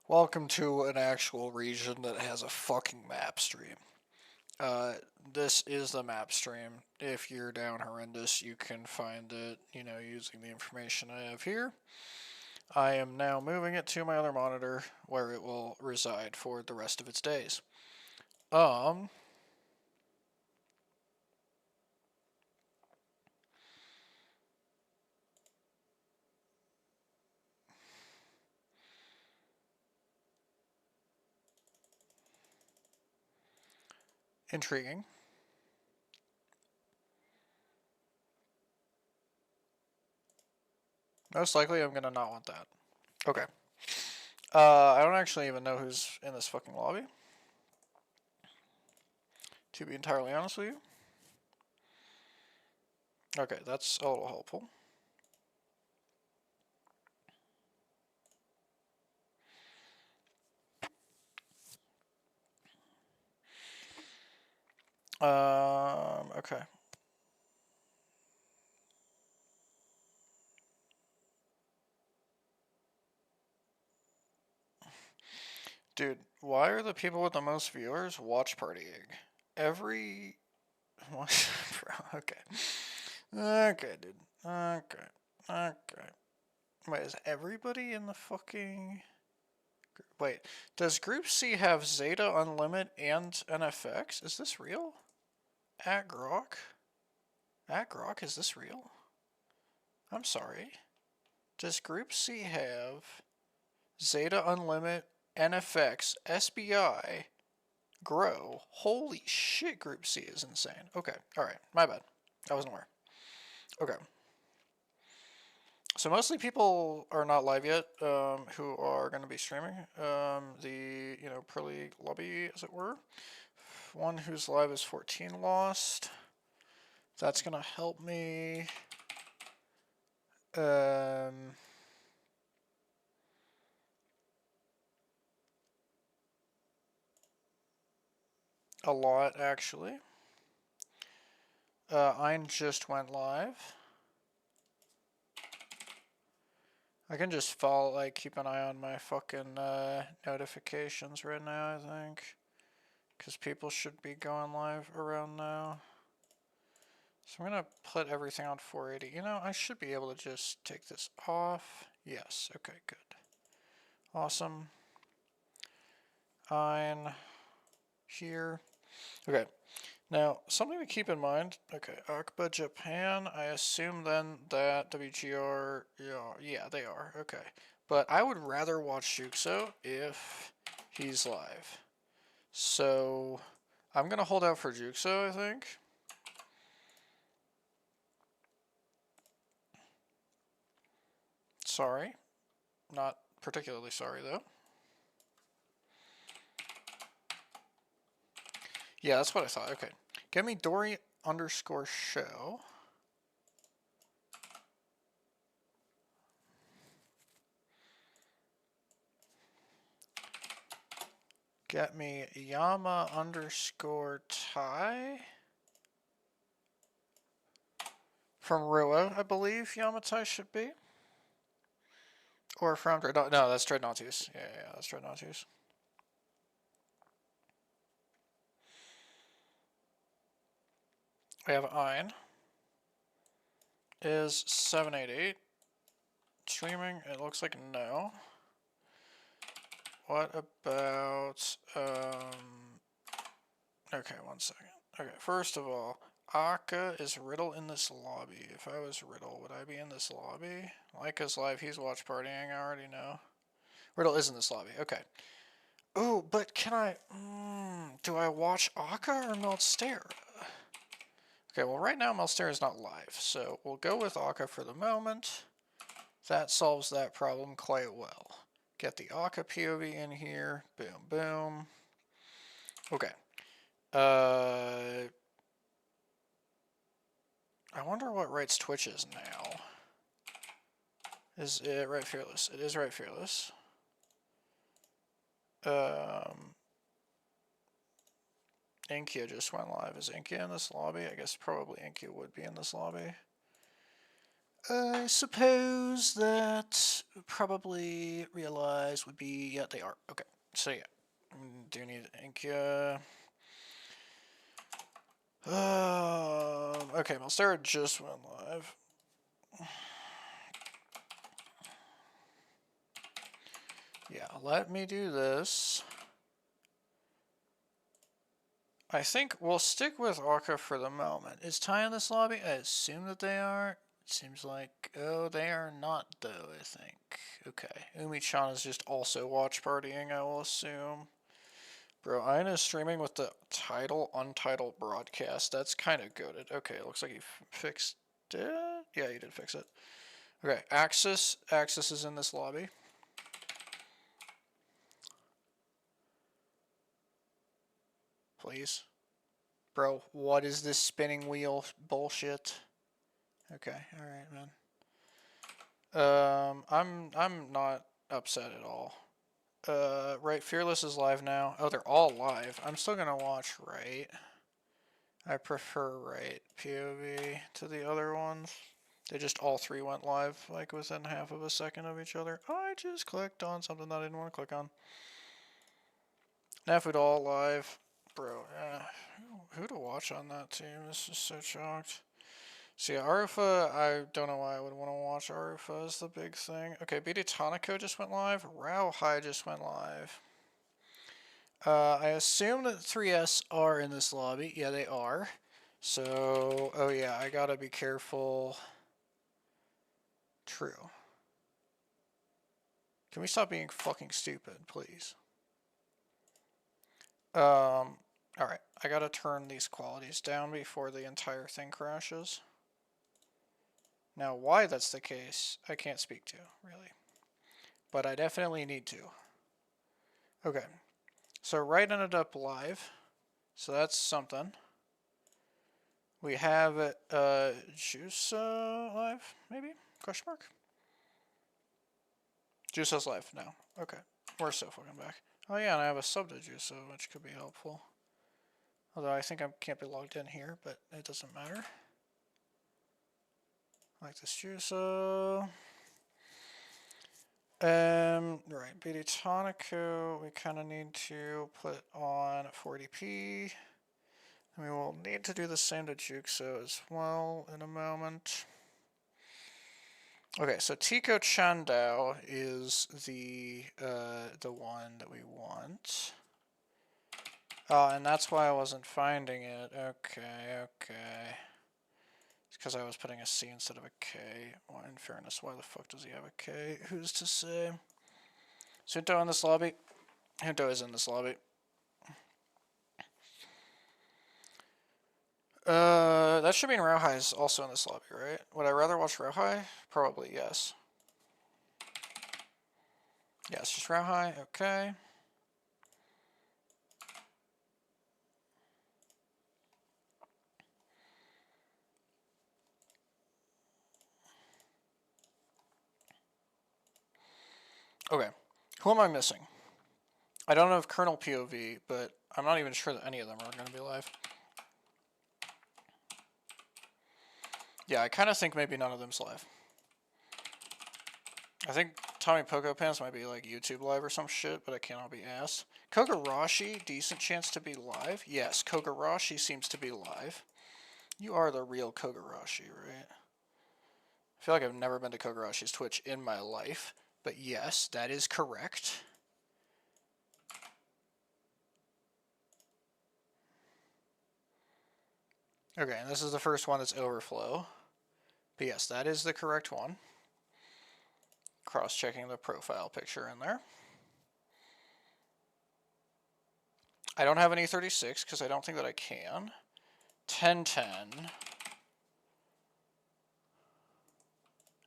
Welcome to an actual region that has a fucking map stream. This is the map stream. If you're down horrendous, you can find it, using the information I have here. I am now moving it to my other monitor where it will reside for the rest of its days. Intriguing. Most likely I'm gonna not want that. Okay. I don't actually even know who's in this fucking lobby, to be entirely honest with you. Okay, that's a little helpful. Okay. Dude, why are the people with the most viewers watchpartying? Every... What? Bro, okay. Okay, dude. Okay. Okay. Wait, is everybody in the fucking... Wait, does Group C have Zeta Unlimit and NFX? Is this real? At Grok? At Grok, is this real? I'm sorry. Does Group C have Zeta Unlimit, NFX, SBI, Grow? Holy shit, Group C is insane. Okay, alright, my bad. I wasn't aware. Okay. So mostly people are not live yet, who are going to be streaming the, Pro League lobby, as it were. One whose live is 14 lost. That's going to help me. A lot, actually. Ein just went live. I can just follow, keep an eye on my fucking notifications right now, I think. Because people should be going live around now. So I'm going to put everything on 480. I should be able to just take this off. Yes, okay, good. Awesome. Ein here. Okay. Now, something to keep in mind. Okay, Akba Japan. I assume then that WGR, yeah, they are. Okay. But I would rather watch Juxo if he's live. So, I'm going to hold out for Juxo, I think. Sorry. Not particularly sorry, though. Yeah, that's what I thought. Okay. Get me Dory underscore show. Get me Yama underscore Tai. From Rua, I believe Yamatai should be. Or from... No, that's Dreadnoughtus. Yeah, that's Dreadnoughtus. We have Ein. Is 788 streaming? It looks like no. What about... Okay, one second. Okay, first of all, Aka is Riddle in this lobby. If I was Riddle, would I be in this lobby? Leica's live, he's watch partying, I already know. Riddle is in this lobby, okay. Oh, but can I... do I watch Aka or Melstera? Okay, well right now Melstera is not live, so we'll go with Aka for the moment. That solves that problem quite well. Get the Aka POV in here. Boom, boom. Okay. I wonder what Right's Twitch is now. Is it Right Fearless? It is Right Fearless. Inkia just went live. Is Inkia in this lobby? I guess probably Inkia would be in this lobby. I suppose that probably realize would be, yeah, they are. Okay, so yeah, do need ink. Okay, Monstera just went live. Yeah, let me do this. I think we'll stick with Orca for the moment. Is Ty in this lobby? I assume that they are. It seems like, oh, they are not, though, I think. Okay, Umi-chan is just also watch partying, I will assume. Bro, Aina is streaming with the title untitled broadcast. That's kind of goated. Okay, it looks like he fixed it. Yeah, he did fix it. Okay, Axis is in this lobby. Please. Bro, what is this spinning wheel bullshit? Okay, alright, man. I'm not upset at all. Right, Fearless is live now. Oh, they're all live. I'm still gonna watch Right. I prefer Right POV to the other ones. They just all three went live, like within half of a second of each other. I just clicked on something that I didn't want to click on. Nafud all live. Bro, who to watch on that team? This is so shocked. So yeah, Arufa, I don't know why I would want to watch Arufa is the big thing. Okay, BD Tonico just went live. Rao High just went live. I assume that 3S are in this lobby. Yeah, they are. So, oh yeah, I gotta be careful. True. Can we stop being fucking stupid, please? Alright. I gotta turn these qualities down before the entire thing crashes. Now, why that's the case, I can't speak to, really. But I definitely need to. Okay. So, Right ended up live. So that's something. We have Juice live, maybe? Question mark? Juice's live now. Okay. We're so fucking back. Oh yeah, and I have a sub to Juice, which could be helpful. Although I think I can't be logged in here, but it doesn't matter. Like this Juice. Right, BD Tonico, we kind of need to put on 40p. And we will need to do the same to Juxo as well in a moment. Okay, so Tico Chandao is the one that we want. And that's why I wasn't finding it. Okay. It's because I was putting a C instead of a K. Well, in fairness, why the fuck does he have a K? Who's to say? Sunto in this lobby? Hunto is in this lobby. That should mean Rauhai is also in this lobby, right? Would I rather watch Rauhai? Probably, yes. Yeah, it's just Rauhai, okay. Okay, who am I missing? I don't know if Colonel POV, but I'm not even sure that any of them are going to be live. Yeah, I kind of think maybe none of them's live. I think Tommy Poco Pants might be like YouTube live or some shit, but I cannot be asked. Kogarashi, decent chance to be live. Yes, Kogarashi seems to be live. You are the real Kogarashi, right? I feel like I've never been to Kogarashi's Twitch in my life, but yes, that is correct. Okay, and this is the first one that's Overflow. But yes, that is the correct one. Cross-checking the profile picture in there. I don't have an E36 because I don't think that I can. 1010.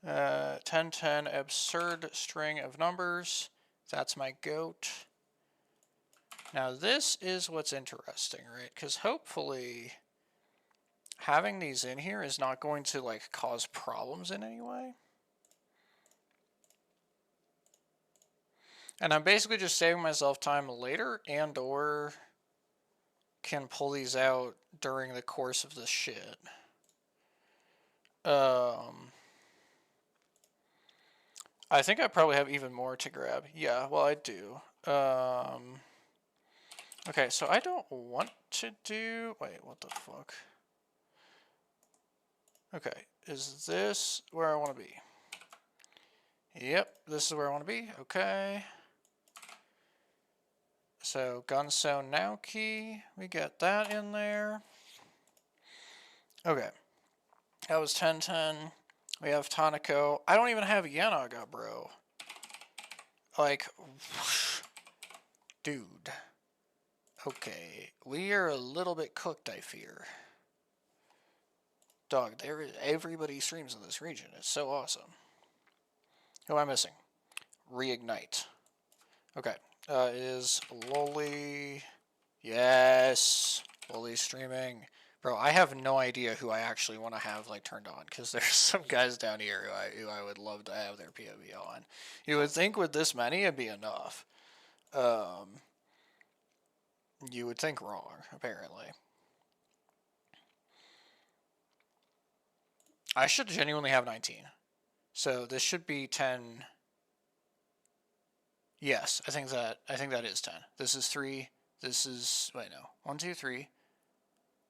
1010, absurd string of numbers. That's my goat. Now this is what's interesting, right? Because hopefully having these in here is not going to like cause problems in any way. And I'm basically just saving myself time later and or can pull these out during the course of this shit. I think I probably have even more to grab. Yeah, well, I do. Okay, so I don't want to do... Wait, what the fuck? Okay, is this where I want to be? Yep, this is where I want to be. Okay. So, Gunso now key. We get that in there. Okay. That was 10-10. We have Tanako. I don't even have Yanaga, bro. Like, dude. Okay. We are a little bit cooked, I fear. Dog, everybody streams in this region. It's so awesome. Who am I missing? Reignite. Okay. Is Loli... Yes! Loli's streaming. Bro, I have no idea who I actually want to have like turned on, because there's some guys down here who I would love to have their POV on. You would think with this many it'd be enough. You would think wrong, apparently. I should genuinely have 19. So this should be 10. Yes, I think that is 10. This is 3. This is, wait, no. 1, 2, 3.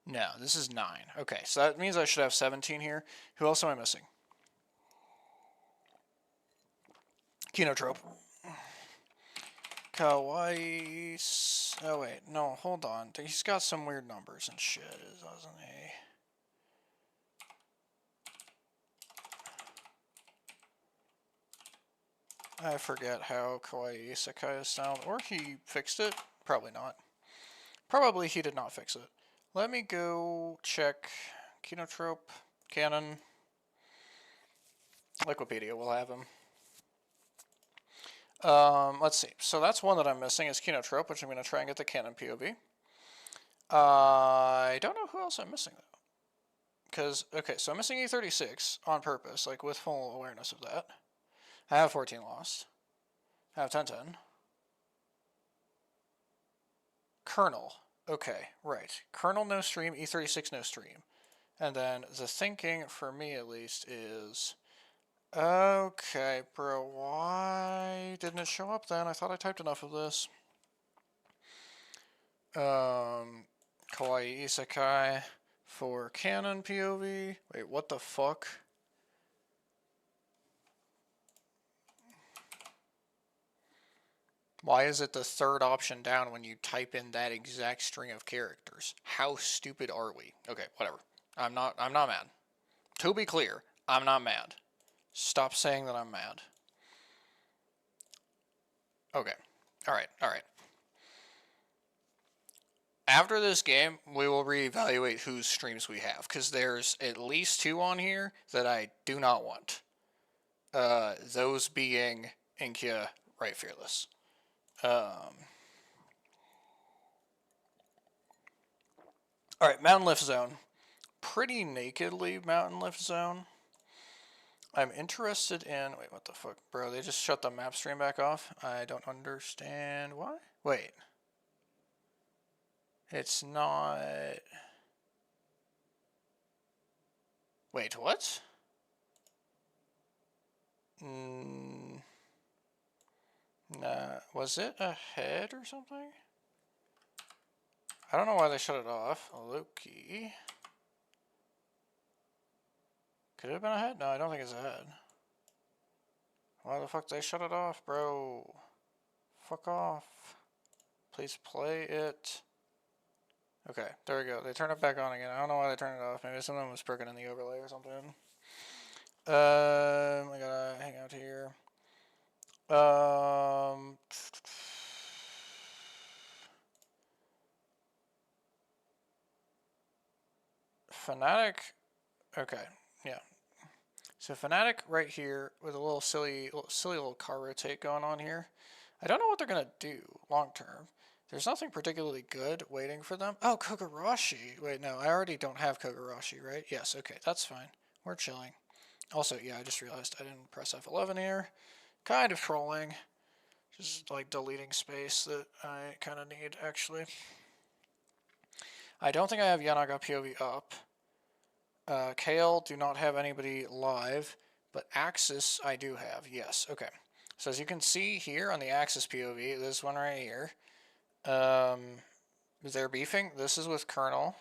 No, this is 9. Okay, so that means I should have 17 here. Who else am I missing? Kinotrope. Kawaii. Oh, wait. No, hold on. He's got some weird numbers and shit, doesn't he? I forget how Kawaii Isekai is styled. Or he fixed it. Probably not. Probably he did not fix it. Let me go check Kinotrope, Canon. Wikipedia will have him. Let's see. So that's one that I'm missing is Kinotrope, which I'm going to try and get the Canon POV. I don't know who else I'm missing, though. Because, okay, so I'm missing E36 on purpose, like with full awareness of that. I have 14 lost. I have 10-10. Colonel. Okay, right. Colonel no stream, E36 no stream. And then the thinking, for me at least, is... Okay, bro, why didn't it show up then? I thought I typed enough of this. Kawaii Isekai for Canon POV. Wait, what the fuck? Why is it the third option down when you type in that exact string of characters? How stupid are we? Okay, whatever. I'm not mad. To be clear, I'm not mad. Stop saying that I'm mad. Okay. Alright. After this game, we will reevaluate whose streams we have, because there's at least 2 on here that I do not want. Those being Inkia, Right Fearless. Alright, Mountain Lift Zone. Pretty nakedly Mountain Lift Zone. I'm interested in... Wait, what the fuck? Bro, they just shut the map stream back off? I don't understand why. Wait. It's not... Wait, what? Nah, was it ahead or something? I don't know why they shut it off. Loki. Could it have been ahead? No, I don't think it's ahead. Why the fuck did they shut it off, bro? Fuck off. Please play it. Okay, there we go. They turned it back on again. I don't know why they turned it off. Maybe something was broken in the overlay or something. I gotta hang out here. Fnatic. Okay, yeah. So Fnatic right here with a little silly little car rotate going on here. I don't know what they're gonna do long term. There's nothing particularly good waiting for them. Oh, Kogarashi. Wait, no, I already don't have Kogarashi, right? Yes, okay, that's fine. We're chilling. Also, yeah, I just realized I didn't press F11 here. Kind of trolling. Just like deleting space that I kind of need, actually. I don't think I have Yanaga POV up. Kale, do not have anybody live. But axis I do have, yes. Okay. So as you can see here on the axis POV, this one right here, they're beefing. This is with Colonel.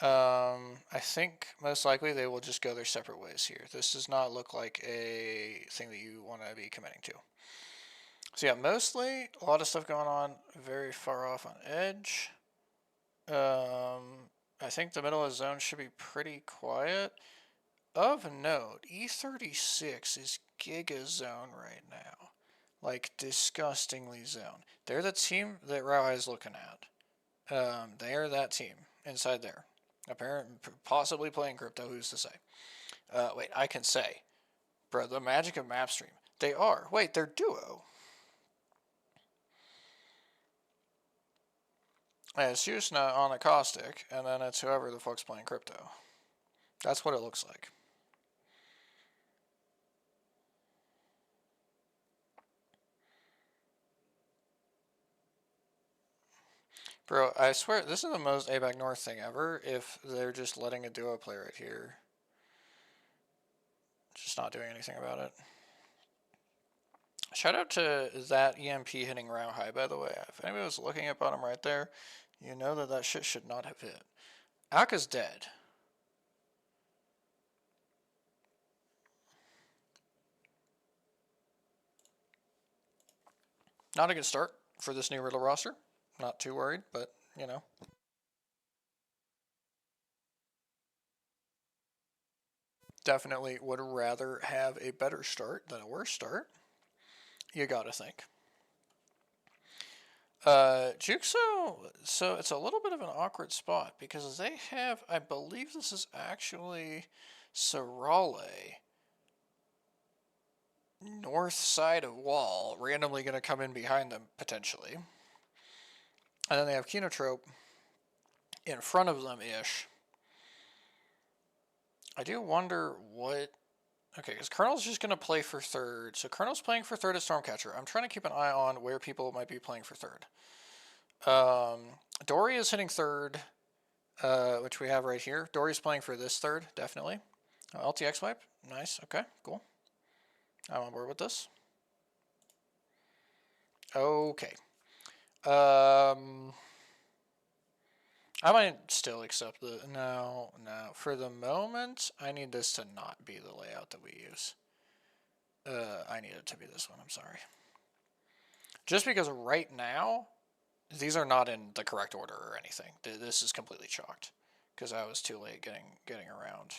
I think most likely they will just go their separate ways here. This does not look like a thing that you want to be committing to. So yeah, mostly a lot of stuff going on very far off on edge. I think the middle of the zone should be pretty quiet. Of note, E36 is Giga Zone right now. Like, disgustingly zone. They're the team that Rauhai is looking at. They are that team inside there. Apparently, possibly playing crypto, who's to say? Wait, I can say. Bro, the magic of Mapstream. They are. Wait, they're duo. It's Yusna on a caustic, and then it's whoever the fuck's playing crypto. That's what it looks like. Bro, I swear, this is the most APAC North thing ever if they're just letting a duo play right here. Just not doing anything about it. Shout out to that EMP hitting Rauhai, by the way. If anybody was looking at bottom right there, you know that that shit should not have hit. Aka's dead. Not a good start for this new Riddle roster. Not too worried, but, you know. Definitely would rather have a better start than a worse start. You gotta think. Juxo, so it's a little bit of an awkward spot because they have, I believe this is actually Sorale. North side of wall, randomly going to come in behind them, potentially. And then they have Kenotrope in front of them-ish. I do wonder what... Okay, because Colonel's just going to play for third. So Colonel's playing for third at Stormcatcher. I'm trying to keep an eye on where people might be playing for third. Dory is hitting third, which we have right here. Dory's playing for this third, definitely. LTX wipe. Nice. Okay, cool. I'm on board with this. Okay. I might still accept the... No. For the moment, I need this to not be the layout that we use. I need it to be this one, I'm sorry. Just because right now, these are not in the correct order or anything. This is completely chalked. Because I was too late getting around.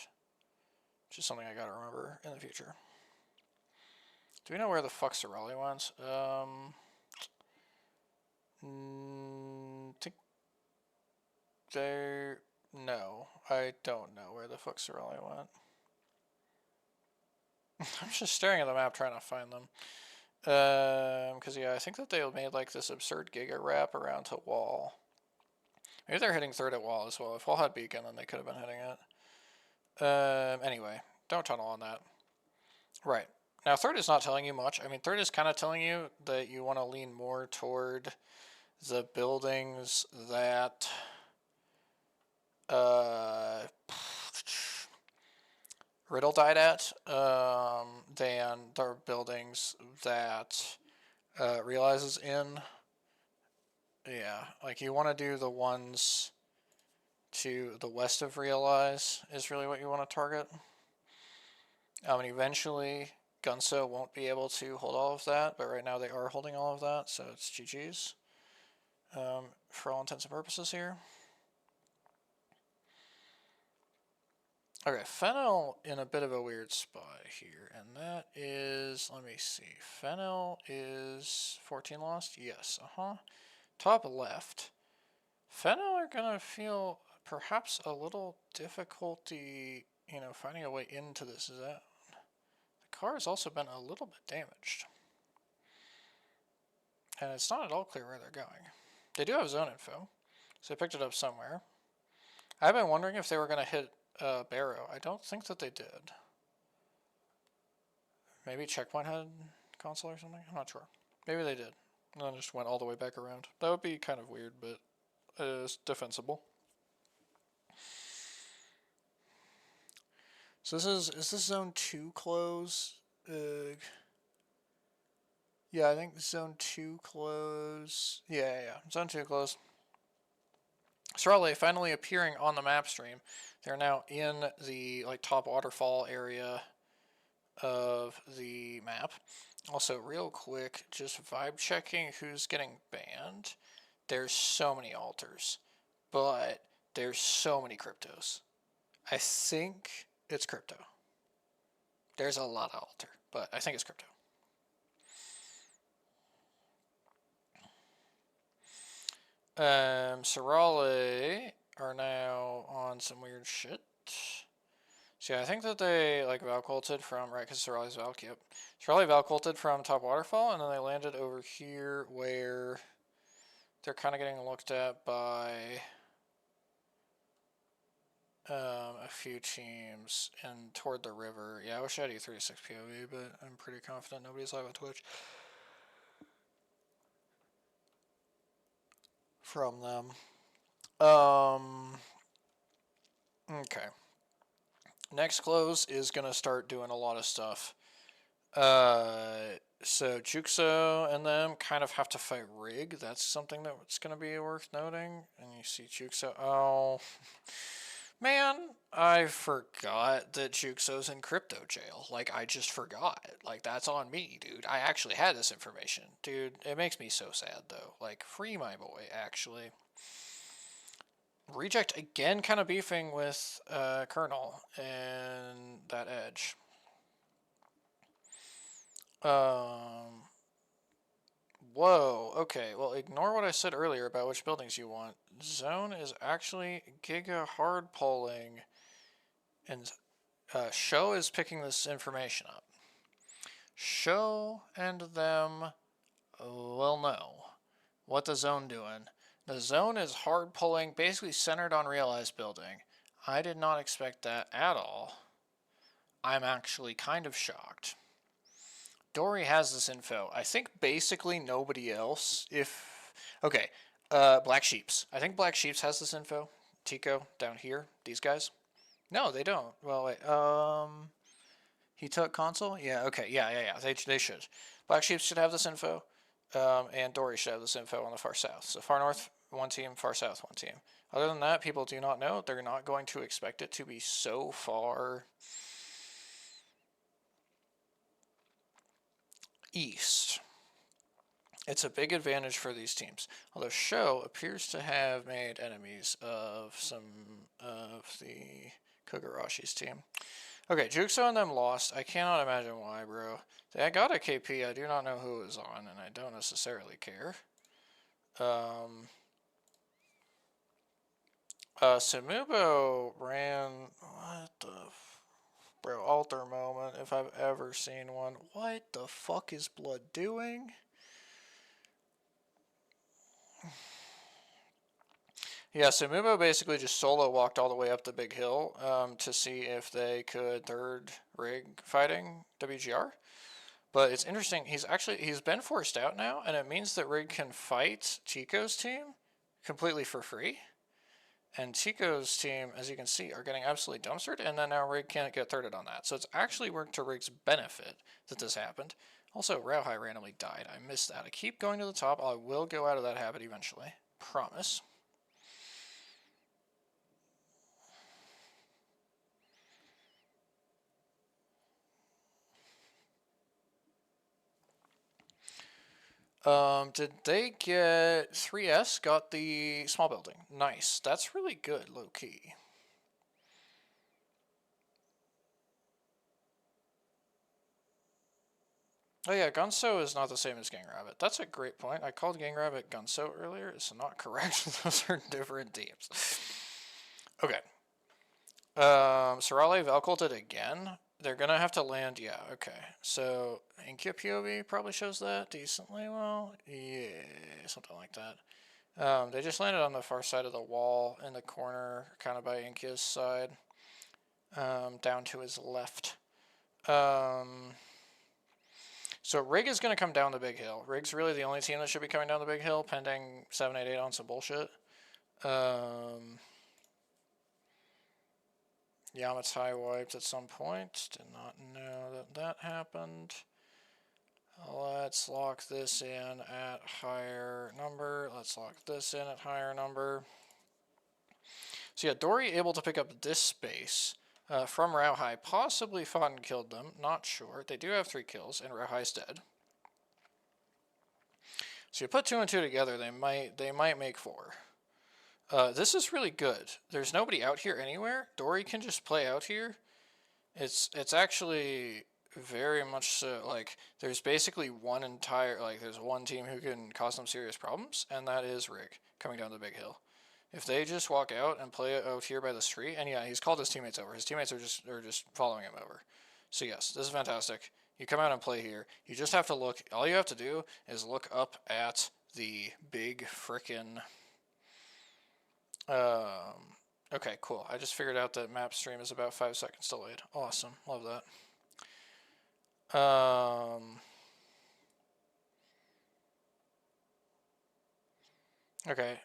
Which is something I gotta remember in the future. Do we know where the fuck Sorale went? Think there... No, I don't know where the fuck Sorale went. I'm just staring at the map trying to find them. Because yeah, I think that they made like this absurd Giga wrap around to wall. Maybe they're hitting third at wall as well. If wall had beacon, then they could have been hitting it. Anyway, don't tunnel on that. Right. Now, third is not telling you much. I mean, third is kind of telling you that you want to lean more toward the buildings that Riddle died at than the buildings that Realize is in. Yeah, like you want to do the ones to the west of Realize is really what you want to target. And eventually Gunso won't be able to hold all of that, but right now they are holding all of that, so it's GG's for all intents and purposes here. Okay, Fennel in a bit of a weird spot here, and that is, let me see, Fennel is 14 lost? Yes, Top left. Fennel are going to feel perhaps a little difficulty, you know, finding a way into this zone. The car has also been a little bit damaged. And it's not at all clear where they're going. They do have zone info, so they picked it up somewhere. I've been wondering if they were going to hit Barrow. I don't think that they did. Maybe Checkpoint had console or something? I'm not sure. Maybe they did. And then just went all the way back around. That would be kind of weird, but it's defensible. So is this zone 2 close? Yeah, I think zone 2 close. Yeah. Zone 2 close. Sorale finally appearing on the map stream. They're now in the top waterfall area of the map. Also, real quick, just vibe checking who's getting banned. There's so many altars, but there's so many cryptos. I think it's crypto. There's a lot of altar, but I think it's crypto. Sorale are now on some weird shit. So yeah, I think that they Val culted from, right, because Sorale's Val, yep. Sorale Val culted from top waterfall, and then they landed over here where they're kind of getting looked at by a few teams and toward the river. Yeah, I wish I had E36 POV, but I'm pretty confident nobody's live on Twitch from them. Okay. Next close is gonna start doing a lot of stuff. So Juxo and them kind of have to fight Rig. That's something that's gonna be worth noting. And you see Juxo. Oh, man, I forgot that Juxo's in crypto jail. I just forgot. That's on me, dude. I actually had this information. Dude, it makes me so sad, though. Free my boy, actually. Reject again kind of beefing with Colonel and that edge. Whoa, okay, well, ignore what I said earlier about which buildings you want. Zone is actually giga hard polling, and Show is picking this information up. Show and them will know what the zone doing. The zone is hard polling, basically centered on realized building. I did not expect that at all. I'm actually kind of shocked. Dory has this info. I think basically nobody else. Okay, Black Sheeps. I think Black Sheeps has this info. Tico down here. These guys. No, they don't. Well, wait. He took console. Yeah. Okay. Yeah. They should. Black Sheeps should have this info, and Dory should have this info on the far south. So far north, one team. Far south, one team. Other than that, people do not know. They're not going to expect it to be so far east. It's a big advantage for these teams. Although Show appears to have made enemies of some of the Kogarashi's team. Okay, Juxo and them lost. I cannot imagine why, bro. They got a KP. I do not know who it was on, and I don't necessarily care. Samubo ran... What the... Bro, altar moment, if I've ever seen one. What the fuck is Blood doing? Yeah, so Mumo basically just solo walked all the way up the big hill to see if they could third rig fighting WGR. But it's interesting, he's been forced out now, and it means that Rig can fight Tico's team completely for free. And Tico's team, as you can see, are getting absolutely dumpstered, and then now Rig can't get thirded on that. So it's actually worked to Rig's benefit that this happened. Also, Rauhai randomly died. I missed that. I keep going to the top. I will go out of that habit eventually. Promise. Did they get 3S? Got the small building. Nice. That's really good, low key. Oh yeah, Gunso is not the same as Gang Rabbit. That's a great point. I called Gang Rabbit Gunso earlier. It's not correct. Those are different teams. Okay. Sorale Valculted again. They're gonna have to land, yeah, okay. So, Inkia POV probably shows that decently well. Yeah, something like that. They just landed on the far side of the wall in the corner, kind of by Inkia's side. Down to his left. So Rig is going to come down the big hill. Rig's really the only team that should be coming down the big hill, pending 788 on some bullshit. Yamatai wiped at some point. Did not know that that happened. Let's lock this in at higher number. Let's lock this in at higher number. So yeah, Dory able to pick up this space from Rauhai. Possibly fought and killed them. Not sure. They do have 3 kills, and Rauhai's dead. So you put 2 and 2 together, they might make 4. This is really good. There's nobody out here anywhere. Dory can just play out here. It's actually very much so, like, there's basically one entire, like, there's one team who can cause them serious problems, and that is Rig coming down the big hill. If they just walk out and play out here by the street, and yeah, he's called his teammates over. His teammates are just following him over. So yes, this is fantastic. You come out and play here. You just have to look, all you have to do is look up at the big frickin' okay, cool. I just figured out that map stream is about 5 seconds delayed. Awesome. Love that. Okay.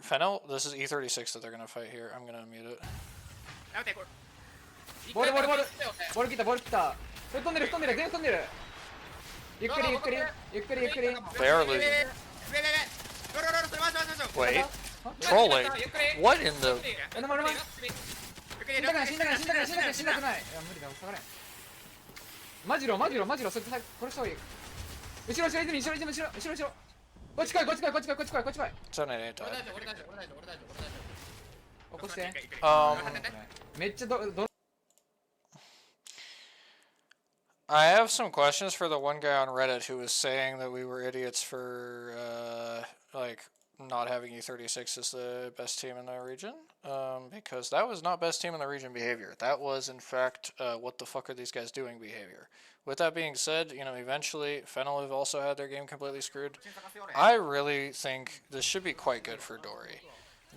Fennel, this is E36 that they're gonna fight here. I'm gonna mute it. ボールボールボールボール来たボール来た飛んでる全部飛んでるゆっくりゆっくりゆっくりゆっくり They are losing. Wait. Trolling? What in the... 死んだかないいや無理だ下がれマジロそれ殺した方がいい後ろ泉後ろこっち来いIt's on an A-Tide. 起こしてめっちゃI have some questions for the one guy on Reddit who was saying that we were idiots for, like, not having E36 as the best team in the region, because that was not best team in the region behavior. That was, in fact, what the fuck are these guys doing behavior. With that being said, you know, eventually, Fennel have also had their game completely screwed. I really think this should be quite good for Dory.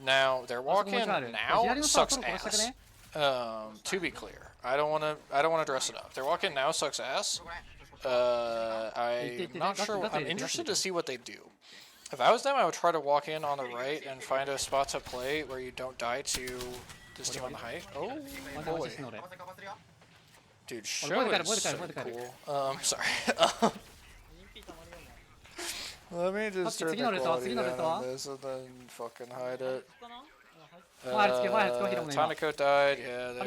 Now, their walk-in now sucks ass. To be clear, I don't want to dress it up. Their walk-in now sucks ass. I'm not sure. I'm interested to see what they do. If I was them, I would try to walk in on the right and find a spot to play where you don't die to this team on the height. Oh boy, dude, show is so cool. Sorry. Let me just turn the quality down on this and then fucking hide it. Tanako died. Yeah, they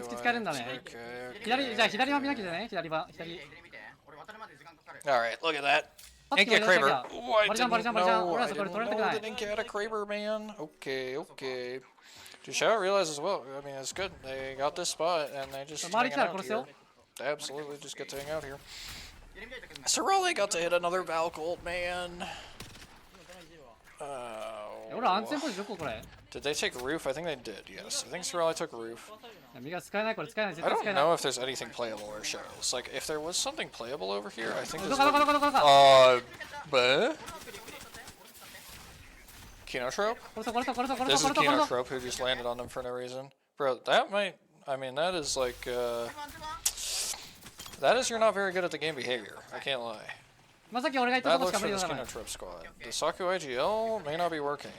won. Alright, look at that. Didn't get Kraber. Oh, I didn't know they didn't get a Kraber, man. Okay. Dude, Shadow realized as well. I mean, it's good. They got this spot and they just hang out here. They absolutely just get to hang out here. Sorale got to hit another Valgold, man. Did they take roof? I think they did, yes. I think Sorale took roof. I don't know if there's anything playable or shows. Like, if there was something playable over here, I think this would... Kinotrope? This is Kinotrope who just landed on them for no reason. Bro, that might... I mean, that is like, that is you're not very good at the game behavior. I can't lie. That looks for the Kinotrope squad. The Saku IGL may not be working.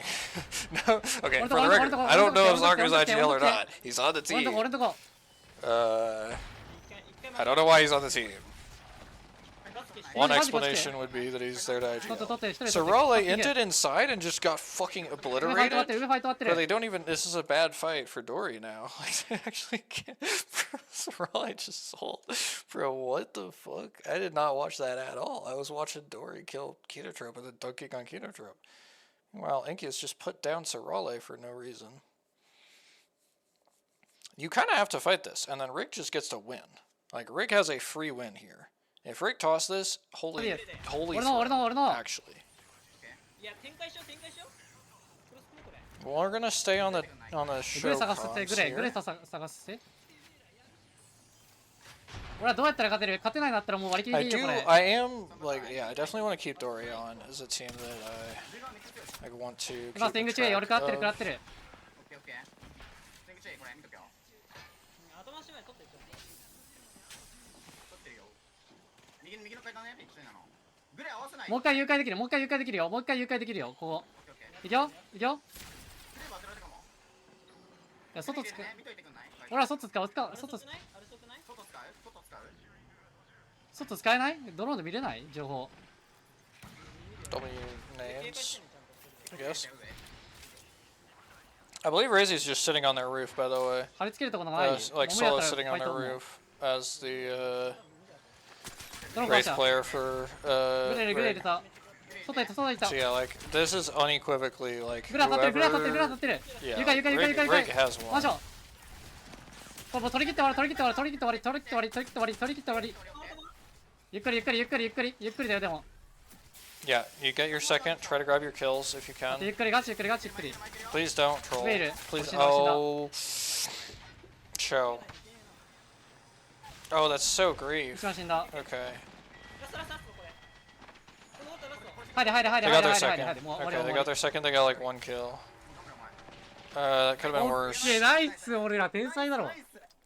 No, okay, for the record, I don't know if Saku's IGL or not. He's on the team. I don't know why he's on the team. One explanation would be that he's there to IGL. Sorale inted inside and just got fucking obliterated? Bro, they don't even... This is a bad fight for Dory now. Like, they actually can't... Sorale just sold. Bro, what the fuck? I did not watch that at all. I was watching Dory kill Kinotrope and then dunking on Kinotrope. Meanwhile, Inkius just put down Sorale for no reason. You kind of have to fight this, and then Rick just gets to win. Like, Rick has a free win here. If Rick tossed this, holy actually. We're gonna stay on the show comms here. I am, like, yeah, I definitely want to keep Dory on as a team that I want to keep track of. 俺ら外使う外外使う外使えない？ドローンで見れない？情報。 W names, I guess. I believe Razy's just sitting on their roof, by the way. 貼り付けるところがない。 Like 桃やっ Solo たら sitting ファ on イト their 思う。 roof as the ドローン壊し Wraith た。 player for グレー入れ Rig. た。外行った外行った。 So yeah, like this is unequivocally like グラ当たってるグラ当たってるグラ当た whoever. ってる。 Yeah, 床床床 Rig, 床床 Rig has マンシ one. ョン。これもう取り切って終わり取り切って終わり取り切って終わり取り切って終わり取り切って終わり取り切って終わり。ゆっくりゆっくりゆっくりゆっくりゆっくりだよでも。 Yeah, you get your second. Try to grab your kills if you ゆ can. っくりガチゆっくりガチゆっくり。 Please don't troll. Wait, Please. Oshida, Oshida. Oh, show. Oh, that's so 一 grief. 番死んだ。 Okay. 入れ入れ入れ They 入 got れ their 入れ入れ second. 入れ。もう終わり Okay, 終 they わ got their second. They got like 1 kill. That could have been り。オッ worse. ケーナイス俺ら天才だろ。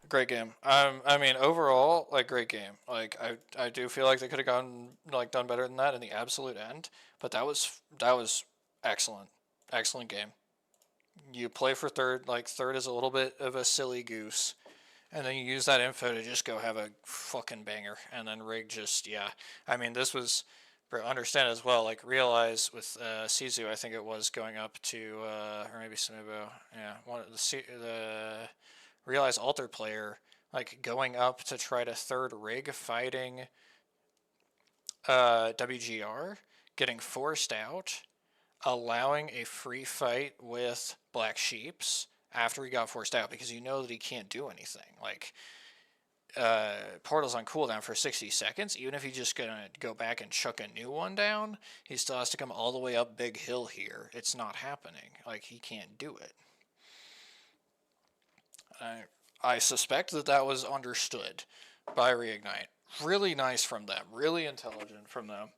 Great game. I mean, overall, like great game. Like I do feel like they could have gone like done better than that in the absolute end. But that was excellent, excellent game. You play for third. Like third is a little bit of a silly goose, and then you use that info to just go have a fucking banger. And then Rig just yeah. I mean, this was. Understand as well. Like realize with Sizu, I think it was going up to or maybe Sunubo. Yeah, one of the realize altar player like going up to try to third rig fighting WGR, getting forced out, allowing a free fight with Black Sheeps after he got forced out because you know that he can't do anything. Like Portal's on cooldown for 60 seconds. Even if he's just gonna go back and chuck a new one down, he still has to come all the way up Big Hill here. It's not happening. Like he can't do it. I suspect that was understood by Reignite. Really nice from them. Really intelligent from them.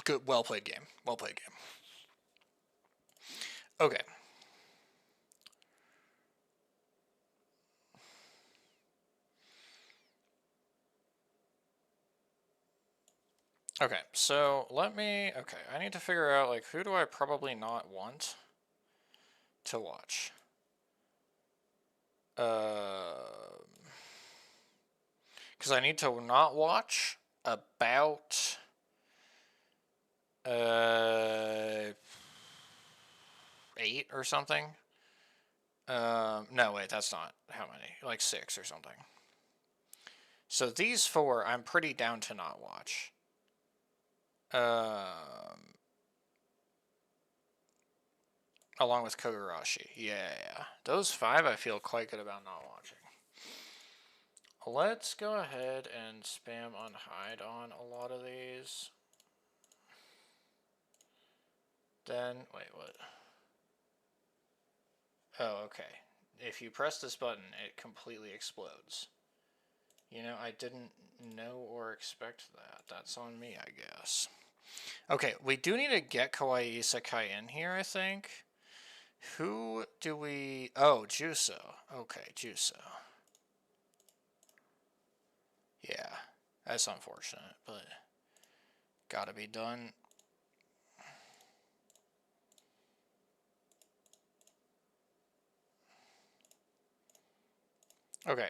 Good, well played game. Well played game. Okay. Okay, so let me. Okay, I need to figure out like who do I probably not want to watch. Because I need to not watch about 8 or something. No, wait, that's not how many. Like 6 or something. So these 4, I'm pretty down to not watch. Along with Kogarashi. Yeah. Those 5 I feel quite good about not watching. Let's go ahead and spam unhide on a lot of these. Then, wait, what? Oh, okay. If you press this button, it completely explodes. You know, I didn't know or expect that. That's on me, I guess. Okay, we do need to get Kawaii Isekai in here, I think. Who do we... Oh, Juso. Okay, Juso. Yeah, that's unfortunate, but gotta be done. Okay,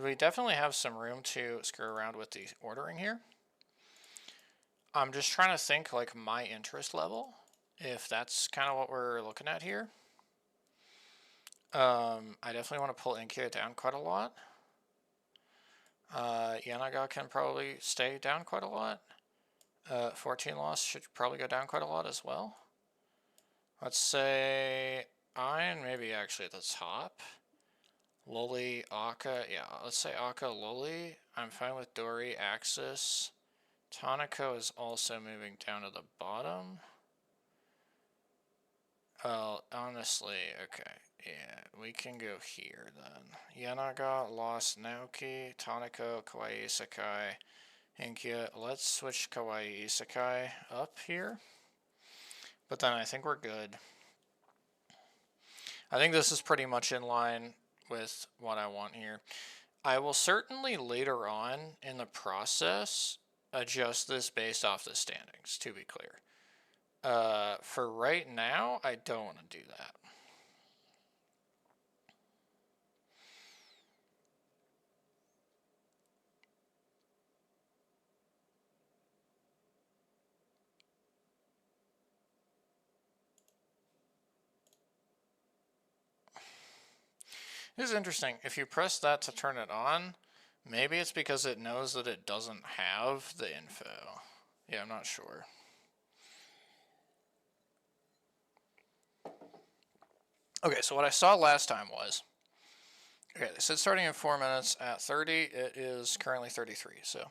we definitely have some room to screw around with the ordering here. I'm just trying to think like my interest level, if that's kind of what we're looking at here. I definitely want to pull Inkia down quite a lot. Yanaga can probably stay down quite a lot. 14 loss should probably go down quite a lot as well. Let's say Iron maybe actually at the top. Loli, Akka, yeah, let's say Akka, Loli. I'm fine with Dori, Axis. Tanako is also moving down to the bottom. Honestly, okay. Yeah, we can go here then. Yanaga, Lost, Naoki, Tanako, Kawaii Isekai, Inkia. Let's switch Kawaii Isekai up here. But then I think we're good. I think this is pretty much in line with what I want here. I will certainly later on in the process adjust this based off the standings, to be clear. For right now, I don't want to do that. This is interesting. If you press that to turn it on, maybe it's because it knows that it doesn't have the info. Yeah, I'm not sure. Okay, so what I saw last time was, okay, they said starting in 4 minutes at 30. It is currently 33, so.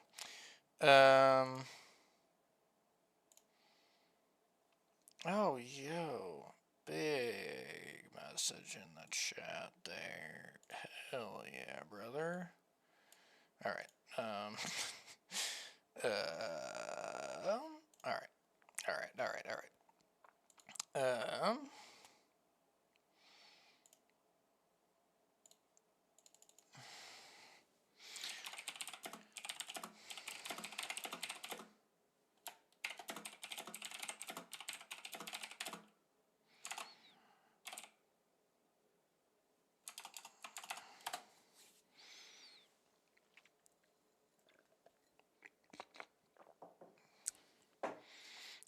Oh, yo. Big message in the chat there. Hell yeah, brother. Alright. Alright.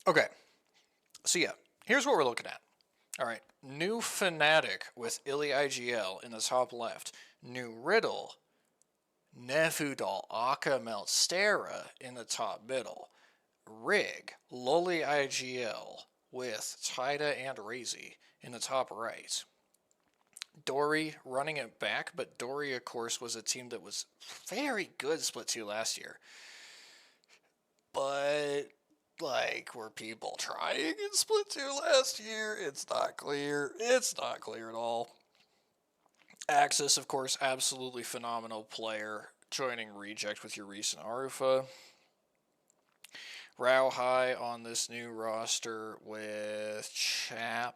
Okay. So yeah, here's what we're looking at. Alright. New Fnatic with Illy IGL in the top left. New Riddle, Nefudal, Aka Melstera in the top middle. Rig, Loli IGL with Tida and Razy in the top right. Dory running it back, but Dory, of course, was a team that was very good split 2 last year. But, like, were people trying in split 2 last year? It's not clear. It's not clear at all. Axis, of course, absolutely phenomenal player, joining Reject with your recent Arufa. Rao High on this new roster with Chappie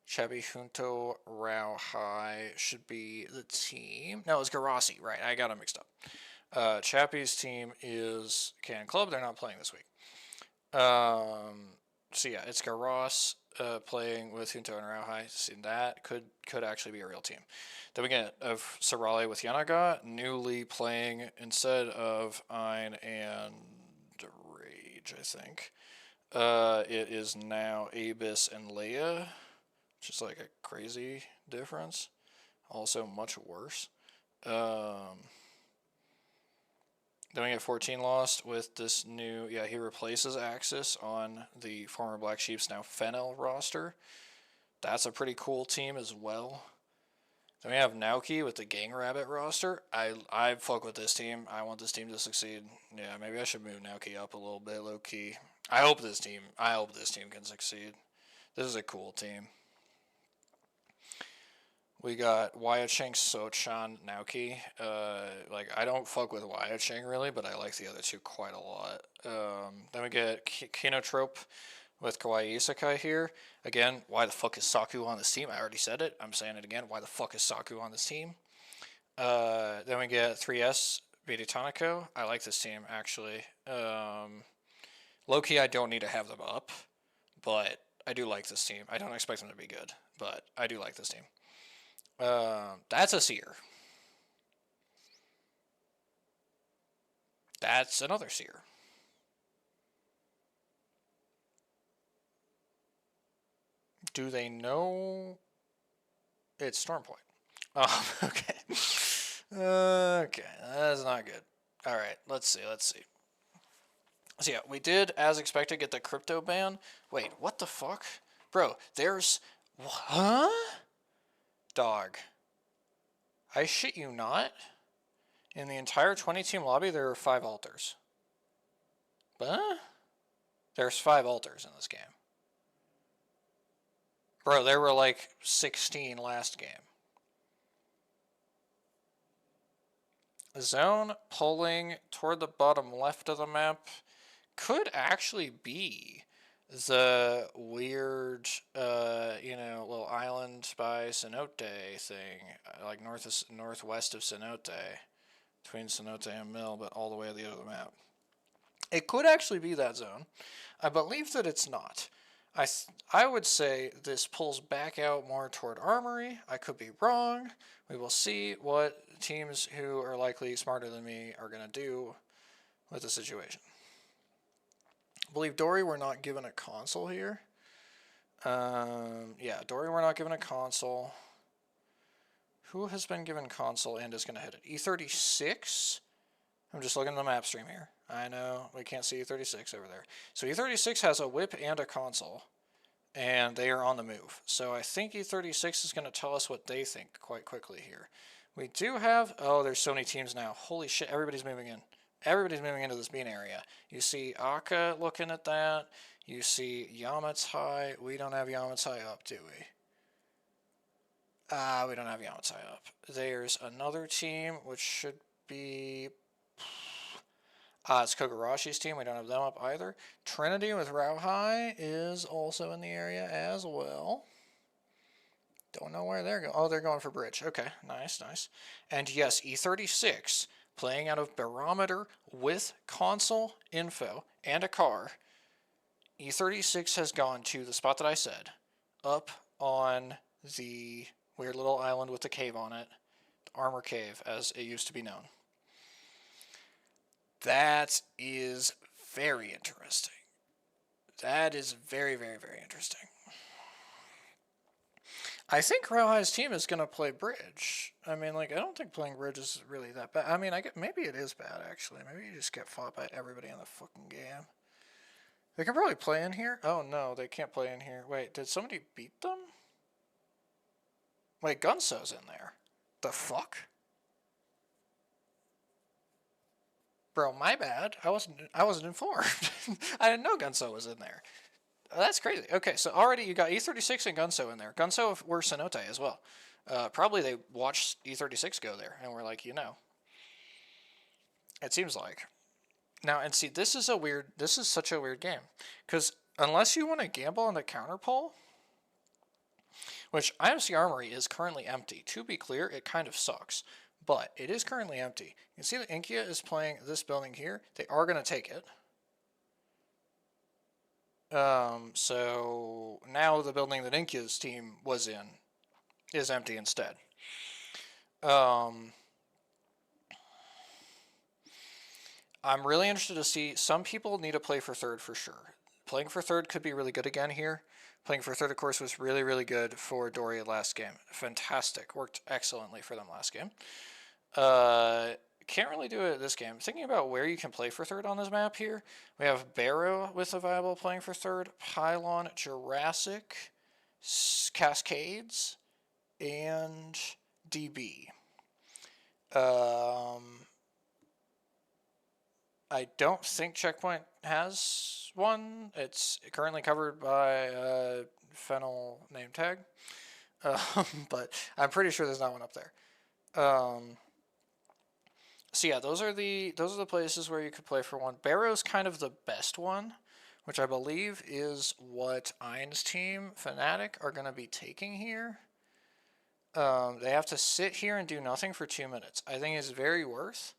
Junto Rao High should be the team. No, it's Garasi, right? I got them mixed up. Chappie's team is Cannon Club. They're not playing this week. So yeah, it's Garas playing with Junto and Rao High. See, that could actually be a real team. Then we get of Sarale with Yanaga, newly playing instead of Ein and Rage, I think. It is now Abis and Leia, which is like a crazy difference. Also much worse. Then we get 14 Lost with this new, yeah, he replaces Axis on the former Black Sheep's now Fennel roster. That's a pretty cool team as well. Then we have Naoki with the Gang Rabbit roster. I fuck with this team. I want this team to succeed. Yeah, maybe I should move Naoki up a little bit, low key. I hope this team can succeed. This is a cool team. We got Wyatt Cheng, Sochan, Naoki. Like, I don't fuck with Wyatt Cheng really, but I like the other two quite a lot. Then we get Kinotrope with Kawaii Isekai here. Again, why the fuck is Saku on this team? I already said it. I'm saying it again. Why the fuck is Saku on this team? Then we get 3S, Vita Tanako. I like this team, actually. Low-key, I don't need to have them up, but I do like this team. I don't expect them to be good, but I do like this team. That's a seer. That's another seer. Do they know it's Stormpoint? Oh, okay. Okay, that's not good. Alright, let's see. So yeah, we did, as expected, get the crypto ban. Wait, what the fuck? Bro, there's... Huh? Dog. I shit you not. In the entire 20-team lobby, there are 5 altars. Huh? There's 5 altars in this game. Bro, there were like 16 last game. Zone pulling toward the bottom left of the map could actually be the weird, little island by Cenote thing, like northwest of Cenote, between Cenote and Mill, but all the way at the end of the map. It could actually be that zone. I believe that it's not. I would say this pulls back out more toward Armory. I could be wrong. We will see what teams who are likely smarter than me are going to do with the situation. I believe Dory we're not given a console here. Yeah, Dory we're not given a console. Who has been given console and is going to hit it? E36? I'm just looking at the map stream here. I know, we can't see E36 over there. So E36 has a whip and a console, and they are on the move. So I think E36 is going to tell us what they think quite quickly here. We do have... Oh, there's so many teams now. Holy shit, everybody's moving in. Everybody's moving into this bean area. You see Aka looking at that. You see Yamatai. We don't have Yamatai up, do we? We don't have Yamatai up. There's another team, which should be... it's Kogarashi's team. We don't have them up either. Trinity with Rauhai is also in the area as well. Don't know where they're going. Oh, they're going for bridge. Okay, nice, nice. And yes, E36 playing out of Barometer with console info and a car. E36 has gone to the spot that I said, up on the weird little island with the cave on it, the Armor Cave as it used to be known. That is very interesting. That is very, very, very interesting. I think Rauhai's team is going to play bridge. I mean, like, I don't think playing bridge is really that bad. I mean, maybe it is bad, actually. Maybe you just get fought by everybody in the fucking game. They can probably play in here. Oh, no, they can't play in here. Wait, did somebody beat them? Wait, Gunso's in there. The fuck? Bro, my bad. I wasn't informed. I didn't know Gunso was in there. That's crazy. Okay, so already you got E36 and Gunso in there. Gunso were Cenote as well. Probably they watched E36 go there and were like, you know. It seems like. Now, and see, this is such a weird game. Because unless you want to gamble on the counterpole, which IMC Armory is currently empty. To be clear, it kind of sucks. But it is currently empty. You can see that Inkia is playing this building here. They are going to take it. So now the building that Inkia's team was in is empty instead. I'm really interested to see. Some people need to play for third for sure. Playing for third could be really good again here. Playing for third, of course, was really, really good for Doria last game. Fantastic. Worked excellently for them last game. Can't really do it this game. Thinking about where you can play for third on this map here, we have Barrow with a viable playing for third, Pylon, Jurassic, Cascades, and DB. I don't think Checkpoint has one. It's currently covered by a Fennel name tag, but I'm pretty sure there's not one up there. So yeah, those are the places where you could play for one. Barrow's kind of the best one, which I believe is what Ein's team, Fnatic, are going to be taking here. They have to sit here and do nothing for 2 minutes. I think it's very worth,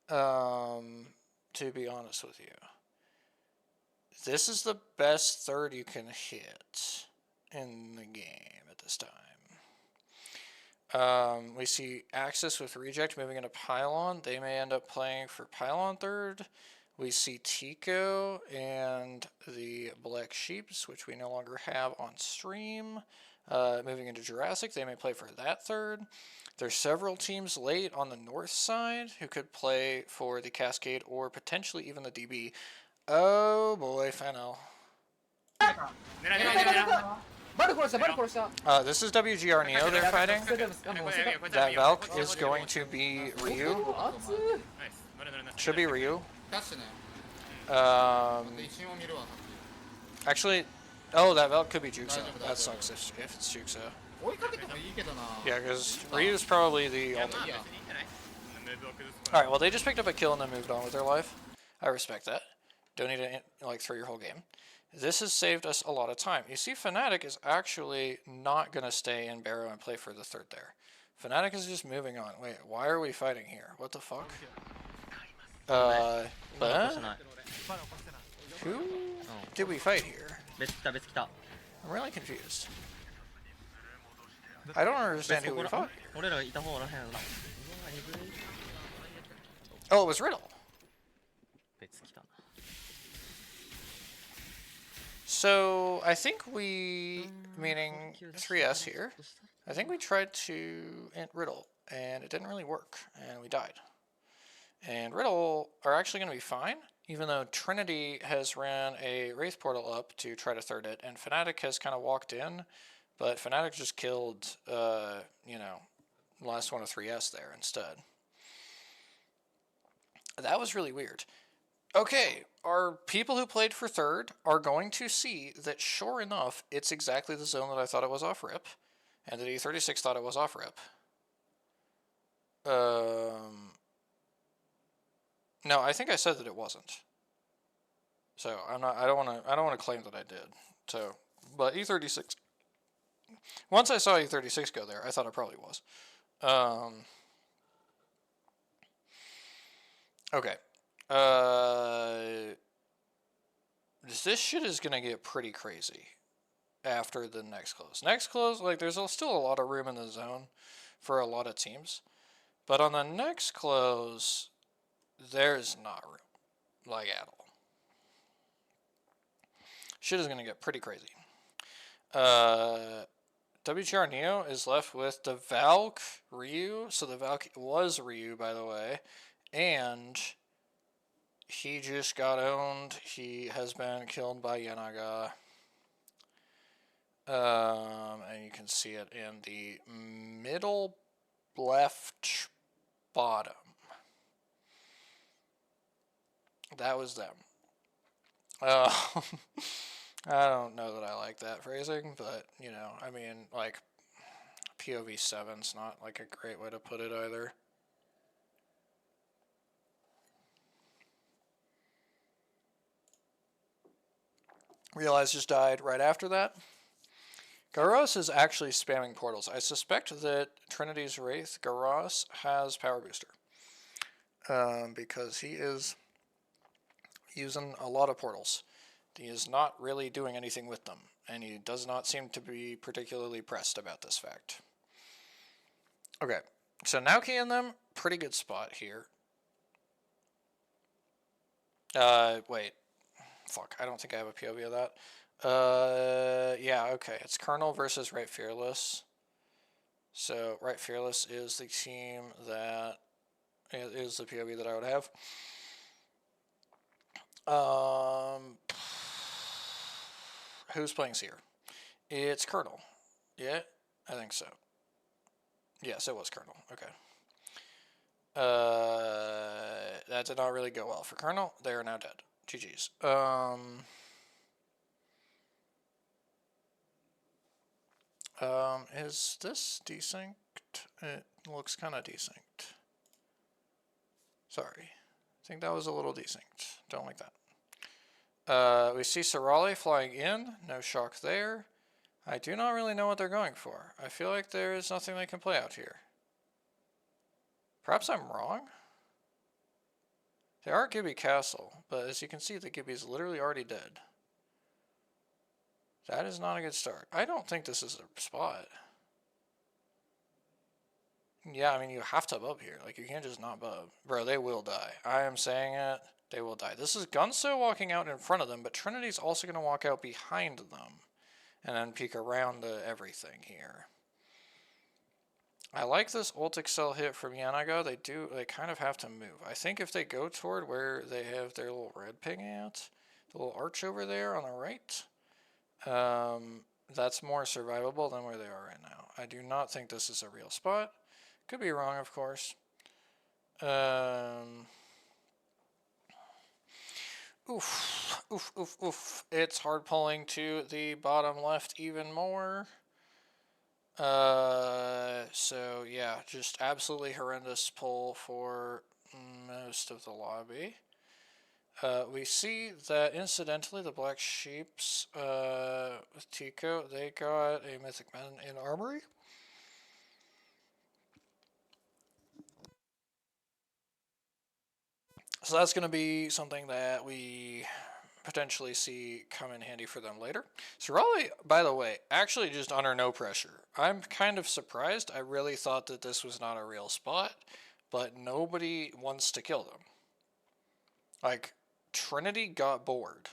to be honest with you. This is the best third you can hit in the game at this time. We see Axis with Reject moving into Pylon. They may end up playing for Pylon third. We see Tico and the Black Sheeps, which we no longer have on stream, moving into Jurassic. They may play for that third. There's several teams late on the north side who could play for the Cascade or potentially even the DB. Oh boy, Fennel. This is WGR Neo they're fighting. That Valk is going to be Ryu. Should be Ryu. Actually, oh, that Valk could be Juxo. That sucks if it's Juxo. Yeah, because Ryu's probably the ultimate. Alright, well they just picked up a kill and then moved on with their life. I respect that. Don't need to like throw your whole game. This has saved us a lot of time. You see, Fnatic is actually not going to stay in Barrow and play for the third there. Fnatic is just moving on. Wait, why are we fighting here? What the fuck? Who did we fight here? I'm really confused. I don't understand who we fought here. Oh, it was Riddle. So I think we, meaning 3S here, I think we tried to int Riddle, and it didn't really work, and we died. And Riddle are actually going to be fine, even though Trinity has ran a Wraith Portal up to try to third it, and Fnatic has kind of walked in, but Fnatic just killed, you know, last one of 3S there instead. That was really weird. Okay, our people who played for third are going to see that sure enough, it's exactly the zone that I thought it was off rip, and that E36 thought it was off rip. No, I think I said that it wasn't. So I'm not. I don't want to claim that I did. So, but E36. Once I saw E36 go there, I thought it probably was. Okay. This shit is gonna get pretty crazy after the next close. Next close, like, there's still a lot of room in the zone for a lot of teams. But on the next close, there's not room. Like, at all. Shit is going to get pretty crazy. WGR Neo is left with the Valk Ryu. So the Valk was Ryu, by the way. And he just got owned. He has been killed by Yanaga. And you can see it in the middle left bottom. That was them. I don't know that I like that phrasing, but, you know, I mean, like, POV 7's not, like, a great way to put it either. Realize just died right after that. Garros is actually spamming portals. I suspect that Trinity's Wraith, Garros, has Power Booster. Because he is using a lot of portals. He is not really doing anything with them, and he does not seem to be particularly pressed about this fact. Okay, so now keying them, pretty good spot here. Wait. Fuck, I don't think I have a POV of that. Yeah, okay, it's Colonel versus Right Fearless. So, Right Fearless is the team that is the POV that I would have. Who's playing Seer? It's Colonel. Yeah, I think so. Yes, it was Colonel. Okay. That did not really go well for Colonel. They are now dead. GG's. Is this desynced? It looks kind of desynced. Sorry. I think that was a little desynced. Don't like that. We see Sorale flying in. No shock there. I do not really know what they're going for. I feel like there is nothing they can play out here. Perhaps I'm wrong? They are Gibby Castle, but as you can see, the Gibby is literally already dead. That is not a good start. I don't think this is a spot. Yeah, I mean, you have to bub here. Like, you can't just not bub. Bro, they will die. I am saying it. They will die. This is Gunso walking out in front of them, but Trinity's also going to walk out behind them. And then peek around the everything here. I like this ult excel hit from Yanaga. They kind of have to move. I think if they go toward where they have their little red ping at, the little arch over there on the right, that's more survivable than where they are right now. I do not think this is a real spot. Could be wrong, of course. Oof. It's hard pulling to the bottom left even more. So yeah, just absolutely horrendous pull for most of the lobby. We see that incidentally the Black Sheeps with Tico, they got a Mythic Man in Armory. So that's going to be something that we potentially see come in handy for them later. Sorale, by the way, actually just under no pressure. I'm kind of surprised. I really thought that this was not a real spot, but nobody wants to kill them. Like, Trinity got bored.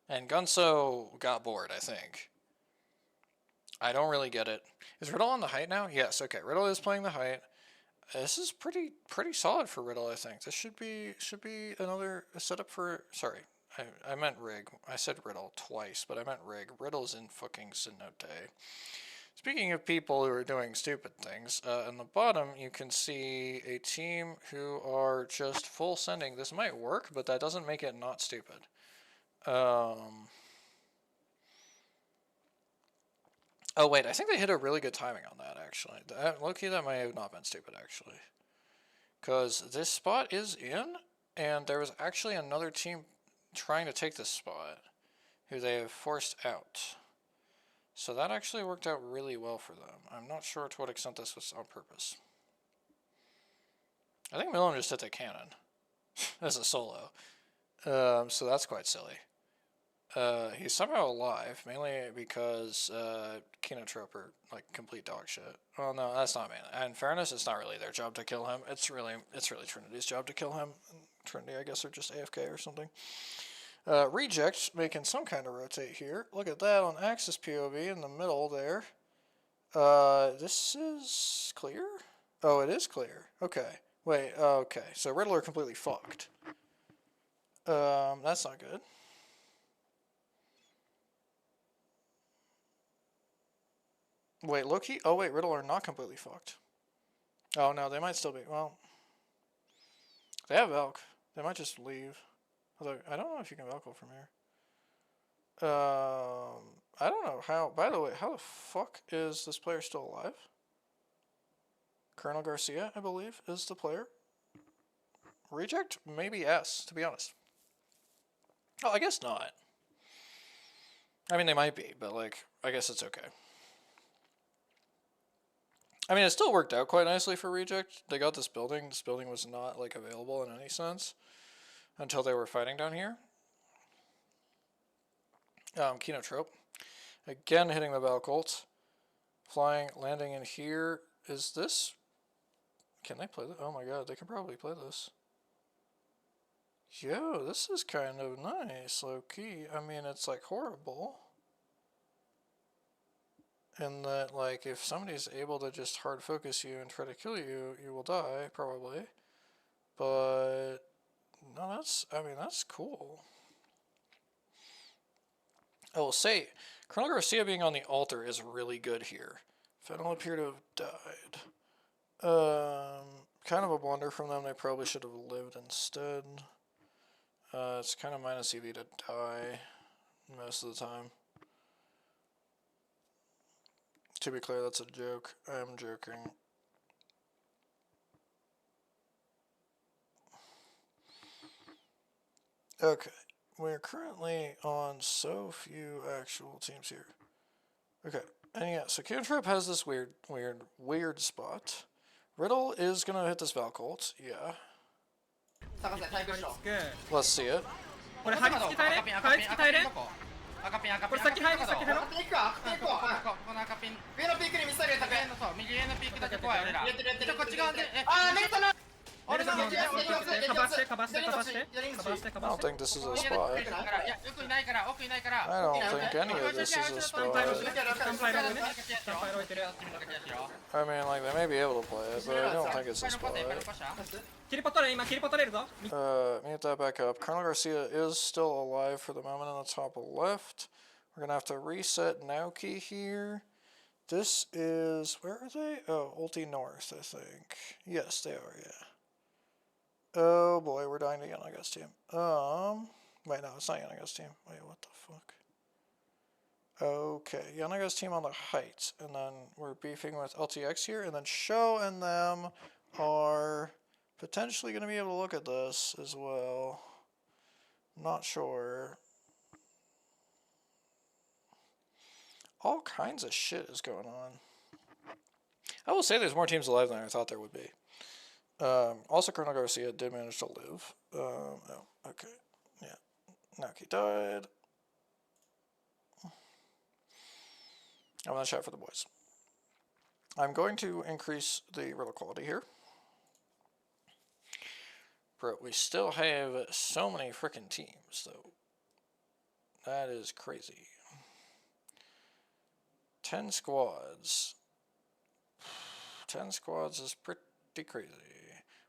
And Gunso got bored, I think. I don't really get it. Is Riddle on the height now? Yes, okay. Riddle is playing the height. This is pretty solid for Riddle, I think. This should be another setup for... Sorry, I meant Rig. I said Riddle twice, but I meant Rig. Riddle's in fucking Cenote. Speaking of people who are doing stupid things, on the bottom you can see a team who are just full sending. This might work, but that doesn't make it not stupid. Oh wait, I think they hit a really good timing on that, actually. Low-key, that might have not been stupid, actually. Because this spot is in, and there was actually another team trying to take this spot, who they have forced out. So that actually worked out really well for them. I'm not sure to what extent this was on purpose. I think Milan just hit the cannon as a solo. So that's quite silly. He's somehow alive, mainly because Kinotroper, like, complete dog shit. Well, no, that's not mainly. In fairness, it's not really their job to kill him. It's really Trinity's job to kill him. Trinity, I guess, are just AFK or something. Reject making some kind of rotate here. Look at that on Axis POV in the middle there. This is clear? Oh, it is clear. Okay. Wait, okay. So Riddler completely fucked. That's not good. Wait, Loki? Oh, wait, Riddle are not completely fucked. Oh, no, they might still be. Well, they have Valk. They might just leave. Although, I don't know if you can Valko from here. I don't know how. By the way, how the fuck is this player still alive? Colonel Garcia, I believe, is the player. Reject? Maybe S, to be honest. Oh, I guess not. I mean, they might be, but, like, I guess it's okay. I mean, it still worked out quite nicely for Reject. They got this building. This building was not, like, available in any sense until they were fighting down here. Kinotrope. Again, hitting the Valcolt. Flying, landing in here. Is this... Can they play this? Oh my god, they can probably play this. Yo, this is kind of nice, low-key. I mean, it's, like, horrible. In that, like, if somebody's able to just hard focus you and try to kill you, you will die, probably. But, no, I mean, that's cool. I will say, Colonel Garcia being on the altar is really good here. Fennel appear to have died. Kind of a blunder from them. They probably should have lived instead. It's kind of minus EV to die most of the time. To be clear, that's a joke. I am joking. Okay. We're currently on so few actual teams here. Okay. And yeah, so Cantrip has this weird spot. Riddle is gonna hit this Valcolt. Yeah. Let's see it. これ張り付き耐えれ張り付き耐えれ赤ピンこれ先入る先入ろう赤ピン行くわ赤ピン行こうこの赤ピン上のピークにミサイル入れたかそう右上のピークだけ怖い俺らこっち側でメルトな I don't think this is a spot. I don't think any of this is a spot. I mean, like, they may be able to play it, but I don't think it's a spot. Mute that back up. Colonel Garcia is still alive for the moment on the top left. We're gonna have to reset Naoki here. This is... Where are they? Oh, Ulti North, I think. Yes, they are, yeah. Oh boy, we're dying to Yanaga's team. Wait, no, it's not Yanaga's team. Wait, what the fuck? Okay, Yanaga's team on the height, and then we're beefing with LTX here, and then Sho and them are potentially going to be able to look at this as well. Not sure. All kinds of shit is going on. I will say there's more teams alive than I thought there would be. Also, Colonel Garcia did manage to live. Oh, okay. Yeah. Naoki died. I'm gonna chat for the boys. I'm going to increase the riddle quality here. But we still have so many freaking teams, though. That is crazy. 10 squads. 10 squads is pretty crazy.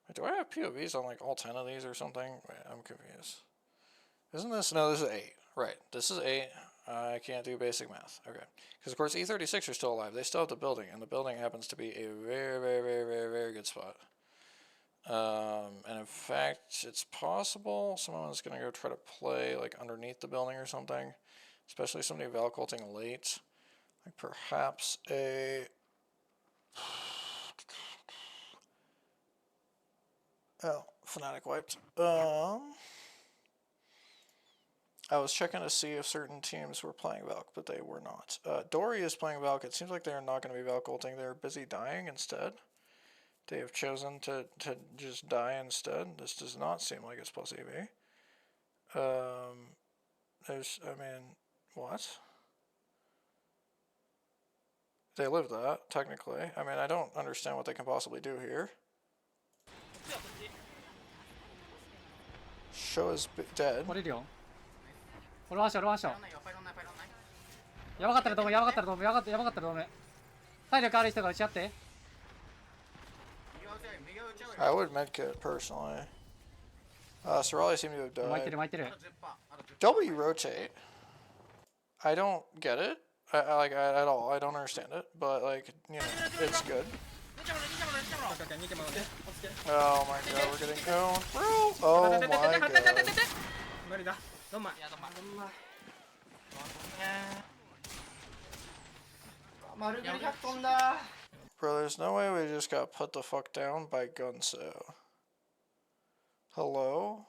Wait, do I have POVs on like all 10 of these or something? Wait, I'm confused. Isn't this? No, this is 8. Right, this is 8. I can't do basic math. Okay. Because, of course, E36 are still alive. They still have the building, and the building happens to be a very, very, very, very, very good spot. And in fact, it's possible someone's going to go try to play like underneath the building or something. Especially somebody Valculting late. Like perhaps a... Oh, Fnatic wiped. I was checking to see if certain teams were playing Valk, but they were not. Dory is playing Valk. It seems like they are not going to be Valculting. They're busy dying instead. They have chosen to just die instead. This does not seem like it's plus EV. I mean, what? They live that, technically. I mean, I don't understand what they can possibly do here. Show is dead. 降りるよ。俺ワンショ俺ワンショ。やばかったら止め、やばかったら止め、やばかったら止め。体力ある人が打ち合って。I would medkit personally. Sorali seemed to have 巻いて died. る巻いてる。W rotate. I don't get it. I at all. I don't understand it. But like, you know, it's good. Oh my god, we're getting owned, bro. Oh my god. 無理だ。どんまい。丸ぐり100飛んだ。 Bro, there's no way we just got put the fuck down by Gunso. Hello?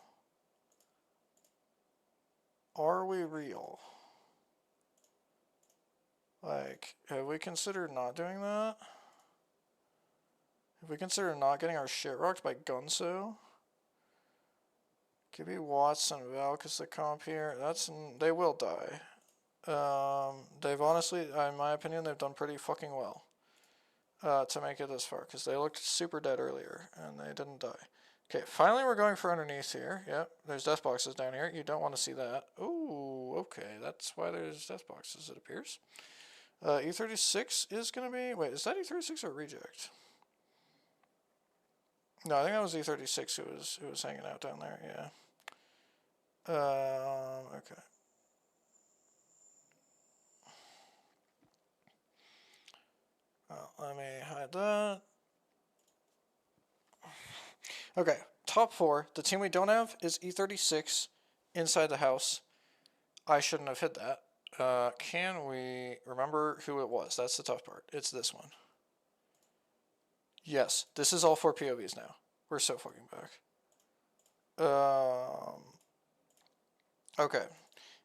Are we real? Like, have we considered not doing that? Have we considered not getting our shit rocked by Gunso? Give me Watson, Valk is the comp here. They will die. They've honestly, in my opinion, they've done pretty fucking well. To make it this far, because they looked super dead earlier, and they didn't die. Okay, finally we're going for underneath here. Yep, there's death boxes down here. You don't want to see that. Ooh, okay, that's why there's death boxes, it appears. E36 is going to be... Wait, is that E36 or Reject? No, I think that was E36 who was hanging out down there, yeah. Okay. Well, let me hide that. Okay, top 4. The team we don't have is E36 inside the house. I shouldn't have hit that. Can we remember who it was? That's the tough part. It's this one. Yes, this is all 4 POVs now. We're so fucking back. Okay,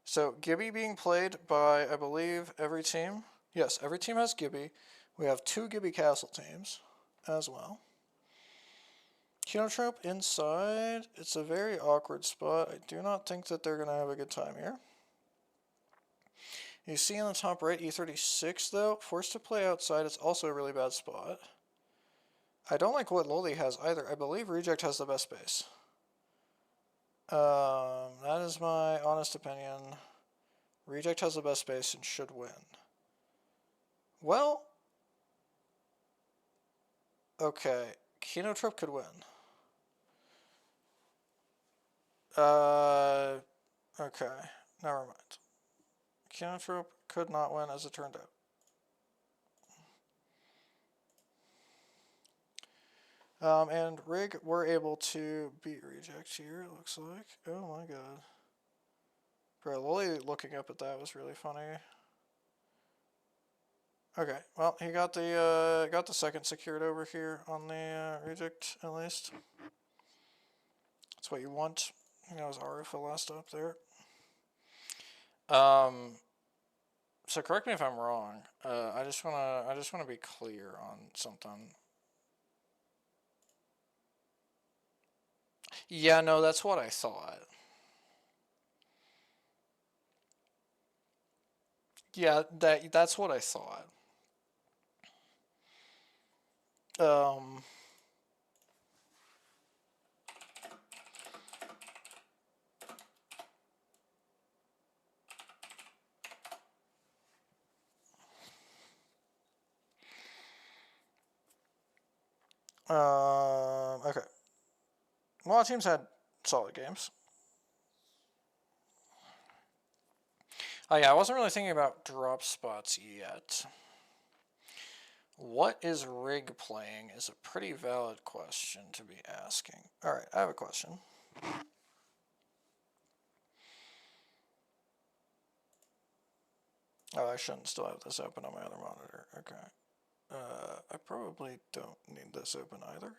so Gibby being played by, I believe, every team. Yes, every team has Gibby. We have 2 Gibby Castle teams as well. Kinotrope inside. It's a very awkward spot. I do not think that they're going to have a good time here. You see in the top right, E36 though, forced to play outside. It's also a really bad spot. I don't like what Loli has either. I believe Reject has the best base. That is my honest opinion. Reject has the best base and should win. Well, okay, Kinotrope could win. Okay, never mind. Kinotrope could not win as it turned out. And Rig were able to beat Reject here, it looks like. Oh my god. Bro, Loli looking up at that was really funny. Okay, well, he got the second secured over here on the Reject, at least. That's what you want. You know, it was Arufa last up there. So correct me if I'm wrong. I just wanna be clear on something. Yeah, no, that's what I thought. Yeah, that's what I thought. Okay. A lot of teams had solid games. Oh yeah, I wasn't really thinking about drop spots yet. What is Rig playing is a pretty valid question to be asking. Alright, I have a question. Oh, I shouldn't still have this open on my other monitor. Okay. I probably don't need this open either.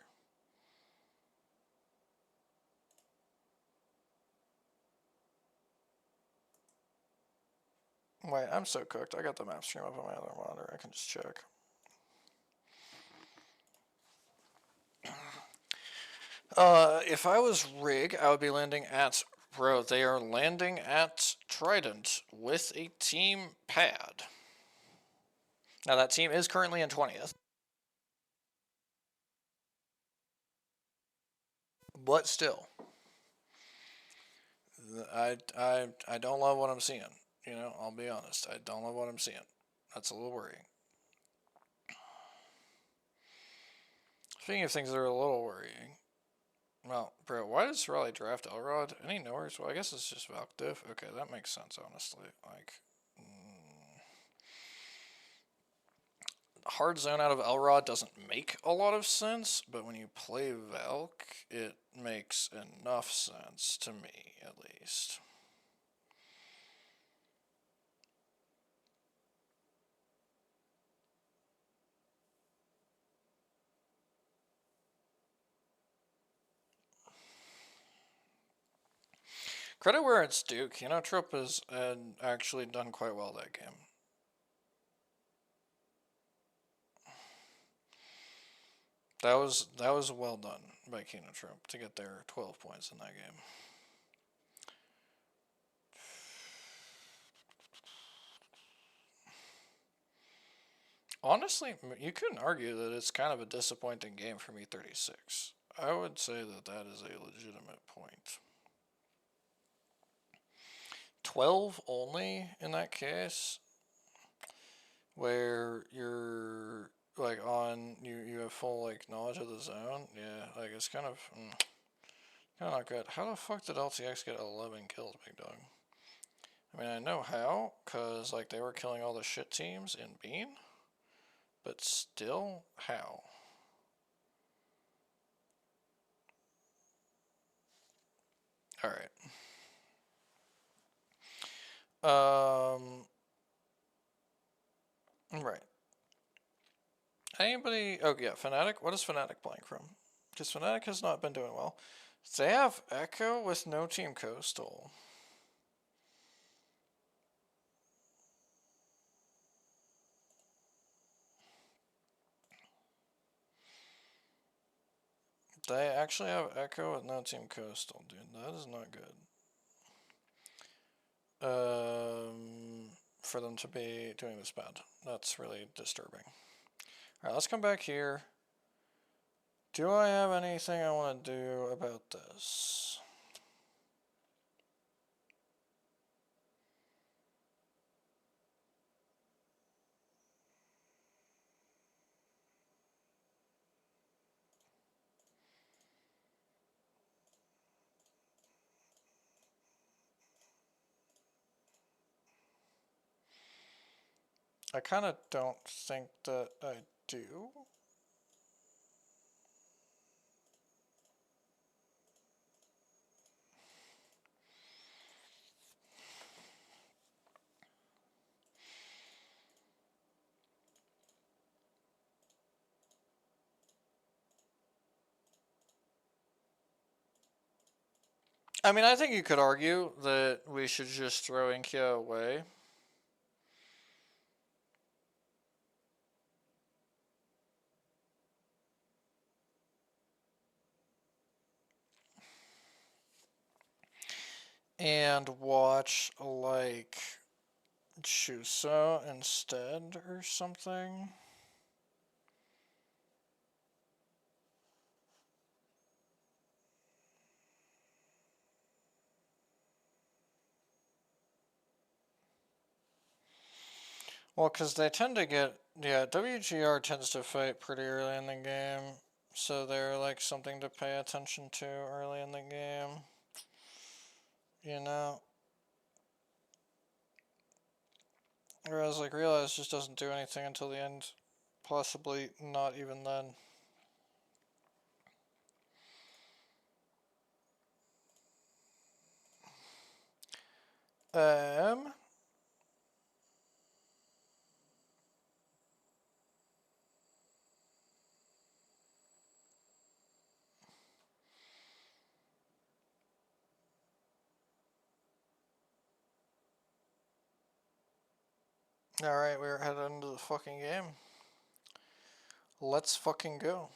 Wait, I'm so cooked. I got the map stream up on my other monitor. I can just check. If I was Rig, I would be landing at... Bro, they are landing at Trident with a team pad. Now, that team is currently in 20th. But still. I don't love what I'm seeing. You know, I'll be honest. I don't love what I'm seeing. That's a little worrying. Speaking of things that are a little worrying. Well, bro, why does Raleigh draft Elrod? Any knowers? Well, I guess it's just Valk diff. Okay, that makes sense, honestly. Like, hard zone out of Elrod doesn't make a lot of sense, but when you play Valk, it makes enough sense to me, at least. Credit where it's due. Kinotrip has actually done quite well that game. That was well done by Kinotrip to get their 12 points in that game. Honestly, you couldn't argue that it's kind of a disappointing game for me 36. I would say that that is a legitimate point. 12 only in that case, where you're like on you have full like knowledge of the zone. Yeah, like it's kind of not good. How the fuck did LTX get 11 kills, big dog? I mean, I know how, cause like they were killing all the shit teams in Bean, but still, how? All right. Right. Anybody? Oh yeah, Fnatic. What is Fnatic playing from? Because Fnatic has not been doing well. They have Echo with no team coastal. They actually have Echo with no team coastal, dude. That is not good. For them to be doing this bad. That's really disturbing. Alright, let's come back here. Do I have anything I want to do about this? I kind of don't think that I do. I mean, I think you could argue that we should just throw Inkia away. And watch, like, Chuso instead or something. Well, because they tend to get... Yeah, WGR tends to fight pretty early in the game. So they're like something to pay attention to early in the game. You know? Whereas like Realize just doesn't do anything until the end. Possibly not even then. Alright, we're headed into the fucking game. Let's fucking go.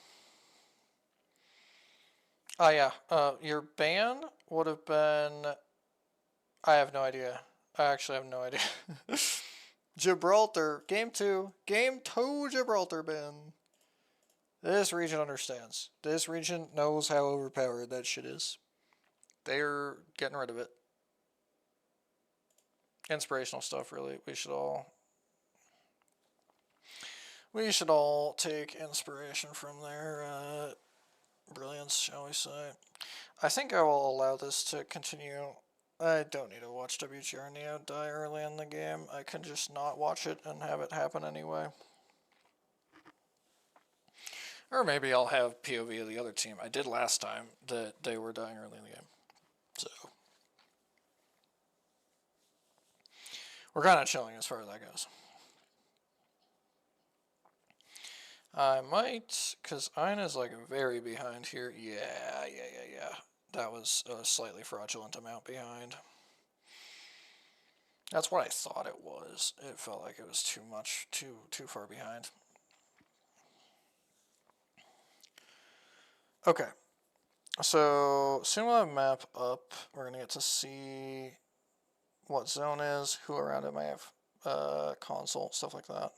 Oh yeah, your ban would have been... I have no idea. I actually have no idea. Gibraltar, game 2. Game 2 Gibraltar ban. This region understands. This region knows how overpowered that shit is. They're getting rid of it. Inspirational stuff, really. We should all take inspiration from their brilliance, shall we say. I think I will allow this to continue. I don't need to watch WGR Neo die early in the game. I can just not watch it and have it happen anyway. Or maybe I'll have POV of the other team. I did last time that they were dying early in the game. So we're kind of chilling as far as that goes. I might, because Ina's like very behind here. Yeah. That was a slightly fraudulent amount behind. That's what I thought it was. It felt like it was too much, too far behind. Okay. So soon we'll have map up. We're gonna get to see what zone is, who around it may have console, stuff like that.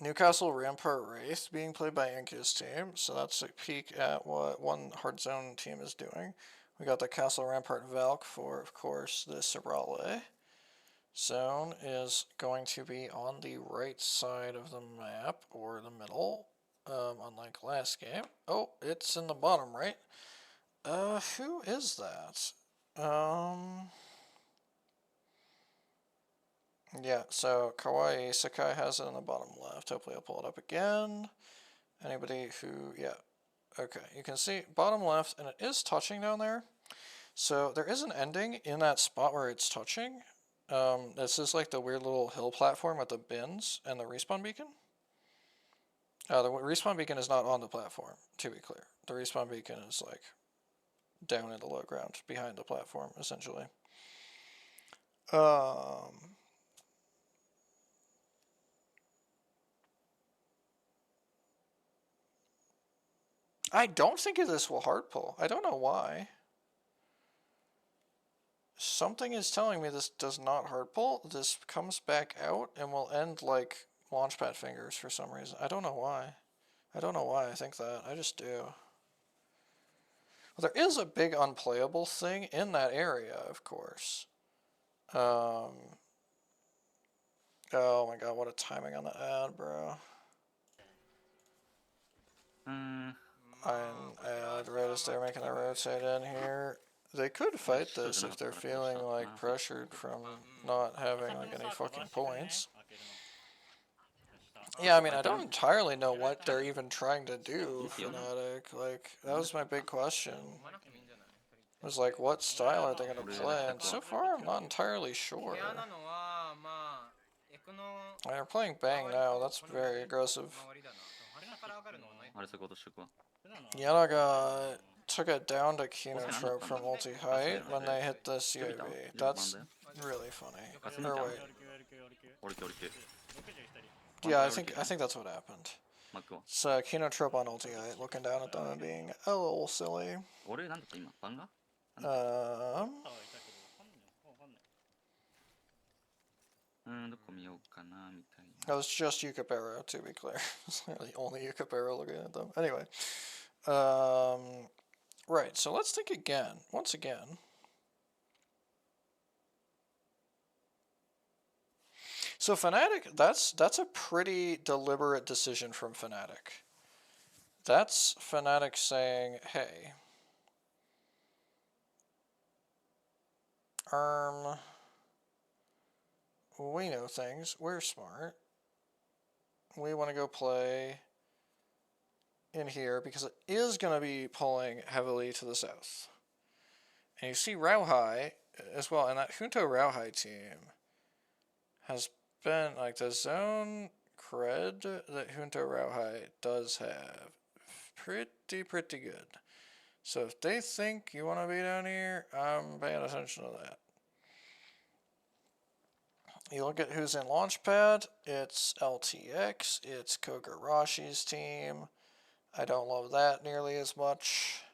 Newcastle Rampart Wraith being played by Inky's team, so that's a peek at what one hard zone team is doing. We got the Castle Rampart Valk for, of course, the Sobrale. Zone is going to be on the right side of the map, or the middle, unlike last game. Oh, it's in the bottom right. Who is that? Yeah, so Kawaii Sakai has it in the bottom left. Hopefully I'll pull it up again. Anybody who, yeah. Okay, you can see bottom left, and it is touching down there. So there is an ending in that spot where it's touching. This is like the weird little hill platform with the bins and the respawn beacon. The respawn beacon is not on the platform, to be clear. The respawn beacon is like down in the low ground behind the platform, essentially. I don't think this will hard pull. I don't know why. Something is telling me this does not hard pull. This comes back out and will end like launchpad fingers for some reason. I don't know why. I don't know why I think that. I just do. Well, there is a big unplayable thing in that area, of course. Oh my god, what a timing on the ad, bro. I'd right as they're making a rotate in here. They could fight this if they're feeling like pressured from not having like any fucking points. Yeah, I mean, I don't entirely know what they're even trying to do, Fnatic. Like, that was my big question. It was like, what style are they going to play? And so far, I'm not entirely sure. They're playing Bang now. That's very aggressive. Yanaga took it down to Kino Trope from multi-height when they hit the CAV. That's really funny. Or wait. Yeah, I think that's what happened. It's Kino Trope on ulti-height, looking down at them and being a little silly. That was just Yukabero, to be clear. It's literally only Yukabero looking at them. Anyway. Right, so let's think again. Once again. So Fnatic, that's a pretty deliberate decision from Fnatic. That's Fnatic saying, hey, we know things, we're smart, we want to go play in here because it is going to be pulling heavily to the south. And you see Rauhai as well, and that Junto Rauhai team has been, like, the zone cred that Junto Rauhai does have, pretty good. So if they think you want to be down here, I'm paying attention to that. You look at who's in Launchpad, it's LTX, it's Kogarashi's team. I don't love that nearly as much.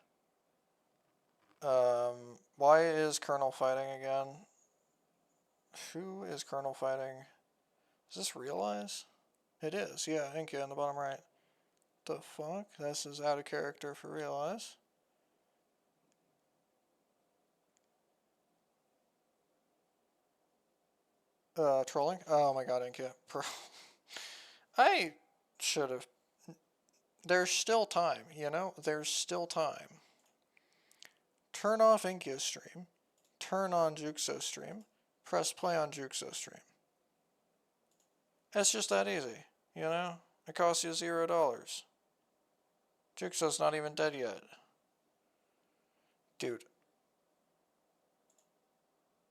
Why is Colonel fighting again? Who is Colonel fighting? Is this Realize? It is, yeah, Inkia in the bottom right. The fuck? This is out of character for Realize. Trolling? Oh my god, Inkia. I should have... There's still time, you know? There's still time. Turn off Inkia's stream. Turn on Juxo's stream. Press play on Juxo's stream. It's just that easy, you know? It costs you $0. Juxo's not even dead yet. Dude.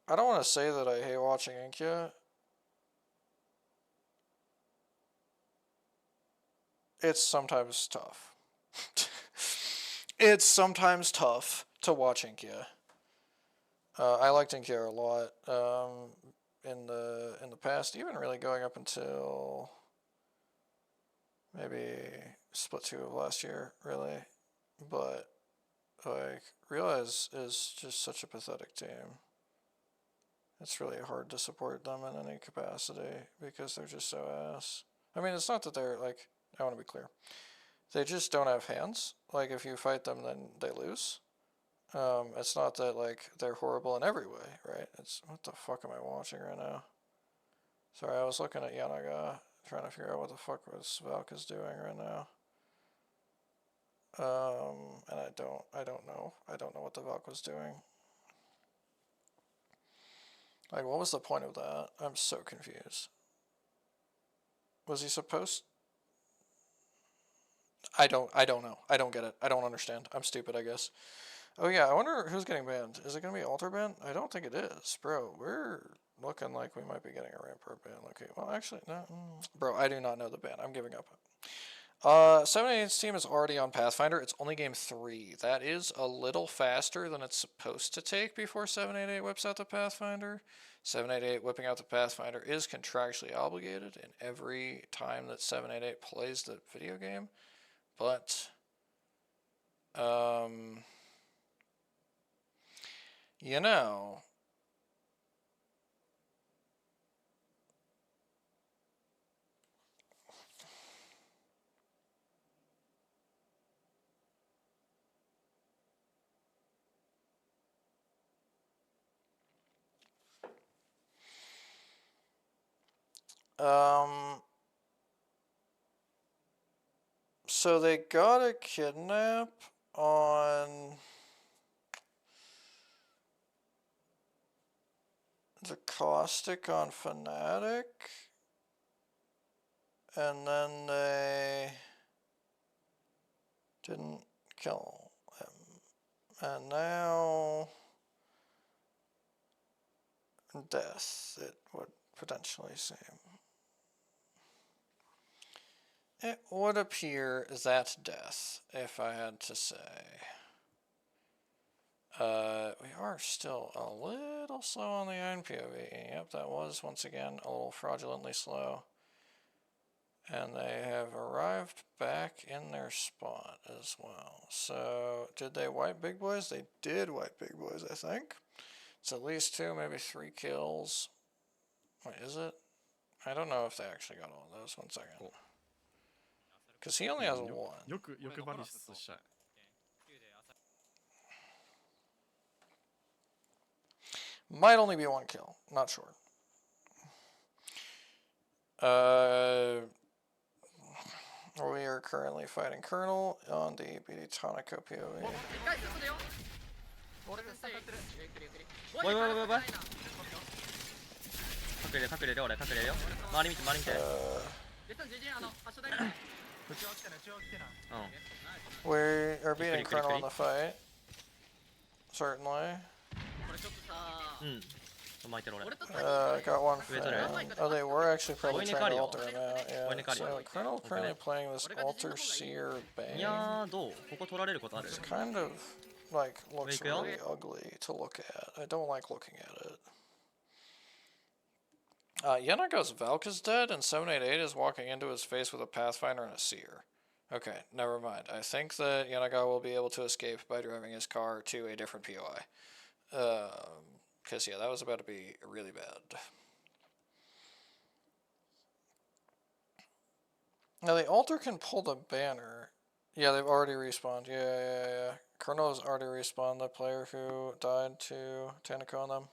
I don't want to say that I hate watching Inkia. It's sometimes tough. It's sometimes tough to watch Inkia. I liked Inkia a lot in the past, even really going up until maybe split 2 of last year, really. But like, Realize is just such a pathetic team. It's really hard to support them in any capacity because they're just so ass. I mean, it's not that they're like, I want to be clear. They just don't have hands. Like, if you fight them, then they lose. It's not that, like, they're horrible in every way, right? It's, what the fuck am I watching right now? Sorry, I was looking at Yanaga, trying to figure out what the fuck was Valka's doing right now. And I don't know. I don't know what the Valk was doing. Like, what was the point of that? I'm so confused. Was he supposed... I don't know. I don't get it. I don't understand. I'm stupid, I guess. Oh yeah, I wonder who's getting banned. Is it going to be Alter ban? I don't think it is. Bro, we're looking like we might be getting a Rampart ban. Okay, well actually, no. Bro, I do not know the ban. I'm giving up. 788's team is already on Pathfinder. It's only game 3. That is a little faster than it's supposed to take before 788 whips out the Pathfinder. 788 whipping out the Pathfinder is contractually obligated in every time that 788 plays the video game. But, you know, so they got a kidnap on the Caustic on Fnatic, and then they didn't kill him, and now death, it would potentially seem. It would appear that death, if I had to say. We are still a little slow on the iron POV. Yep, that was once again a little fraudulently slow. And they have arrived back in their spot as well. So, did they wipe Big Boys? They did wipe Big Boys, I think. It's at least 2, maybe 3 kills. Wait, is it? I don't know if they actually got all of those. 1 second. Because he only has 1. Might only be 1 kill. Not sure. We are currently fighting Colonel on the BD Tonico POV. おいおいおいおいおい隠れる俺隠れるよ周り見て周り見て We are beating Colonel on the fight. Certainly. うん巻いてる俺 Got one for Oh, they were actually probably trying to alter him out. Yeah. Boinicario. So Colonel currently playing this Alter Seer い Bane. やーどうここ取られることある It's kind of like looks Wake up. really ugly to look at. I don't like looking at it. Yanaga's Valk is dead, and 788 is walking into his face with a Pathfinder and a Seer. Okay, never mind. I think that Yanaga will be able to escape by driving his car to a different POI. Because, yeah, that was about to be really bad. Now, the Altar can pull the banner. Yeah, they've already respawned. Yeah. Colonel has already respawned the player who died to Tanico on them.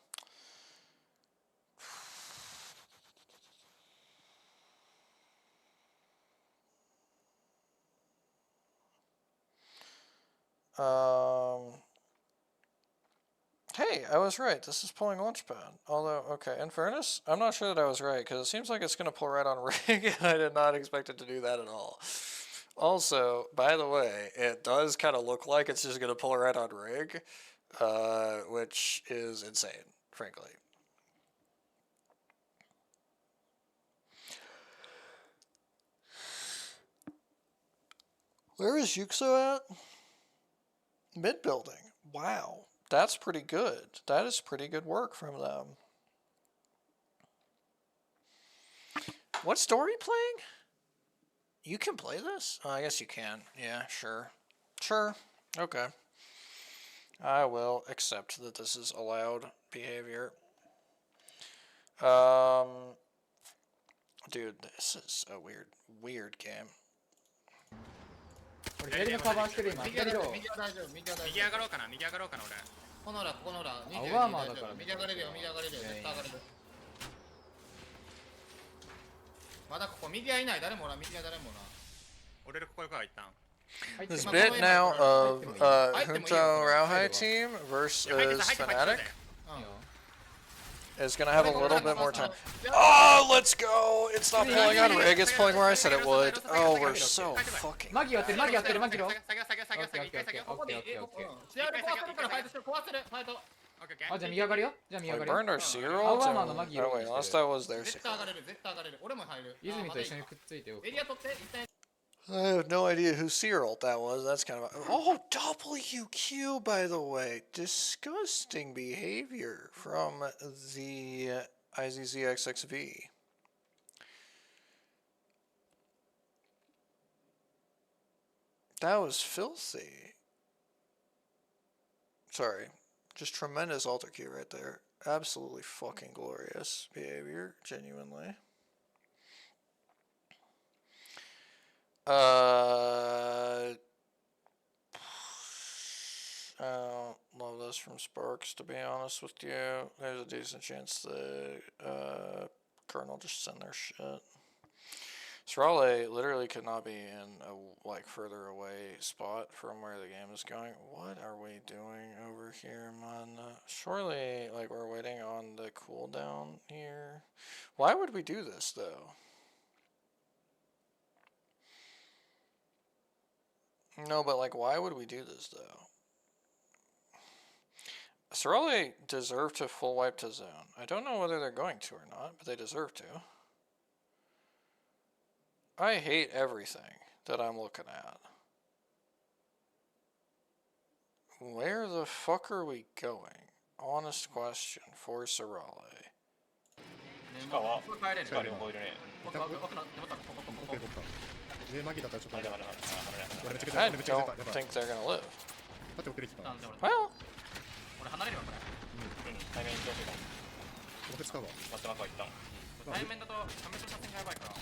Hey, I was right. This is pulling Launchpad. Although, okay, in fairness, I'm not sure that I was right, because it seems like it's going to pull right on Rig, and I did not expect it to do that at all. Also, by the way, it does kind of look like it's just going to pull right on Rig, which is insane, frankly. Where is Yuxo at? Mid building. Wow. That's pretty good. That is pretty good work from them. What story playing? You can play this? Oh, I guess you can. Yeah, sure. Sure. Okay. I will accept that this is allowed behavior. Dude, this is a weird game. 俺左のカバーしてる今左を右は大丈夫右は大丈夫右上がろうかな右上がろうかな俺この裏ここの裏ワーマーだから右上がれるよ右上がれるよ絶対上がれるまだここ右はいない誰もおらん右は誰もおらん 俺ここ行くわ一旦 This bit now of Junto Rauhai team versus Fnatic is going to have a little bit more time. Oh, let's go! It's not pulling on Rig, it's pulling where I said it would. Oh, we're so fucking マギやってるマギやってるマギロ下げよう下げよう下げよう下げよう一回下げようオッケーオッケーオッケー試合で壊せるからファイトしてる壊せるファイトオッケーオッケーあじゃあ右上がるよじゃあ右 We 上がる burned よ our Seer ult. Awama And, no Magi oh wait, unless that was their 絶 Seer. 対上がれる絶対上がれる俺も入る泉と一緒にくっついておくエリア取って一旦 I have no idea who Seer ult that was. That's kind of... Oh, WQ, by the way. Disgusting behavior from the IZZXXV. That was filthy. Sorry. Just tremendous alter Q right there. Absolutely fucking glorious behavior. Genuinely. I don't love this from Sparks, to be honest with you. There's a decent chance the Colonel just send their shit. Srale literally could not be in a like further away spot from where the game is going. What are we doing over here, man? Surely, like, we're waiting on the cooldown here. Why would we do this, though? No, but like, why would we do this though? Sorale deserve to full wipe to zone. I don't know whether they're going to or not, but they deserve to. I hate everything that I'm looking at. Where the fuck are we going? Honest question for Sorale. 地下は帰れる地下両方いるね奥の奥の奥の上マギだったらちょっとだから俺めちゃくちゃ I 俺めちゃく don't ちゃやばい think they're gonna live. だって遅れてた Well, 俺離れるわこれ対面にしてほしいかも僕使うわ待ってますわ一旦対面だとカメラ写真がやばいから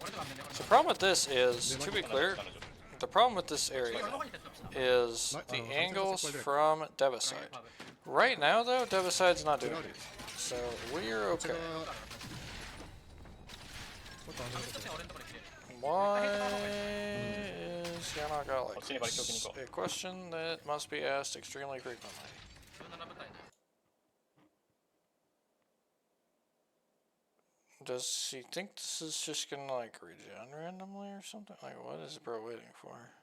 俺とかね the problem with this is, to be clear, the problem with this area is the angles from Devaside. Right now, though, Devaside's not doing anything, so we're okay. Why is Yanagawa like こっちにバリケー置きに行こ this? A question that must be asked extremely frequently. Does he think this is just gonna like regen randomly or something? Like, what is bro waiting for?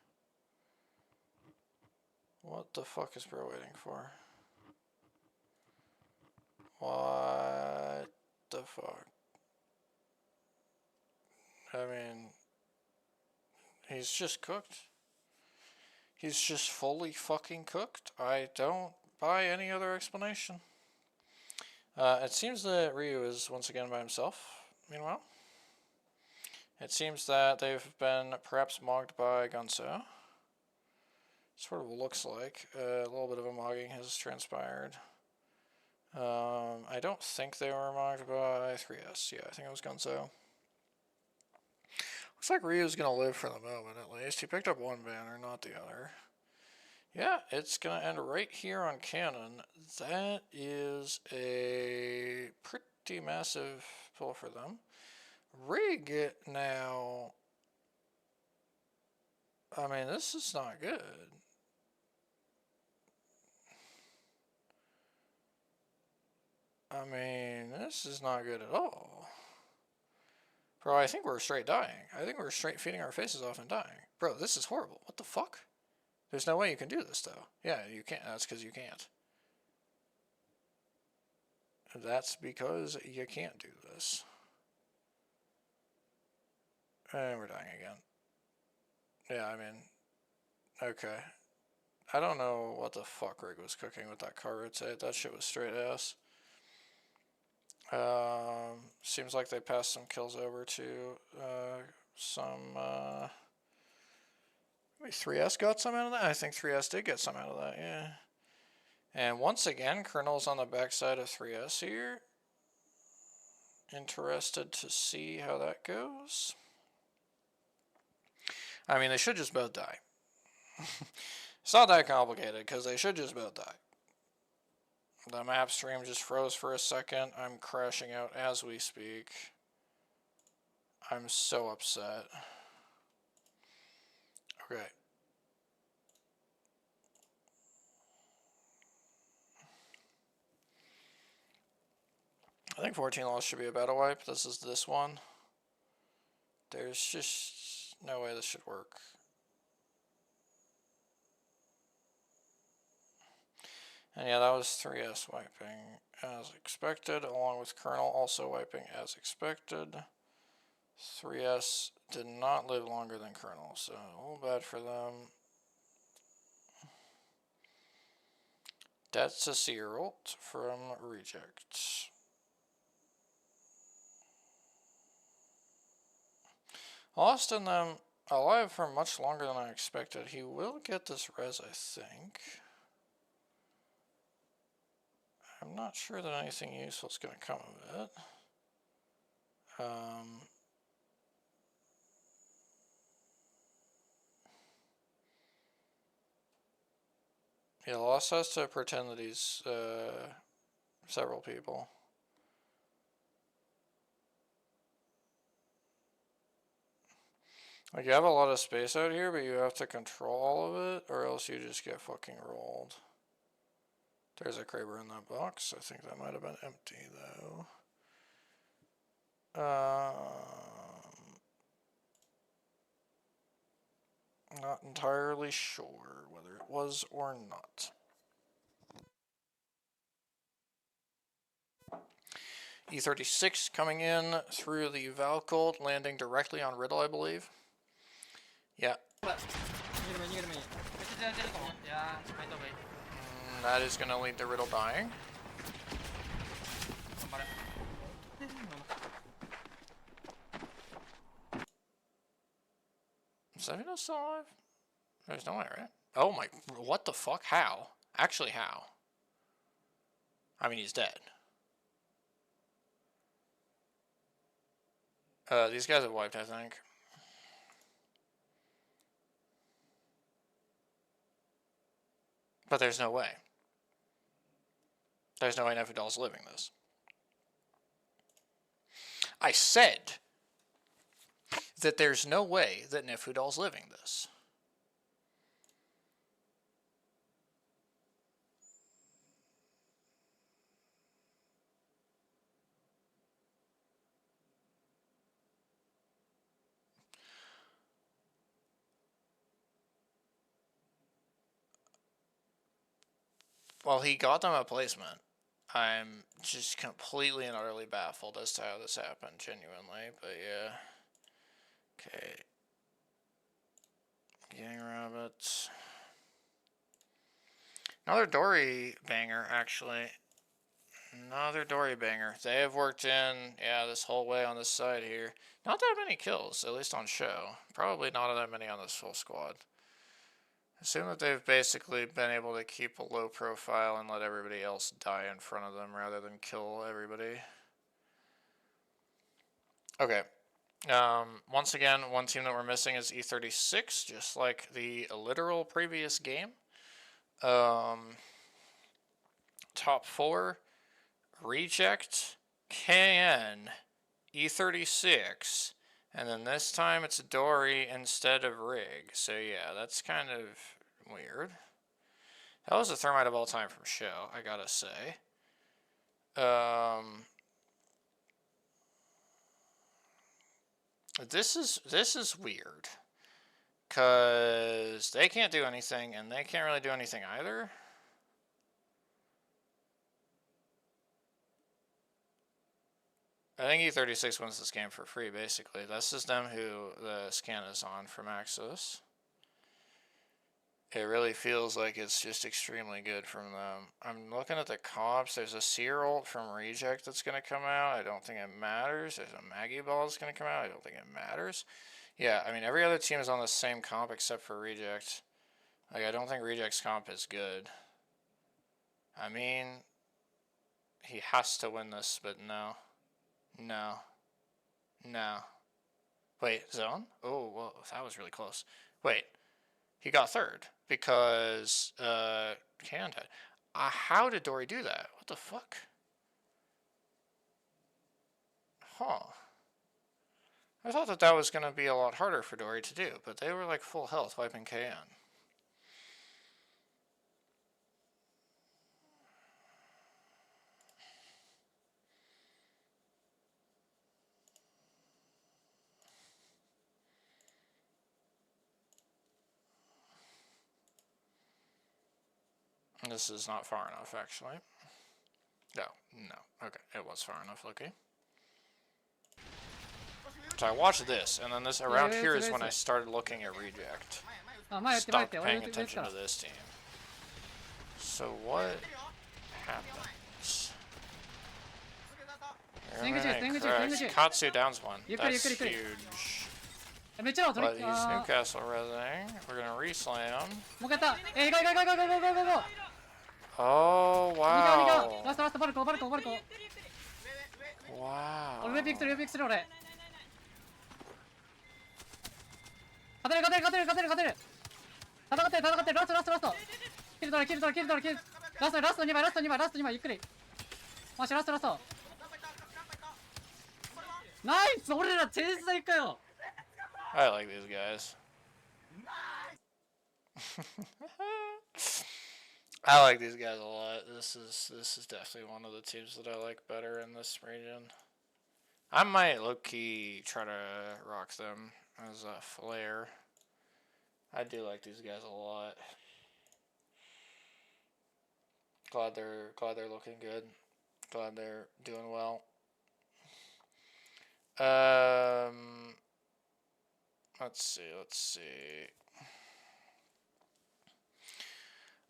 What the fuck is bro waiting for? What the fuck? I mean, he's just cooked. He's just fully fucking cooked. I don't buy any other explanation. It seems that Ryu is once again by himself, meanwhile. It seems that they've been perhaps mogged by Gunso. Sort of looks like. A little bit of a mogging has transpired. I don't think they were mogged by 3S. Yeah, I think it was Gunso. Looks like Ryu's gonna live for the moment at least. He picked up one banner, not the other. Yeah, it's gonna end right here on Cannon. That is a pretty massive pull for them. Rig now. I mean, this is not good. I mean, this is not good at all. Bro, I think we're straight dying. I think we're straight feeding our faces off and dying. Bro, this is horrible. What the fuck? There's no way you can do this, though. Yeah, you can't. That's because you can't. That's because you can't do this. And we're dying again. Yeah, I mean... Okay. I don't know what the fuck Rig was cooking with that car rotate. That shit was straight ass. Seems like they passed some kills over to some... maybe 3S got some out of that? I think 3S did get some out of that, yeah. And once again, Colonel's on the backside of 3S here. Interested to see how that goes. I mean, they should just both die. It's not that complicated, because they should just both die. The map stream just froze for a second. I'm crashing out as we speak. I'm so upset. Okay. I think 14 loss should be a battle wipe. This is this one. There's just no way this should work. And yeah, that was 3S wiping as expected, along with Colonel also wiping as expected. 3S did not live longer than Colonel, so a little bad for them. That's a seer ult from Reject. Lost in them alive for much longer than I expected. He will get this res, I think. I'm not sure that anything useful is going to come of it. Yeah, Lost has to pretend that he's several people. Like, you have a lot of space out here, but you have to control all of it, or else you just get fucking rolled. There's a Kraber in that box. I think that might have been empty, though. Not entirely sure whether it was or not. E36 coming in through the Valcolt, landing directly on Riddle, I believe. Yeah. That is going to lead to Riddle dying. Is Savino still alive? There's no way, right? Oh my, what the fuck? How? Actually, how? I mean, he's dead. These guys have wiped, I think. But there's no way. There's no way Nefidal's living this. I said that there's no way that Nifudal's living this. Well, he got them a placement. I'm just completely and utterly baffled as to how this happened, genuinely, but yeah. Okay. Gang rabbits. Another Dory banger, actually. Another Dory banger. They have worked in, yeah, this whole way on this side here. Not that many kills, at least on show. Probably not that many on this full squad. Assume that they've basically been able to keep a low profile and let everybody else die in front of them rather than kill everybody. Okay. Once again, one team that we're missing is E36, just like the literal previous game. Top 4, Reject, KN, E36, and then this time it's Dory instead of Rig. So yeah, that's kind of weird. That was the thermite of all time from show, I gotta say. This is weird, cause they can't do anything and they can't really do anything either. I think E36 wins this game for free, basically. This is them who the scan is on from Axis. It really feels like it's just extremely good from them. I'm looking at the comps. There's a Seer ult from Reject that's going to come out. I don't think it matters. There's a Maggie Ball that's going to come out. I don't think it matters. Yeah, I mean, every other team is on the same comp except for Reject. Like, I don't think Reject's comp is good. I mean, he has to win this, but no. No. No. Wait, zone? Oh, whoa, that was really close. Wait, he got third because Can died. How did Dory do that? What the fuck? Huh. I thought that that was going to be a lot harder for Dory to do, but they were like full health wiping KN. This is not far enough, actually. No, no. Okay, it was far enough, Loki. So I watched this, and then this around here is when I started looking at Reject. Stopped paying attention to this team. So what happens? Katsu downs one. That's huge. But he's Newcastle resing. We're gonna reslam. Oh wow. Wow. 俺上ピックする上ピックする俺勝てる勝てる勝てる勝てる勝てる戦ってラストラストラストキル取れキル取れキル取れキルラスト2枚ラスト2枚ラスト2枚ゆっくりマジラストラストナイス俺ら天才かよ I like these guys. I like these guys a lot. This is definitely one of the teams that I like better in this region. I might low-key try to rock them as a flare. I do like these guys a lot. Glad they're looking good. Glad they're doing well. Let's see.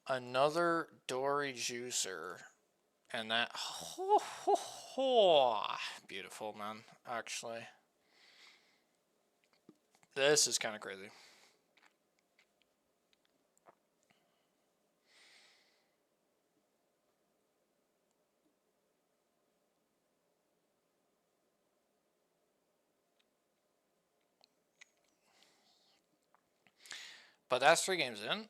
Another Dory Juicer. And that, beautiful, man, actually. This is kind of crazy. But that's 3 games in.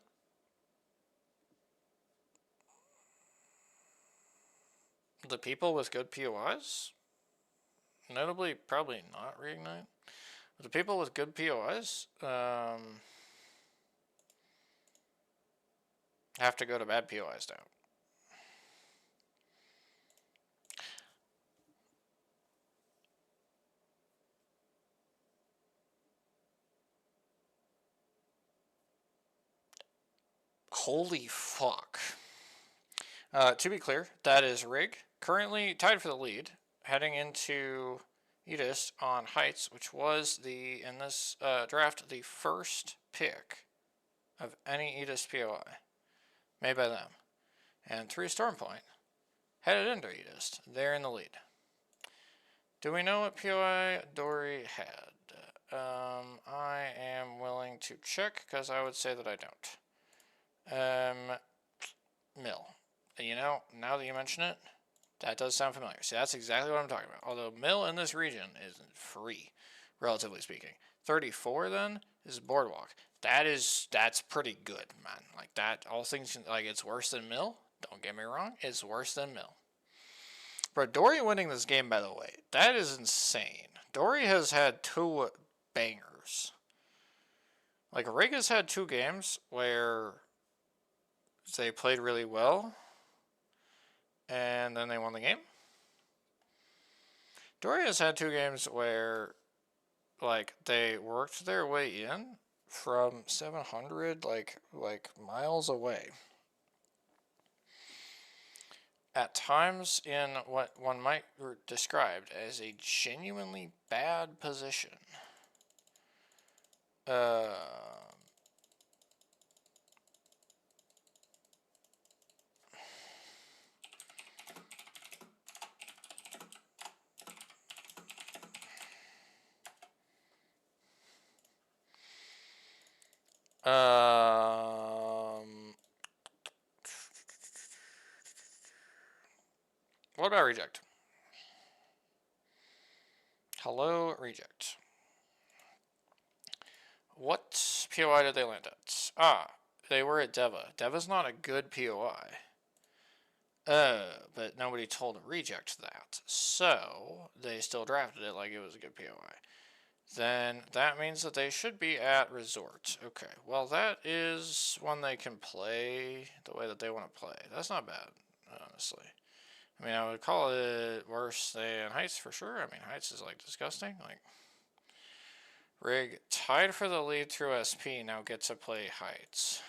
The people with good POIs, notably probably not Reignite, The people with good POIs have to go to bad POIs now. Holy fuck. To be clear, that is Rig, currently tied for the lead, heading into Edist on Heights, which was in this draft, the first pick of any Edist POI made by them. And 3 Stormpoint headed into Edist. They're in the lead. Do we know what POI Dory had? I am willing to check, because I would say that I don't. Mill. You know, now that you mention it, that does sound familiar. See, that's exactly what I'm talking about. Although Mill in this region is free, relatively speaking. 34 then is Boardwalk. That's pretty good, man. Like that, all things, like it's worse than Mill. Don't get me wrong, it's worse than Mill. But Dory winning this game, by the way, that is insane. Dory has had 2 bangers. Like Rig has had 2 games where they played really well, and then they won the game. Dory has had 2 games where, like, they worked their way in from 700, like miles away. At times in what one might describe as a genuinely bad position. What about Reject? Hello, Reject. What POI did they land at? Ah, they were at Deva. Deva's not a good POI. But nobody told Reject that. So, they still drafted it like it was a good POI. Then that means that they should be at Resort. Okay, well that is one they can play the way that they want to play. That's not bad, honestly. I mean, I would call it worse than Heights for sure. I mean, Heights is like disgusting. Like, Rig tied for the lead through SP, now get to play Heights.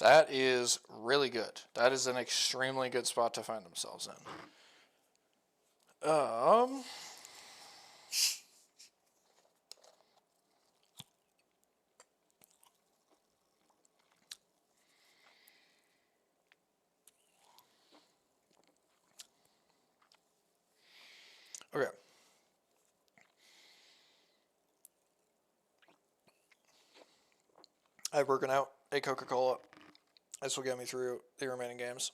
That is really good. That is an extremely good spot to find themselves in. Okay. I've broken out a Coca-Cola. This will get me through the remaining games.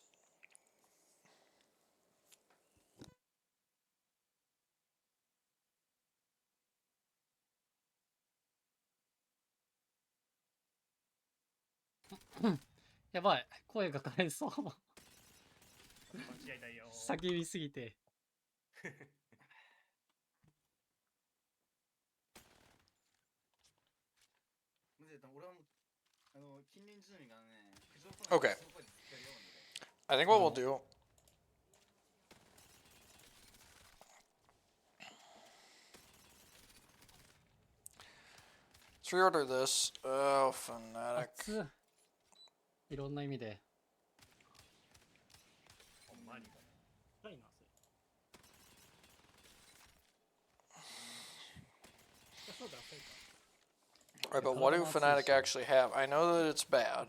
Hmm. やばい、声が枯れそう。叫びすぎて。Okay. I think what we'll do. Let's reorder this. Oh, Fnatic. 熱い。いろんな意味で。Alright, but what do Fnatic actually have? I know that it's bad.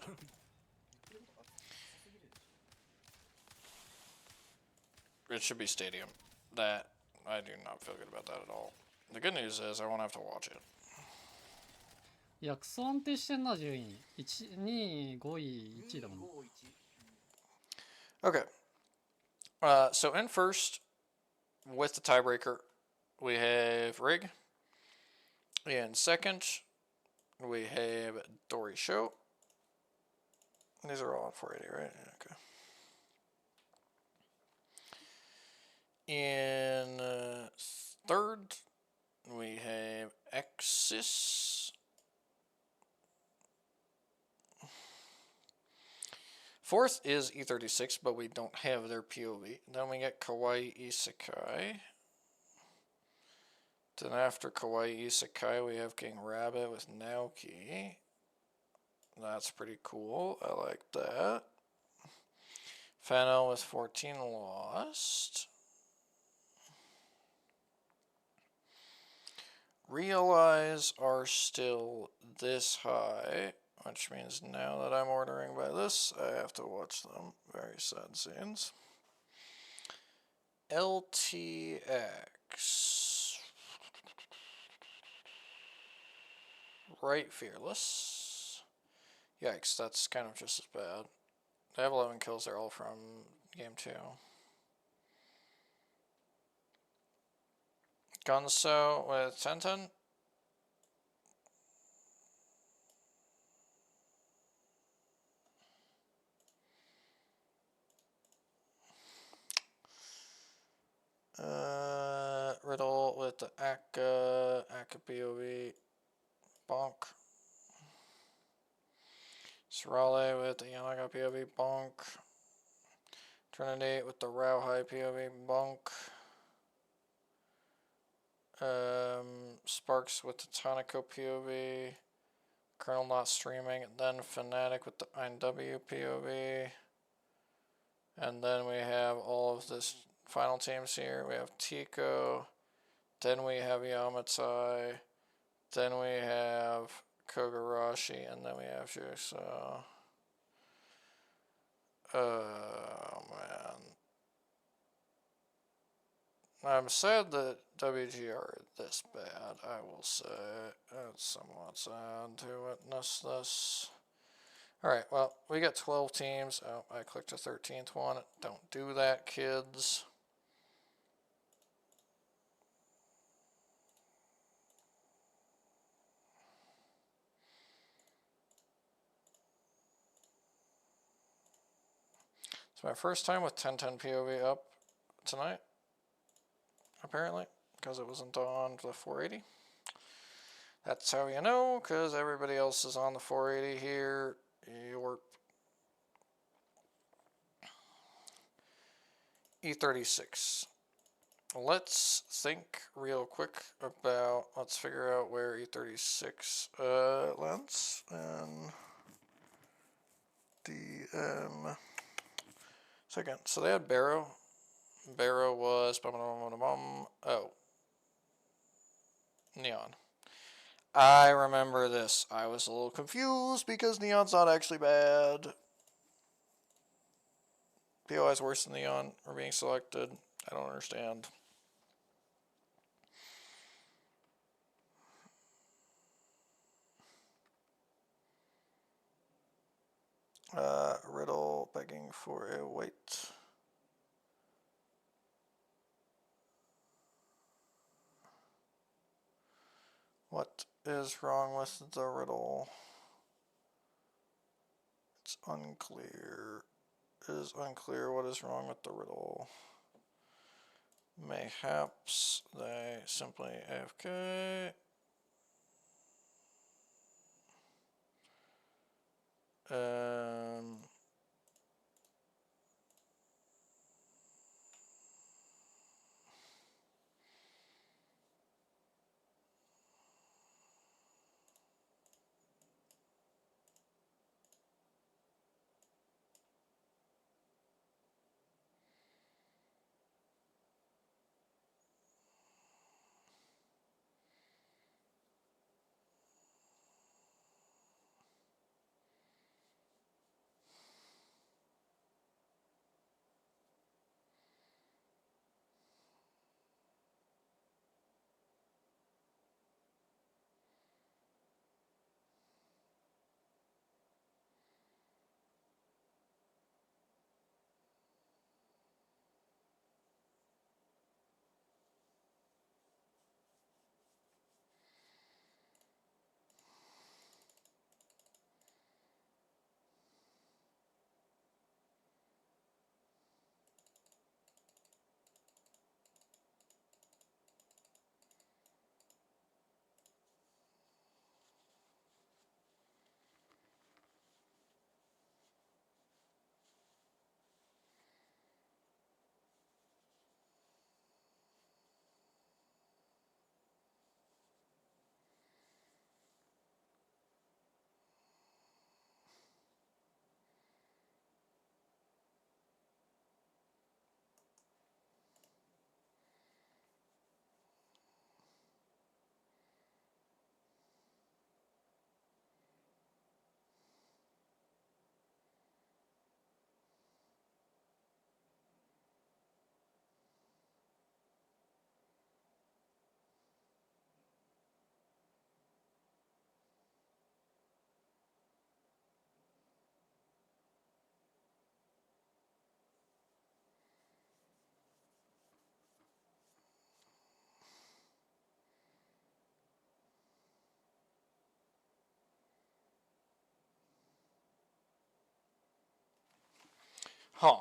It should be Stadium. That, I do not feel good about that at all. The good news is I won't have to watch it. いや、クソ安定してんな、順位。1、2位、5位、1位だもん。Okay. So in first, with the tiebreaker, we have Rig. In second, we have Dory Show. These are all on 480, right? Okay. In third, we have Exis. Fourth is E36, but we don't have their POV. Then we get Kawaii Isekai. Then after Kawaii Isekai, we have King Rabbit with Naoki. That's pretty cool. I like that. Fennel with 14 lost. Realize are still this high, which means now that I'm ordering by this, I have to watch them. Very sad scenes. LTX. Right Fearless. Yikes, that's kind of just as bad. They have 11 kills, they're all from game 2. Gunso with 10-10. Riddle with the Akka POV. Bonk. Sarale with the Yanaga POV. Bonk. Trinity with the Rauhai POV. Bonk. Sparks with the Tonico POV. Colonel not streaming. And then Fnatic with the INW POV. And then we have all of this final teams here. We have Tico. Then we have Yamatai. Then we have Kogarashi. And then we have Juso. Oh, man. I'm sad that WGR are this bad, I will say. It's somewhat sad to witness this. Alright, well, we got 12 teams. Oh, I clicked the 13th one. Don't do that, kids. It's my first time with 1010 POV up tonight, apparently, because it wasn't on the 480. That's how you know, because everybody else is on the 480 here. Yorp. E36. Let's think real quick about, let's figure out where E36 lands, and DM. Second, so they had Barrow. Barrow was, oh, Neon. I remember this. I was a little confused because Neon's not actually bad. POI is worse than Neon are being selected. I don't understand. Riddle begging for a wait. What is wrong with the riddle? It's unclear. It is unclear what is wrong with the riddle. Mayhaps they simply AFK. Huh.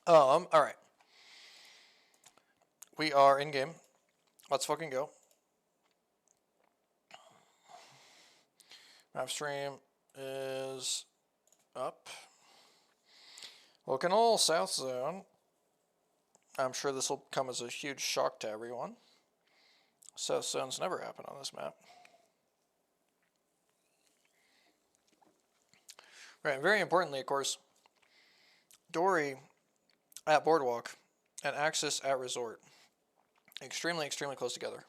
Alright. We are in game. Let's fucking go. Map stream is up. Looking a little south zone. I'm sure this will come as a huge shock to everyone. South zones never happen on this map. Right, very importantly, of course, Dory at Boardwalk and Axis at Resort. Extremely, extremely close together.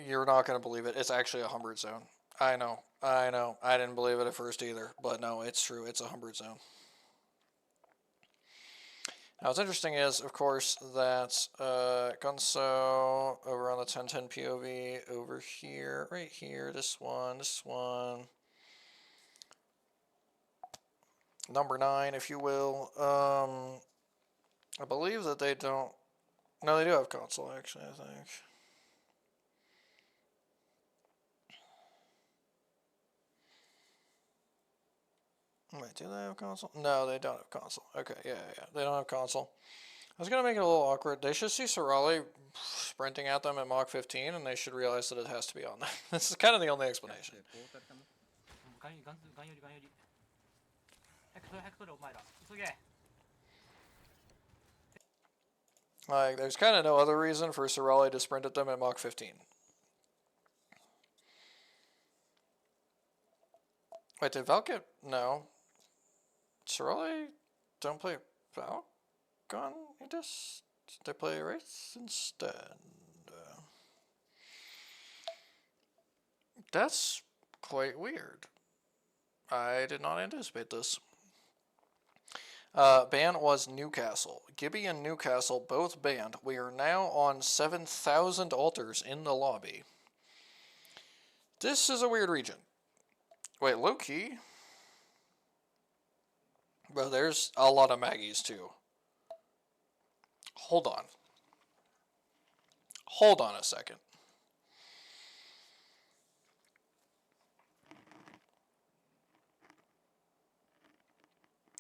You're not going to believe it. It's actually a Humbert zone. I know. I didn't believe it at first either, but no, it's true. It's a Humbert zone. Now, what's interesting is, of course, that Gunso over on the 1010 POV over here, right here, this one, number 9, if you will. I believe that they don't. No, they do have console, actually, I think. Wait, do they have console? No, they don't have console. Okay, yeah. They don't have console. I was going to make it a little awkward. They should see Sorali sprinting at them at Mach 15, and they should realize that it has to be on them. This is kind of the only explanation. Like, there's kind of no other reason for Sorali to sprint at them at Mach 15. Wait, did Val get... No. Sorali don't play Falcon? They play Wraith instead. That's quite weird. I did not anticipate this. Ban was Newcastle. Gibby and Newcastle both banned. We are now on 7,000 altars in the lobby. This is a weird region. Wait, low-key? Bro, there's a lot of Maggies, too. Hold on. Hold on a second.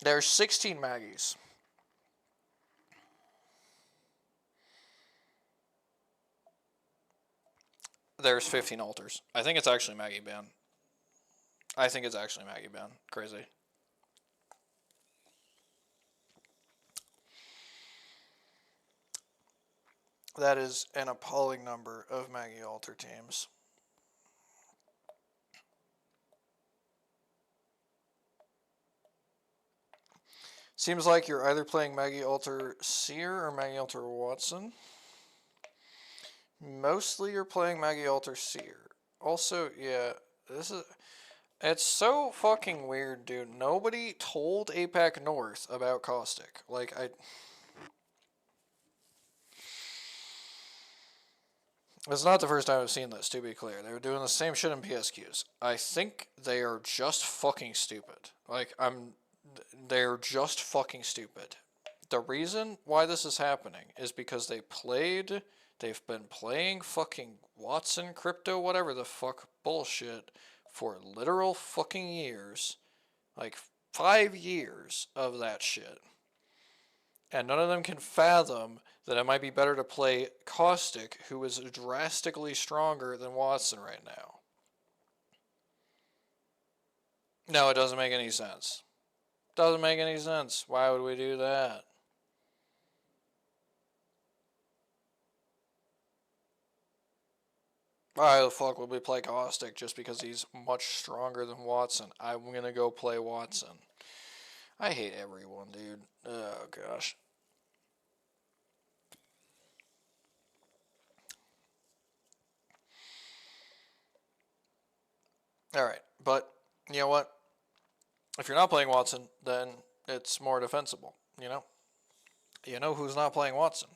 There's 16 Maggies. There's 15 altars. I think it's actually Maggie ban. Crazy. That is an appalling number of Maggie altar teams. Seems like you're either playing Maggie Alter Seer or Maggie Alter Watson. Mostly you're playing Maggie Alter Seer. Also, yeah, it's so fucking weird, dude. Nobody told APAC North about Caustic. Like, it's not the first time I've seen this, to be clear. They were doing the same shit in PSQs. I think they are just fucking stupid. Like, they're just fucking stupid. The reason why this is happening is because they've been playing fucking Watson crypto, whatever the fuck bullshit, for literal fucking years. Like 5 years of that shit. And none of them can fathom that it might be better to play Caustic, who is drastically stronger than Watson right now. No, it doesn't make any sense. Doesn't make any sense. Why would we do that? Why the fuck would we play Caustic just because he's much stronger than Watson? I'm gonna go play Watson. I hate everyone, dude. Oh, gosh. Alright, but, you know what? If you're not playing Watson, then it's more defensible, you know? You know who's not playing Watson?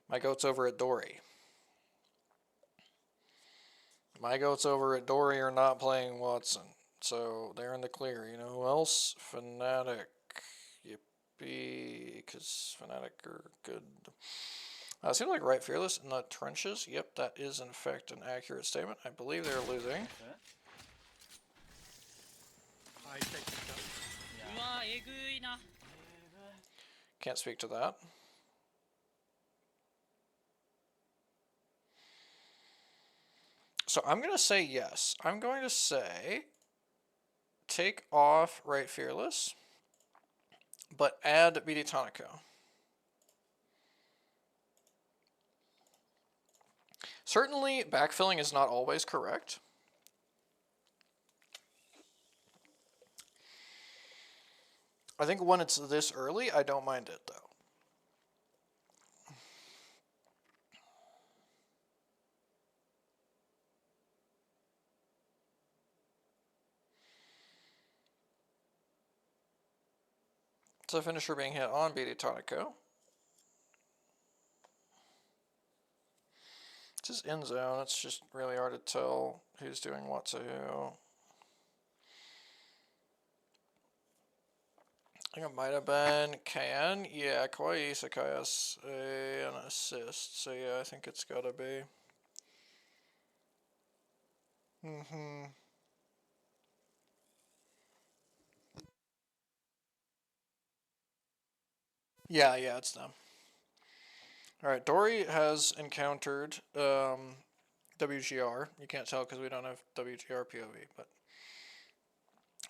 My goats over at Dory. My goats over at Dory are not playing Watson. So they're in the clear. You know who else? Fnatic. be because Fnatic are good. It seems like right Fearless in the trenches. Yep, that is in fact an accurate statement. I believe they're losing. Can't speak to that. So I'm going to say yes. I'm going to say take off right Fearless, but add BD Tonico. Certainly, backfilling is not always correct. I think when it's this early, I don't mind it, though. So finisher being hit on BD Tonico. It's just in zone. It's just really hard to tell who's doing what to who. I think it might have been KN. Yeah, Kawaii Isekai has an assist. So yeah, I think it's gotta be. Yeah, it's them. Alright, Dory has encountered WGR. You can't tell because we don't have WGR POV, but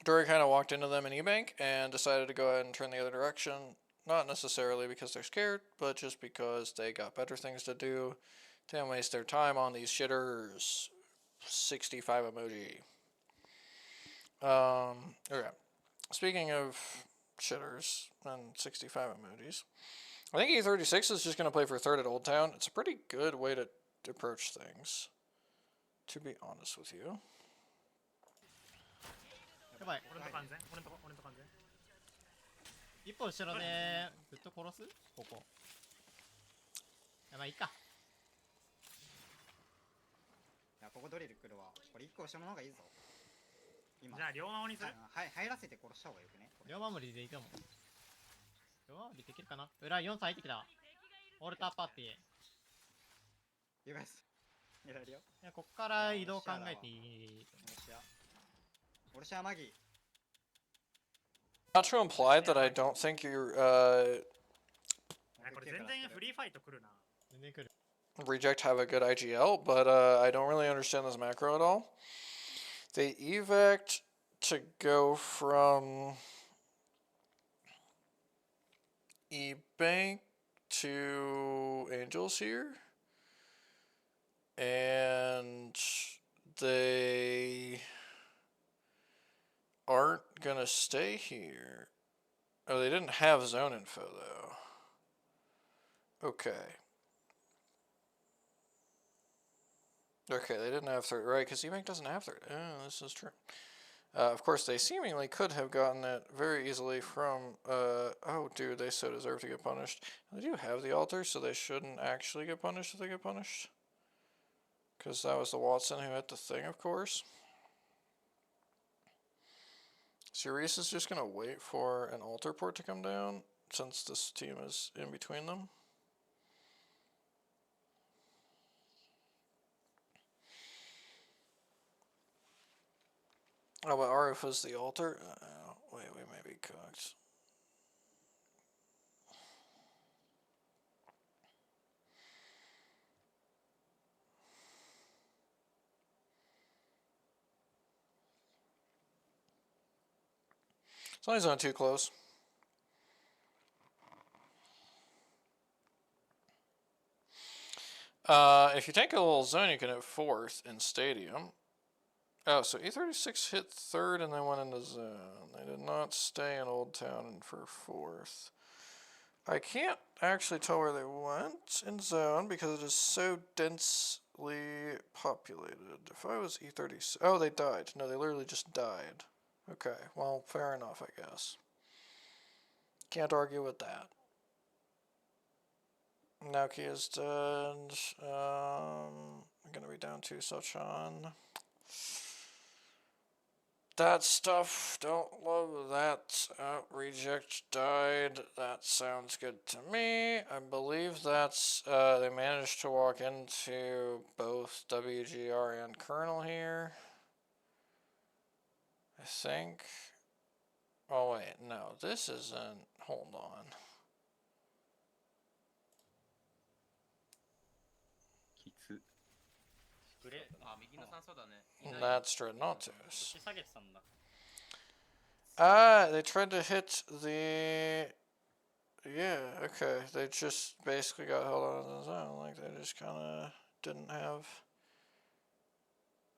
Dory kind of walked into them in E-Bank and decided to go ahead and turn the other direction. Not necessarily because they're scared, but just because they got better things to do. Didn't waste their time on these shitters. 65 emoji. Okay. Speaking of shitters and 65 emojis, I think E36 is just going to play for third at Old Town. It's a pretty good way to approach things, to be honest with you. やばい俺のとこ安全俺のとこ安全一歩後ろでずっと殺すここやばいいっかいやここドリル来るわこれ一個後ろの方がいいぞ今じゃあ両守りにする入らせて殺した方がよくね両守りでいいかも両守りできるかな裏4歳入ってきたオルターパーティーやばいっすやられるよいやこっから移動考えていい俺シャーマギー Not to imply that I don't think your reject have a good IGL, but I don't really understand this macro at all. They evac to go from E-Bank to Angels here, and they aren't gonna stay here. Oh, they didn't have zone info though. Okay. Okay, they didn't have third, right? Because E-Bank doesn't have third. Oh, this is true. Of course, they seemingly could have gotten it very easily from, oh, dude, they so deserve to get punished. They do have the altar, so they shouldn't actually get punished if they get punished. Because that was the Watson who hit the thing, of course. Cerise is just going to wait for an altar port to come down, since this team is in between them. Oh, but RF was the altar? Wait, we may be cooked. As long as it's not too close. If you take a little zone, you can hit fourth in Stadium. Oh, so E36 hit third and then went into zone. They did not stay in Old Town for fourth. I can't actually tell where they went in zone because it is so densely populated. If I was E36... Oh, they died. No, they literally just died. Okay, well, fair enough, I guess. Can't argue with that. Naoki is dead. I'm gonna be down to Sochan. that stuff. Don't love that. Reject died. That sounds good to me. I believe that's, they managed to walk into both WGR and Colonel here. I think. Oh wait, no, this isn't. Hold on. きつプレあ右の3そうだね That's Dreadnoughtus. 下げてたんだ They tried to hit the. Yeah, okay. They just basically got held out of the zone. Like, they just kind of didn't have.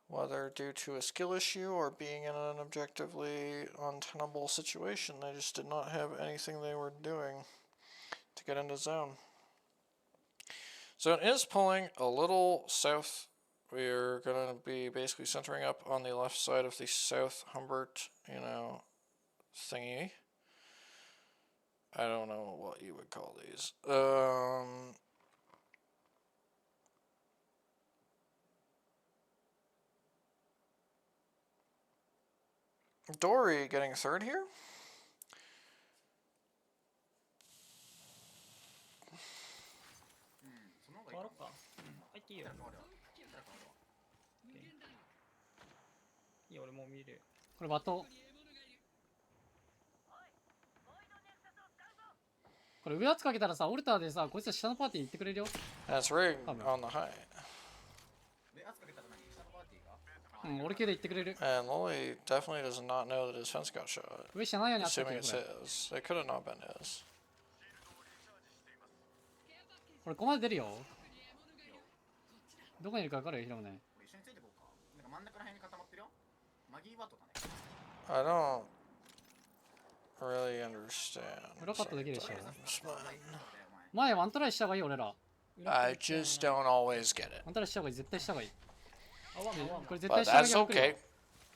Whether due to a skill issue or being in an objectively untenable situation, they just did not have anything they were doing to get into zone. Zone is pulling a little south. We're going to be basically centering up on the left side of the South Humbert, thingy. I don't know what you would call these. Dory getting third here? その方がいい変わろうか。入っていいよ。いいよ、俺もう見る。これバト。これ上圧かけたらさ、オルターでさ、こいつは下のパーティー行ってくれるよ。 That's Rig on the high. で圧かけたら何下のパーティーがうん、俺系で行ってくれる。 And Lily definitely does not know that his fence got shot. 上下ないように圧かけ Assuming る it's これ。 his. It could have not been his. これここまで出るよ。どこにいるか分かるよ、ヒロムね。俺一緒についてこうかなんか真ん中ら辺に固まってるよマギーバットだね I don't really understand. 裏カットできるでしょ。 It's fine. 前ワントライした方がいいよ、俺ら。 I just don't always get it. ワントライした方がいい、絶対した方がいい。これ絶 But 対下が that's りが来るよ。 okay.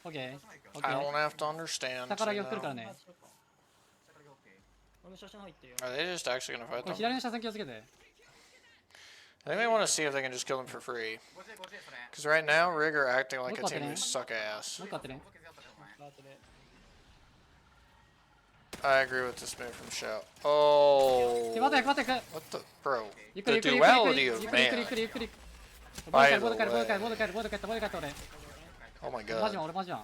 オッケー。オッケ I ー。 don't have to understand. 下からが来る you から know. ね。俺も写真入ってるよ。 Are they just actually gonna fight これ them? 左の車線気をつけて。 I think they want to see if they can just kill them for free. 50 50それ Because right now, Rig are acting like a Look team at who it. suck ass. もう一個あってね。削ったでお前ラートで。 I agree with this move from Shout. Oh. 待って、待って、 What the. Bro. ゆっくり The ゆっくりゆっくり duality ゆ of っくりゆっくりゆっ man. くりゆっくり。 By ボード the 帰るボード帰る way. ボード帰るボード帰ったボード帰った俺。 Oh my マジ god. マン俺マジマン。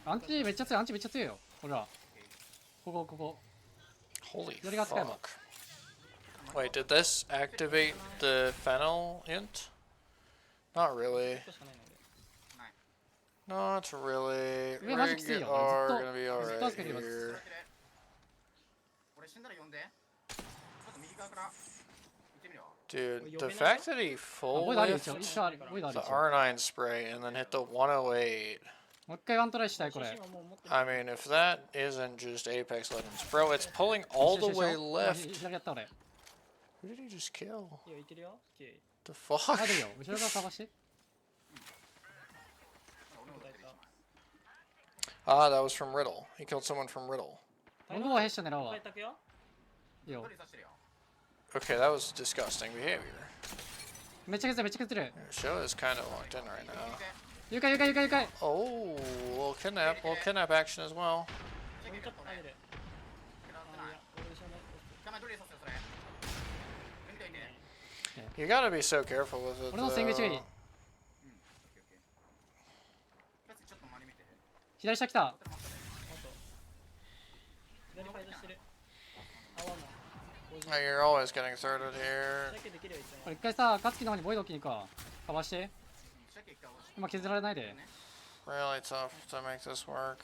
アンチめっちゃ強いアンチめっちゃ強いよ。俺ら。ここここ。 Holy You already got the fuck. Wait, did this activate the Fennel int? Not really. しかないので。 Not really. Yeah, magic Rig seal. are Zitto- gonna be Zitto alright つけてます。 here. 俺死んだら呼んでちょっと右側から行ってみるよ Dude, the fact that he ボ full イドあるよ一応。 lifted 一応ある。ボイドある the 一応。 R9 spray and then hit the 108. もう一回ワントライしたいこれ。 写真はもう持ってる。 I mean, if that isn't just Apex Legends. Bro, it's pulling all the way left. 左やった俺。 Who did he just kill? いいよ、いけるよ。オッケー。 The fuck? あるよ。後ろ側探して。 Ah, that was from Riddle. He killed someone from Riddle. 僕はヘッション狙うわ開。拓よ。いいよ。取りさしてるよ Okay, that was disgusting behavior. めっちゃ削るめっちゃ削る。 Show is kind of locked in right now. 誘拐誘拐誘拐誘拐。 Oh, we'll kidnap action as well. 俺ちょっと入る。食らってない俺後ろの。捕まえ取りさせよそれ見ていいね You gotta be so careful with it. 俺の戦口がいい。 オッケーオッケーかつちょっと周り見て左下来た。あと。左ファイトしてる。合わない。 You're always getting thirded here. だけできればいいじゃこれ一回さ、勝木の方にボイド置きに行くか。かわして。シャケ一回押して今削られないで。 Really tough to make this work.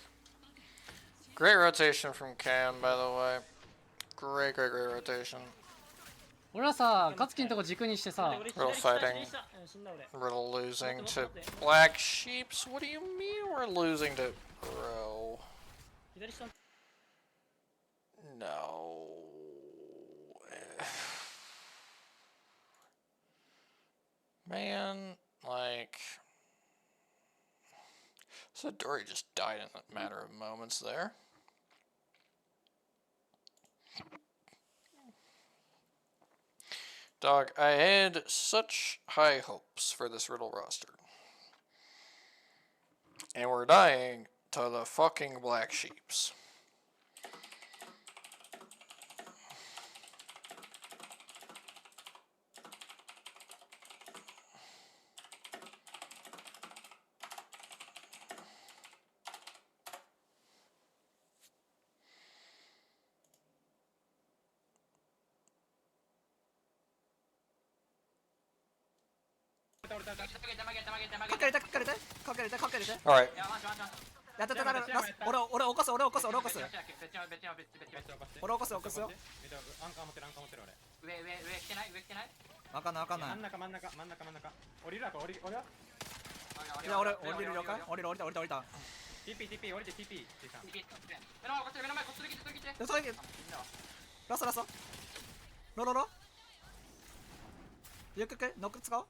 Great rotation from Cam, by the way. Great rotation. 俺らさ、勝木のとこ軸にしてさ、 Real fighting. 死んだ俺。 Riddle losing to Black Sheeps. What do you mean we're losing to... Bro. 左下。 No. Man, like... So Dory just died in a matter of moments there. Dog, I had such high hopes for this Riddle roster. And we're dying to the fucking black sheeps. Alright. やったラス俺起こす俺起こす俺起こす俺起こす起こすよアンカー持ってる俺上来てない上来てないわかんないわかんない真ん中降りるわこれ降りよいや俺降りる了解降りた TP 降りて TP 目の前こっちで来てそれラストロゆっくりノック使おう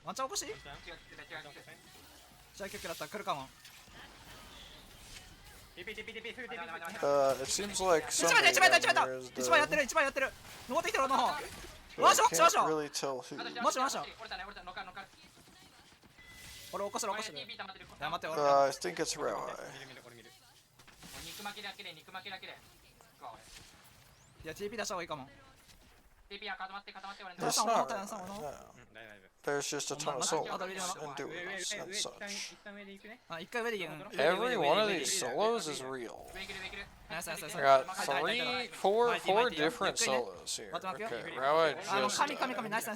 ワンチャン起こしじゃあキュッキュだったら来るかも TP すぐ TP It seems like 一番やってる登ってきてる俺の方ワンショ can't ン really tell who. もしもし折れた乗っかる俺起こするいや待って俺 I think it's Rai. 肉巻きだけでいや TP 出した方がいいかも TP は固まって俺 It's 俺 not の Rai, 俺の no. There's just a ton of solos and duos and 一 such. 旦上で行くねあ一回上でいい Every one of these solos is real. ナイス I got four different solos here. Okay, Rai 神 just. ナイス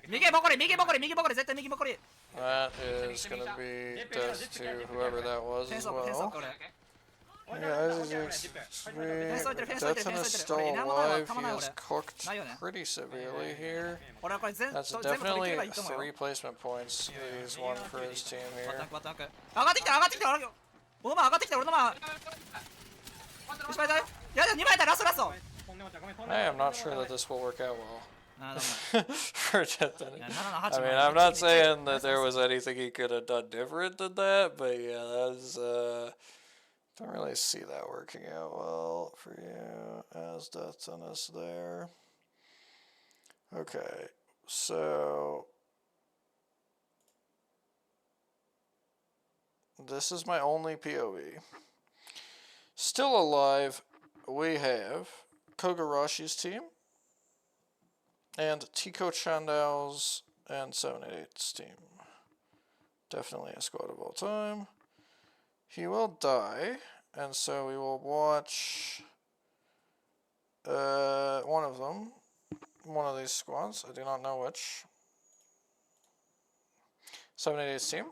右ボコリ絶対右ボコリ That is gonna be death to whoever that was フェン as スオープ well. 俺 Yeah, Detona's still alive. He is cooked pretty severely here. 俺はこれ全部 That's 取り切れ definitely ばいいと思うよ 3 placement points he's won for his team バッ here. タンク上がってきた俺の前上がってきた俺の前1枚だよいや2枚だラスト I am not sure that this will work out well あー for Detona's. 778 I mean, I'm not saying that there was anything he could have done different than that, but yeah, that's don't really see that working out well for you as Detona's there. Okay, so this is my only POV. Still alive, we have Kogarashi's team and Tico Chandao's and 788's team. Definitely a squad of all time. He will die, and so we will watch one of them, one of these squads. I do not know which. 788's team.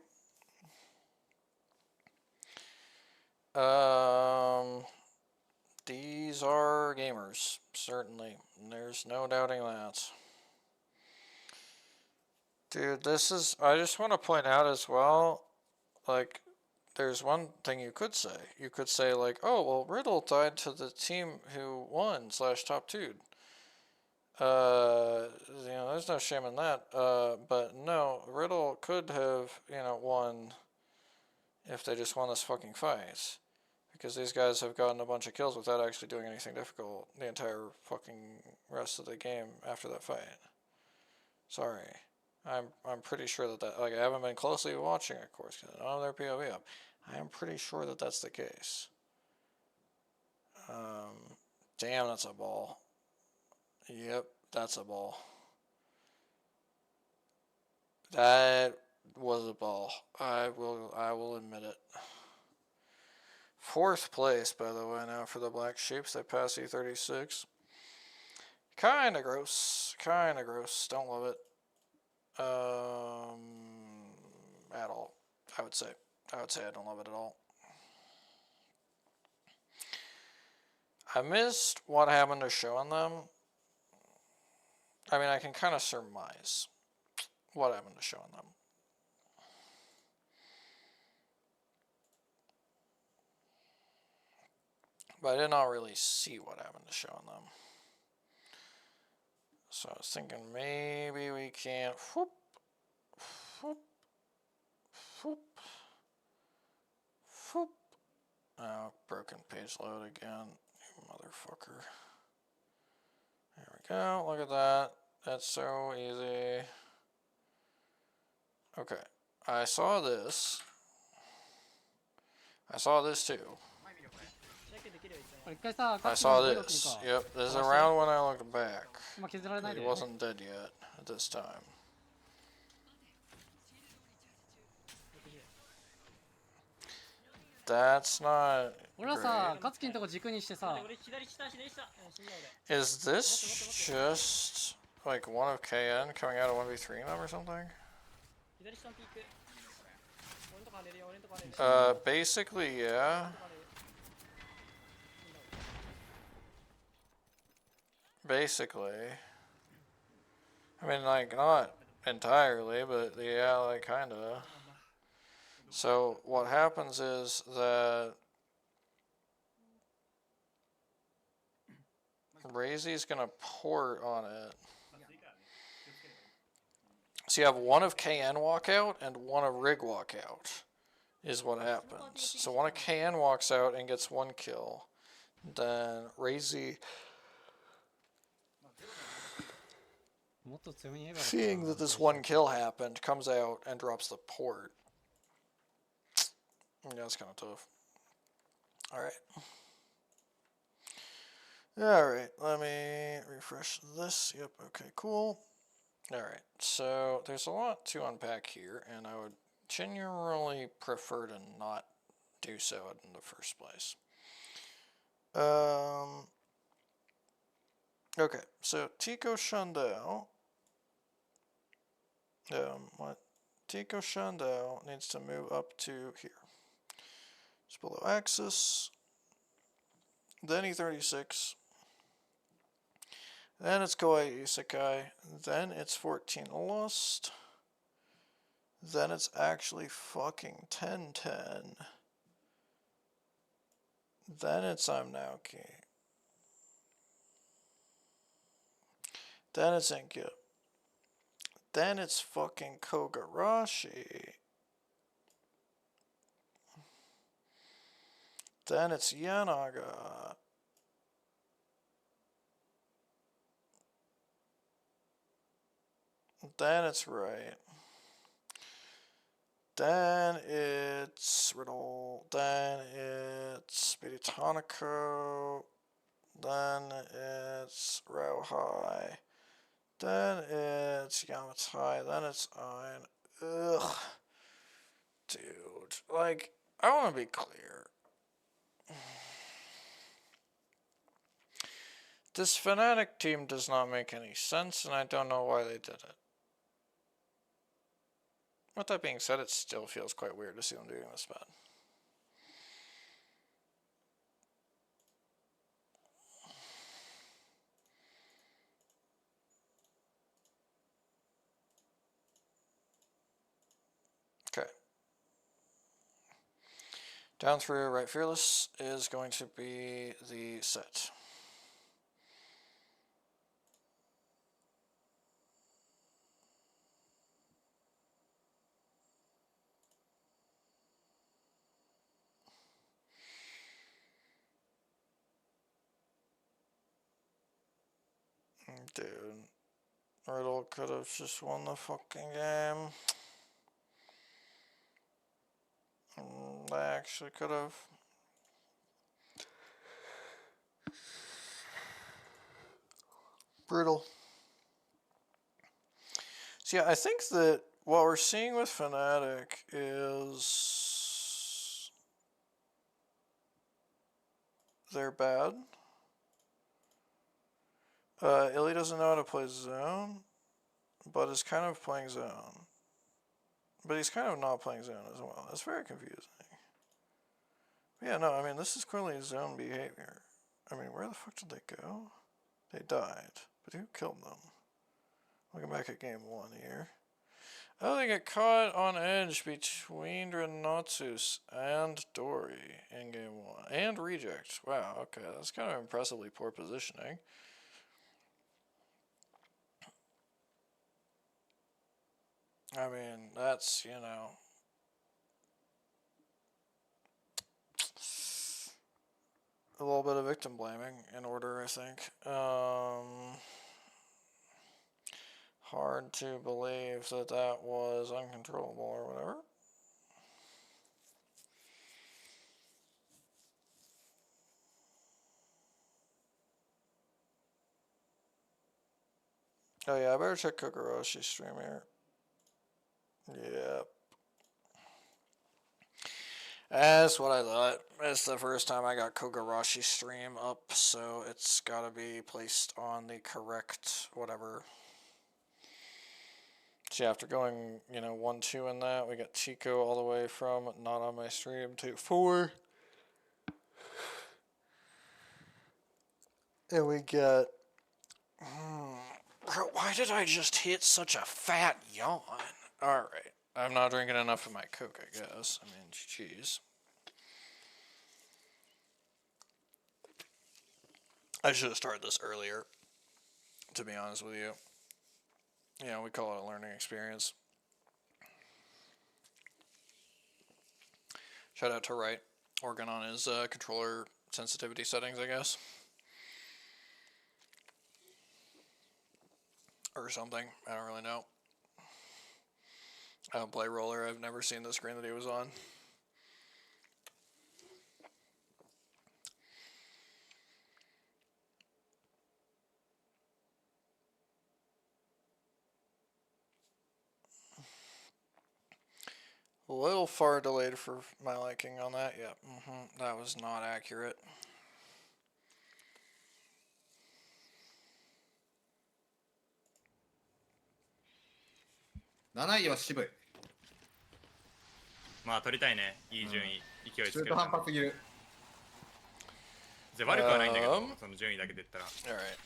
These are gamers, certainly. There's no doubting that. Dude, this is... I just want to point out as well, like, there's one thing you could say. You could say, like, oh, well, Riddle died to the team who won / top 2'd. There's no shame in that. But no, Riddle could have, won if they just won this fucking fight. Because these guys have gotten a bunch of kills without actually doing anything difficult the entire fucking rest of the game after that fight. Sorry. I'm pretty sure that, like, I haven't been closely watching, of course, because I don't have their POV up. I am pretty sure that that's the case. Damn, that's a ball. Yep, that's a ball. That was a ball. I will admit it. 4th place, by the way, now for the Black Sheeps. They pass E36. Kinda gross. Don't love it. At all. I would say I don't love it at all. I missed what happened to showing them. I mean, I can kind of surmise what happened to showing them. But I did not really see what happened to showing them. So I was thinking maybe we can't... Whoop, whoop, whoop, whoop. Oh, broken page load again. You motherfucker. There we go. Look at that. That's so easy. Okay. I saw this. I saw this too. これ一回さ、 I 勝つの saw に動力に this. か。 Yep, this is around when I looked back. 今削られない He で。 wasn't dead yet at this time. That's not 俺らさ、 great. 勝つのとこ軸にしてさ、 Is this just like one of KN coming out of 1v3 them or something? Basically, yeah. Basically. I mean, like, not entirely, but yeah, like, kinda. So, what happens is that Razy's gonna port on it. So you have one of KN walkout and one of Rig walkout, is what happens. So one of KN walks out and gets one kill. Then Razy, もっと強めに言えばよかったな。 seeing that this one kill happened, comes out and drops the port. Yeah, it's kind of tough. Alright. Alright, let me refresh this. Yep, okay, cool. Alright, so there's a lot to unpack here, and I would generally prefer to not do so in the first place. Okay, so Tico Shandao. What? Tico Shandao needs to move up to here. It's below axis. Then E36. Then it's Kawaii Isekai. Then it's 14 Lust. Then it's actually fucking 1010. Then it's I'm Naoki. Then it's Enkyo. Then it's fucking Kogarashi. Then it's Yanaga. Then it's right. Then it's Riddle. Then it's Speedy Tonico. Then it's Rauhai. Then it's Yamatai. Then it's Ein. Ugh. Dude. Like, I want to be clear. This Fnatic team does not make any sense, and I don't know why they did it. With that being said, it still feels quite weird to see them doing this bad. Okay. Down through right fearless is going to be the set. Dude, Riddle could have just won the fucking game. They actually could have. Brutal. So yeah, I think that what we're seeing with Fnatic is they're bad. Illy doesn't know how to play zone, but is kind of playing zone. But he's kind of not playing zone as well. It's very confusing. But yeah, no, I mean, this is clearly zone behavior. I mean, where the fuck did they go? They died. But who killed them? Looking back at game 1 here. Oh, they get caught on edge between Renatsus and Dory in game 1. And Reject. Wow, okay, that's kind of impressively poor positioning. I mean, that's, you know, a little bit of victim blaming in order, I think. hard to believe that that was uncontrollable or whatever. Oh yeah, I better check Kokoroshi's stream here. Yep. That's what I thought. It's the first time I got Kogarashi stream up, so it's gotta be placed on the correct whatever. So yeah, after going, 1-2 in that, we got Chico all the way from not on my stream to 4. And we get... Bro, why did I just hit such a fat yawn? Alright. I'm not drinking enough of my Coke, I guess. I mean, jeez. I should have started this earlier, to be honest with you. We call it a learning experience. Shout out to Wright, working on his controller sensitivity settings, I guess. Or something. I don't really know. I don't play roller. I've never seen the screen that he was on. A little far delayed for my liking on that. Yeah, that was not accurate.7位は渋い。まあ取りたいね。いい順位、勢いつける。中途半端すぎる。じゃ悪くはないんだけど、その順位だけで言ったら。Alright.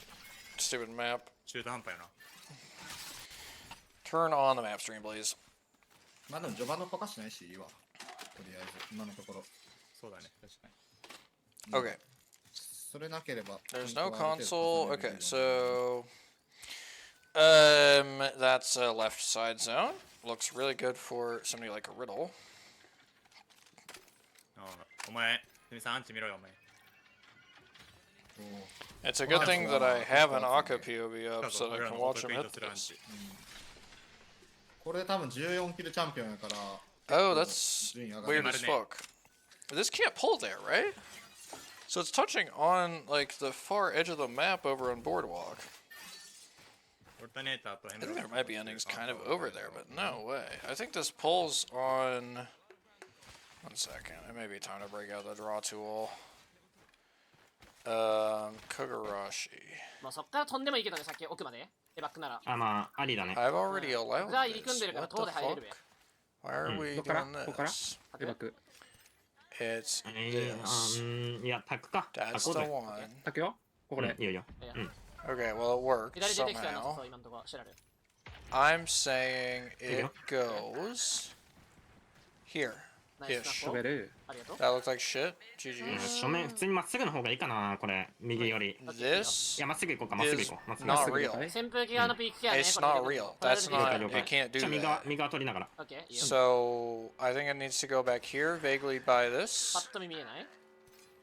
Stupid map. 中途半端よな。Turn on the map stream, please. まあでも序盤のポカしないしいいわ。とりあえず今のところ。そうだね、確かに。Okay. それなければ。There's no console. Okay, so that's a left side zone. Looks really good for somebody like a riddle. お前、ふみさんアンチ見ろよお前。It's a good thing that I have an Aka POV up so that I can watch him hit this. これ多分14キルチャンピオンやから。Oh, that's weird as fuck. This can't pull there, right? So it's touching on like the far edge of the map over on Boardwalk. I think there might be endings kind of over there, but no way. I think this pulls on... 1 second. It may be time to break out the draw tool. Kogarashi. まあそっから飛んでもいいけどね、さっき奥まで。エバックなら。あ、まあ、ありだね。I've already allowed じゃあ入り組ん this. でるから What 塔 the で入れるべ。 fuck? Why are we ここから doing ここから this? エバク。It's this. いや、タクか。 That's タク the で。 one. タクよ。ここで。いいよいいよ。うん。 Okay, well it worked 左出てきたよな、 somehow. そう今のところ。シェラル。 I'm saying it goes here. ナイス Ish. な飛べる。ありがとう。 That looked like shit. GG. 正面、普通にまっすぐの方がいいかな、これ。右より。い This や、まっすぐ行こうか、まっすぐ行こう。まっすぐ。 not real. 扇風機側のピークケアね。 It's これ not real. That's 了解 not. 了 It 解。 can't do じゃあ右側、 that. 右側取りながら。オッケー、いいよ。 So I think it needs to go back here, vaguely by パ this. ッと見見えない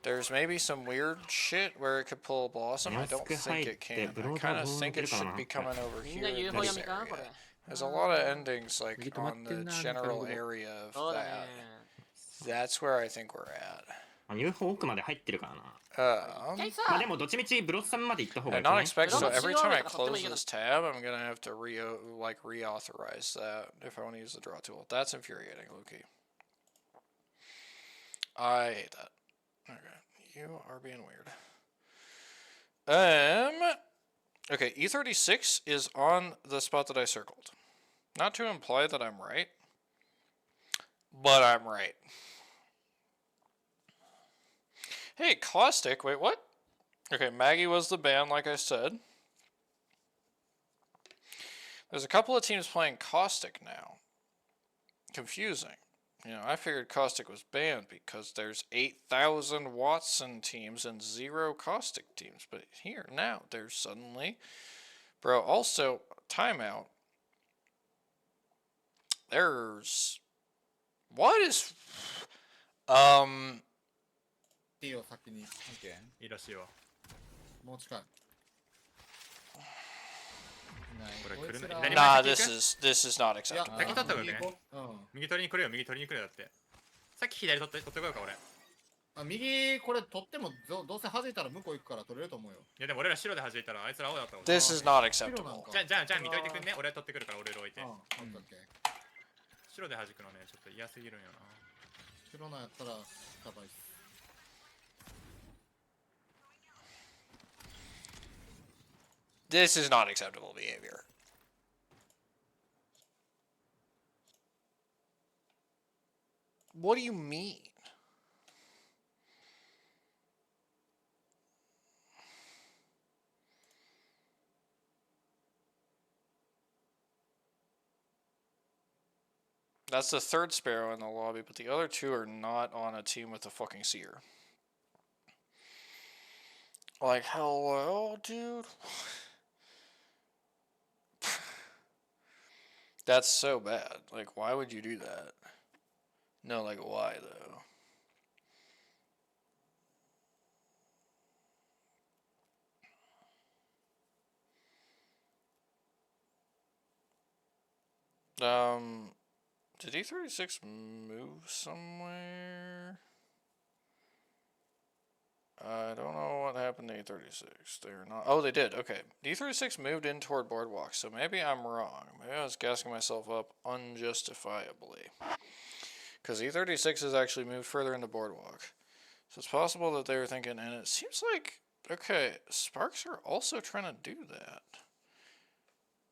There's maybe some weird shit where it could pull a blossom. I don't think it can. I kind of think it should be coming over みん here な in UFO this 読みかこれ。 area. There's a lot of endings like on the general area そ of うだね。 that. That's where I think we're at. UFO 奥まで入ってるからな。まあ さでもどっちみちブロッサムまで行った方がい I いか not ね。 expect so. Don't Every you time I already got close something this tab, I'm gonna have to reauthorize that if I want to use the draw tool. That's infuriating, Luki. I hate that. Okay, you are being weird. Okay, E36 is on the spot that I circled. Not to imply that I'm right, but I'm right. Hey, Caustic, wait, what? Okay, Maggie was the ban, like I said. There's a couple of teams playing Caustic now. Confusing. I figured Caustic was banned because there's 8,000 Watson teams and 0 Caustic teams. But here, now, there's suddenly... Bro, also, timeout. There's... What is... T を先に。いいらしいわ。もう近い。これこいつら来るね。左 Nah, 前先 this is not いや acceptable. 先取った方がよくね。うん右取りに来るよ、右取りに来るよだって。さっき左取ってこようか、俺。いあ、右これ取ってもどうせ弾いたら向こう行くから取れると思うよ。やでも俺ら白で弾いたらあいつら青だったもん。 This is not 白なん acceptable. か。じゃあ見といてくんね。俺取ってくるから俺置いて。うん、オッケーオッケー。白で弾くのね、ちょっと嫌すぎるんよな。白なんやったらやばいっす。This is not acceptable behavior. What do you mean? That's the third Sparrow in the lobby, but the other two are not on a team with a fucking Seer. Like, hello, dude? That's so bad. Like, why would you do that? No, like, why, though? Did E36 move somewhere? I don't know what happened to E36. They're not. Oh, they did. Okay. E36 moved in toward Boardwalk, so maybe I'm wrong. Maybe I was gassing myself up unjustifiably. Because E36 has actually moved further into Boardwalk. So it's possible that they were thinking, and it seems like, okay, Sparks are also trying to do that.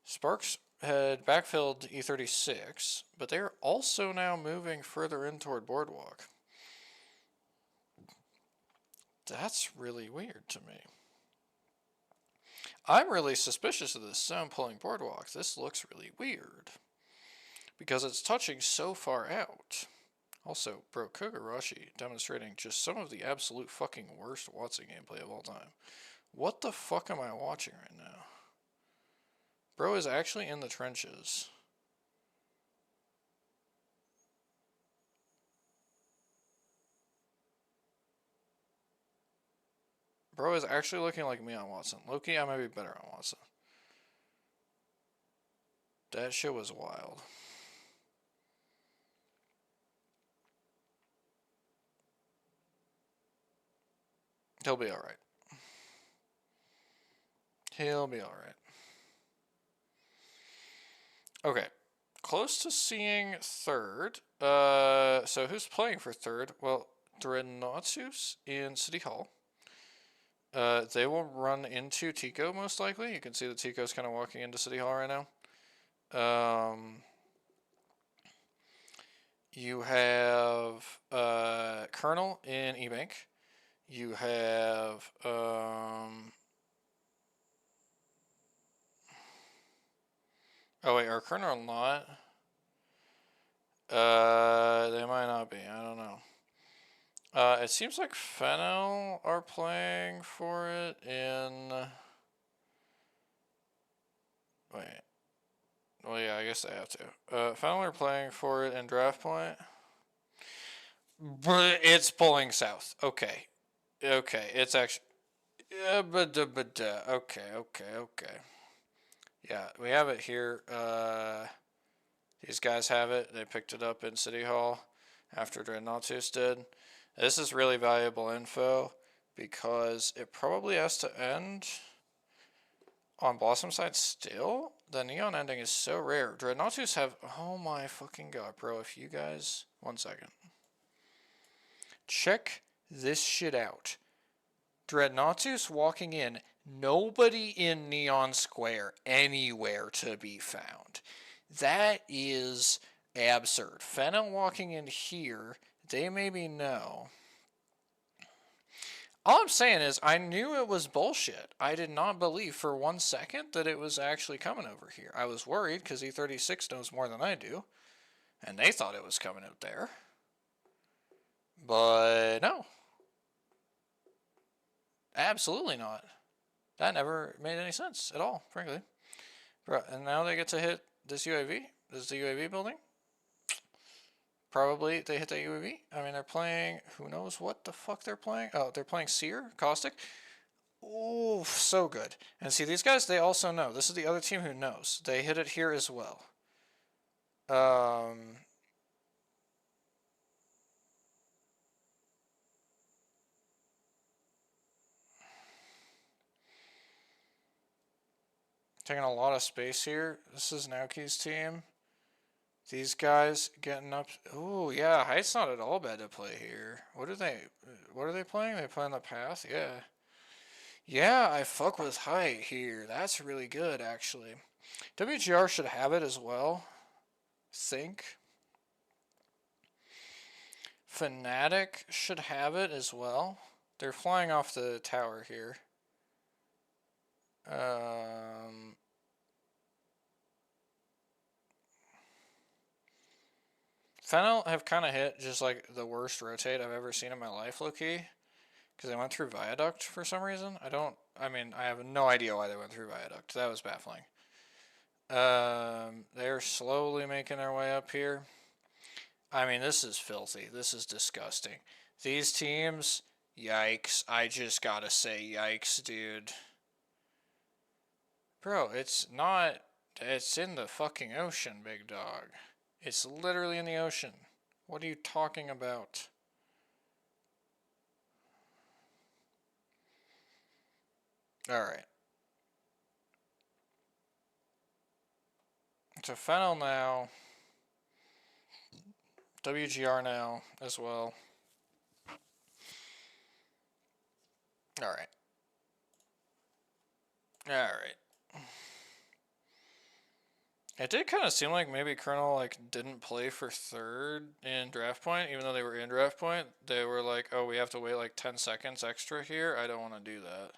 Sparks had backfilled E36, but they're also now moving further in toward Boardwalk. That's really weird to me. I'm really suspicious of this zone pulling Boardwalk. This looks really weird. Because it's touching so far out. Also, bro, Kogarashi demonstrating just some of the absolute fucking worst Watson gameplay of all time. What the fuck am I watching right now? Bro is actually in the trenches. Bro is actually looking like me on Watson. Loki, I might be better on Watson. That shit was wild. He'll be alright. He'll be alright. Okay. Close to seeing third. So who's playing for third? Well, Dreadnoughtus in City Hall. They will run into Tico most likely. You can see that Tico's kind of walking into City Hall right now. You have Colonel in E-Bank. You have oh wait, are Colonel not? They might not be. I don't know. It seems like Fennel are playing for it in. Wait. Well, yeah, I guess they have to. Fennel are playing for it in Draft Point. But it's pulling south. Okay. Okay, it's actually. Okay. Yeah, we have it here. These guys have it. They picked it up in City Hall after Dreadnoughtus did. This is really valuable info because it probably has to end on Blossom side still. The neon ending is so rare. Dreadnoughtus have. Oh my fucking god, bro. If you guys. 1 second. Check this shit out. Dreadnoughtus walking in. Nobody in Neon Square anywhere to be found. That is absurd. Fennel walking in here. They maybe know. All I'm saying is I knew it was bullshit. I did not believe for 1 second that it was actually coming over here. I was worried because E36 knows more than I do. And they thought it was coming out there. But no. Absolutely not. That never made any sense at all, frankly. Bro, and now they get to hit this UAV. This is the UAV building. Probably they hit that UAV. I mean, they're playing, who knows what the fuck they're playing. Oh, they're playing Seer, Caustic. Ooh, so good. And see, these guys, they also know. This is the other team who knows. They hit it here as well. Taking a lot of space here. This is Naoki's team. These guys getting up. Ooh, yeah, height's not at all bad to play here. What are they playing? They playing the path? Yeah. Yeah, I fuck with height here. That's really good, actually. WGR should have it as well. Think. Fnatic should have it as well. They're flying off the tower here. Fennel have kind of hit just like the worst rotate I've ever seen in my life, low-key. Because they went through Viaduct for some reason. I have no idea why they went through Viaduct. That was baffling. They're slowly making their way up here. I mean, this is filthy. This is disgusting. These teams, yikes. I just gotta say yikes, dude. Bro, it's not... It's in the fucking ocean, big dog. It's literally in the ocean. What are you talking about? Alright. So Fennel now. WGR now as well. Alright. Alright. It did kind of seem like maybe Colonel like didn't play for third in draft point, even though they were in draft point. They were like, oh, we have to wait like 10 seconds extra here. I don't want to do that.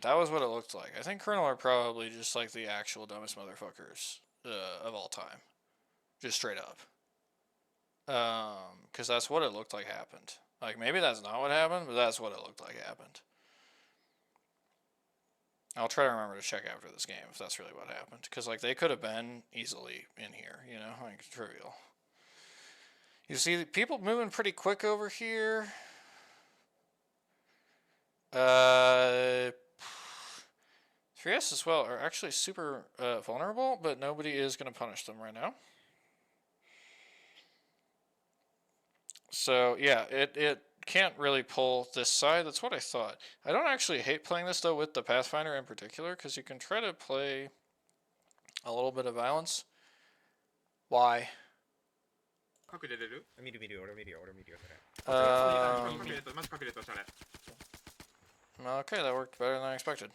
That was what it looked like. I think Colonel are probably just like the actual dumbest motherfuckers of all time. Just straight up. Because that's what it looked like happened. Like, maybe that's not what happened, but that's what it looked like happened. I'll try to remember to check after this game if that's really what happened. Because, like, they could have been easily in here, you know? Like, trivial. You see people moving pretty quick over here. 3S as well are actually super vulnerable, but nobody is going to punish them right now. So, yeah, it can't really pull this side. That's what I thought. I don't actually hate playing this, though, with the Pathfinder in particular, because you can try to play a little bit of violence. Why? Okay, that worked better than I expected.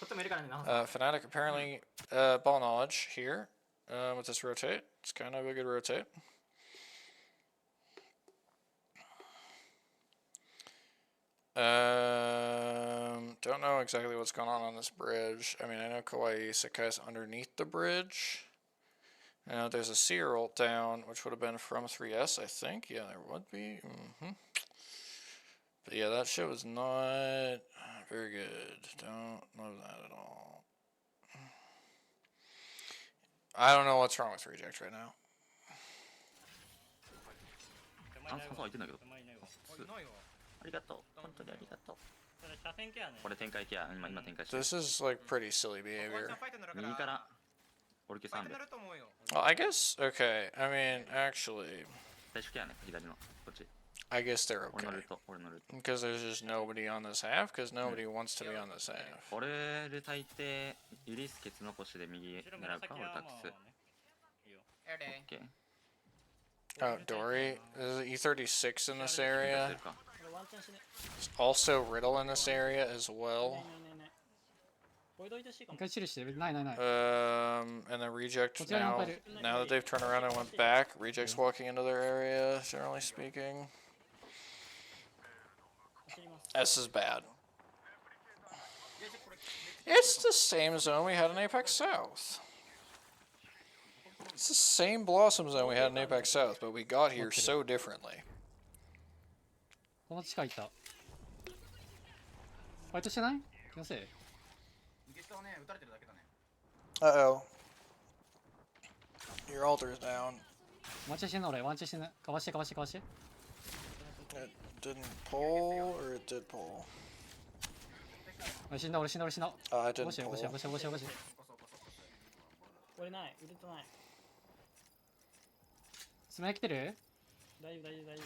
Fnatic apparently ball knowledge here with this rotate. It's kind of a good rotate. Don't know exactly what's going on this bridge. I mean, I know Kawaii Sakai's underneath the bridge. I know there's a seer ult down, which would have been from 3S, I think. Yeah, there would be. But yeah, that shit was not very good. Don't love that at all. I don't know what's wrong with Reject right now. This is like pretty silly behavior. Well, I guess, okay, I mean, actually, I guess they're okay. Because there's just nobody on this half, because nobody wants to be on this half. Oh, Dory, there's an E36 in this area. There's also Riddle in this area as well. And then Reject now that they've turned around and went back, Reject's walking into their area, generally speaking. S is bad. It's the same zone we had in Apex South. It's the same Blossom zone we had in Apex South, but we got here so differently. Uh-oh. Your altar is down. It didn't pull, or it did pull? 死んだ俺死んだ俺死んだ。 I 起こ didn't しよ起こしよ pull. 起こしよ起こしよ起こしよ。俺ない、ウルトない。スマイ来てる？大丈夫大丈夫大丈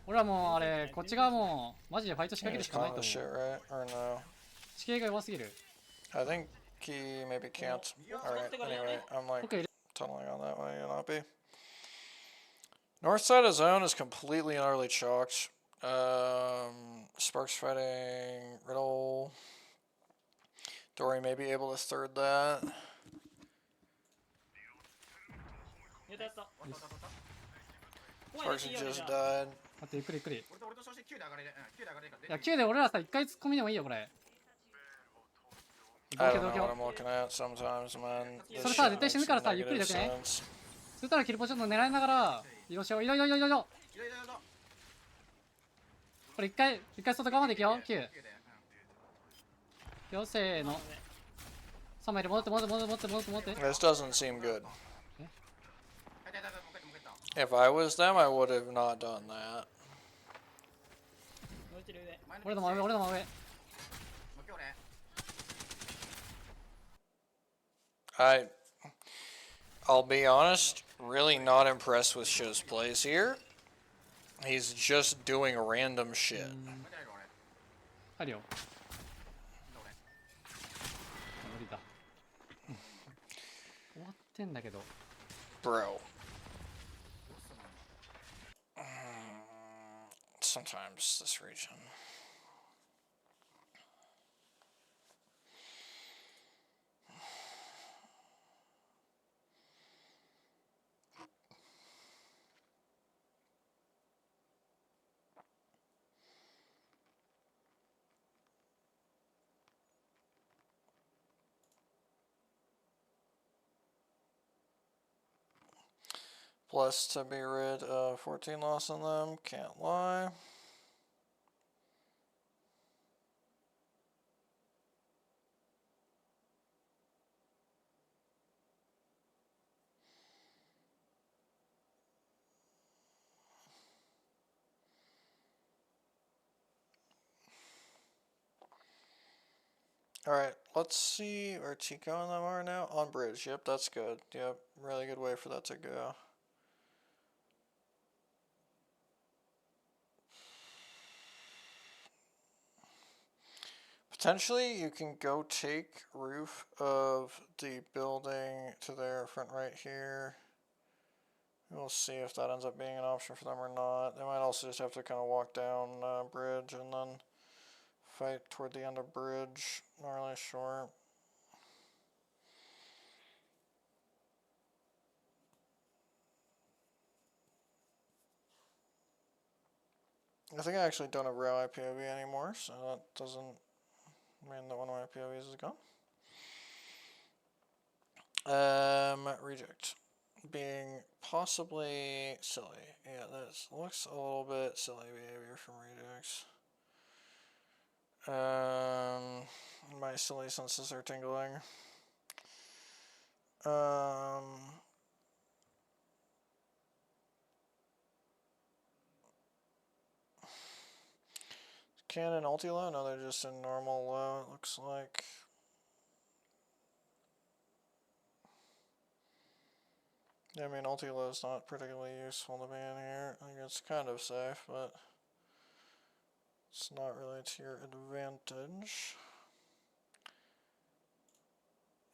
俺はもうあれこっち側もうマジでファイト仕掛ける He's しかない calling と the 思う。 shit, right? Or no? 地形が弱すぎる。 I think he maybe can't. Alright, anyway, I'm like Okay. tunneling on that way, you not be. North side of zone is completely and utterly chalked. Sparks fighting Riddle. Dory may be able to third that. 夫。やったやった。 Sparks just died. 待ってゆっくりゆっくり。俺と調子9で上がれる。9で上がれるから。いや9で俺らさ一回突っ込みでもいいよこれ。 I don't know what I'm looking at sometimes, man. This それさ shit 絶対死ぬ makes からさゆっくり negative だけね。 sense. そしたらキルポジションの狙いながら移動しよう。移動移動移動移動移動。これ一回外側まで行くよ。9。よせーの。3枚で戻って戻って戻って戻って戻って。 This doesn't seem good. If I was them, I would have not done that. 落ちる上。俺の真上俺の真上。 I'll be honest, really not impressed with Show's plays here. He's just doing random shit. 入るよ。無理だ。終わってんだけど。 Bro. Sometimes this region. Blessed to be rid of 14 loss on them, can't lie. Alright, let's see where Tico and them are now. On bridge, yep, that's good. Yep, really good way for that to go. Potentially, you can go take roof of the building to their front right here. We'll see if that ends up being an option for them or not. They might also just have to kind of walk down bridge and then fight toward the end of bridge. Not really sure. I think I actually don't have raw IPOV anymore, so that doesn't mean that one of my POVs is gone. Reject. Being possibly silly. Yeah, this looks a little bit silly behavior from rejects. My silly senses are tingling. Cannon ulti low? No, they're just in normal low, it looks like. Yeah, I mean, ulti low is not particularly useful to be in here. I think it's kind of safe, but it's not really to your advantage.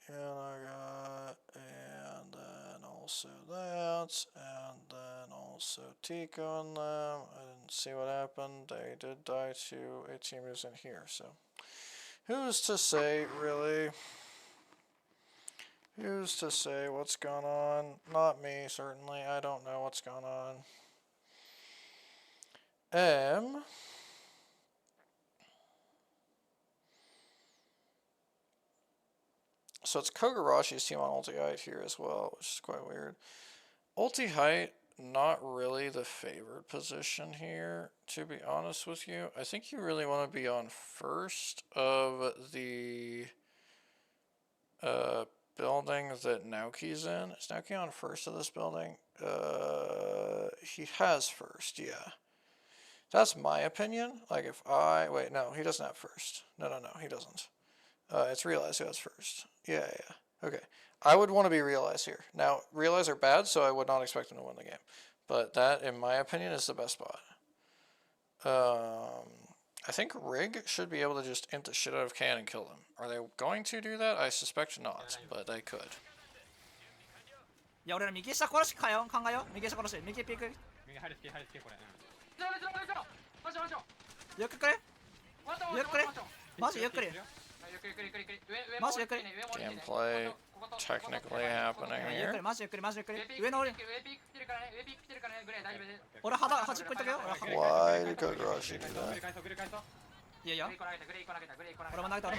And I got, and then also that, and then also Tico and them. I didn't see what happened. They did die to a team who's in here, so who's to say, really? Who's to say what's going on? Not me, certainly. I don't know what's going on. So it's Kogarashi's team on ulti height here as well, which is quite weird. Ulti height, not really the favored position here, to be honest with you. I think you really want to be on first of the building that Naoki's in. Is Naoki on first of this building? He has first, yeah. That's my opinion. Like if I wait, no, he doesn't have first. No, he doesn't. It's Realize who has first. Yeah. Okay. I would want to be Realize here. Now, Realize are bad, so I would not expect them to win the game. But that, in my opinion, is the best spot. I think Rig should be able to just int the shit out of Can and kill them. Are they going to do that? I suspect not, but they could. いや俺ら右下殺し考えよう右下殺し右ピーク右入るつけこれゆっくりくれゆっくりマジゆっくりマジゆっくり Gameplay technically happening ゆっく here. りマジゆっくり上の俺俺端っこ行っとくよ Why did Kogarashi do that? いやいや俺も投げた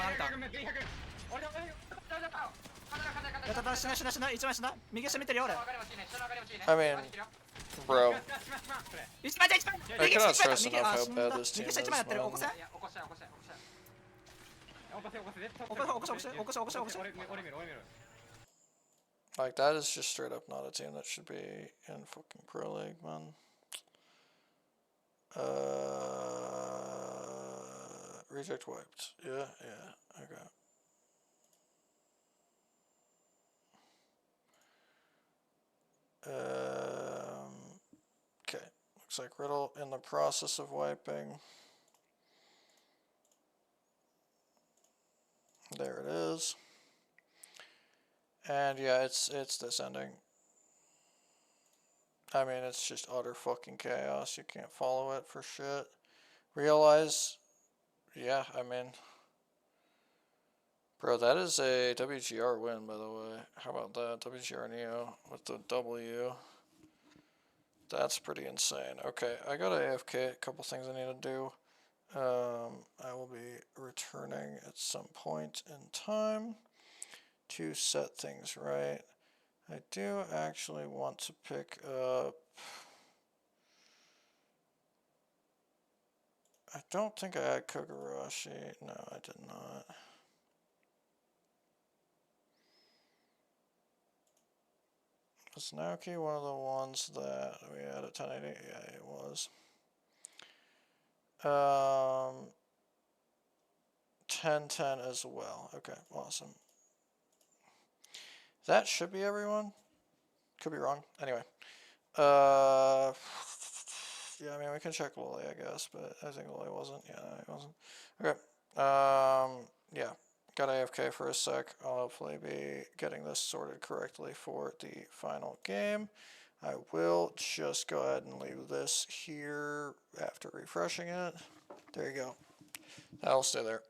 死な一番死な右下見てるよ俺 I mean, bro, 一番 I cannot stress enough how bad this team 右 is, 下一番やってる起こせ man. 起こせ Like, that is just straight up not a team that should be in fucking Pro League, man. Reject wiped. Yeah, okay. Okay, looks like Riddle in the process of wiping. There it is. And yeah, it's this ending. I mean, it's just utter fucking chaos. You can't follow it for shit. Realize, yeah, I mean, bro, that is a WGR win, by the way. How about that? WGR Neo with the W. That's pretty insane. Okay, I got AFK. A couple things I need to do. I will be returning at some point in time to set things right. I do actually want to pick up... I don't think I had Kogarashi. No, I did not. Was Naoki one of the ones that we had at 1080? Yeah, it was. 1010 as well. Okay, awesome. That should be everyone. Could be wrong. Anyway. Yeah, I mean, we can check Lily, I guess, but I think Lily wasn't. Yeah, he wasn't. Okay. Yeah. Got AFK for a sec. I'll hopefully be getting this sorted correctly for the final game. I will just go ahead and leave this here after refreshing it. There you go. That'll stay there.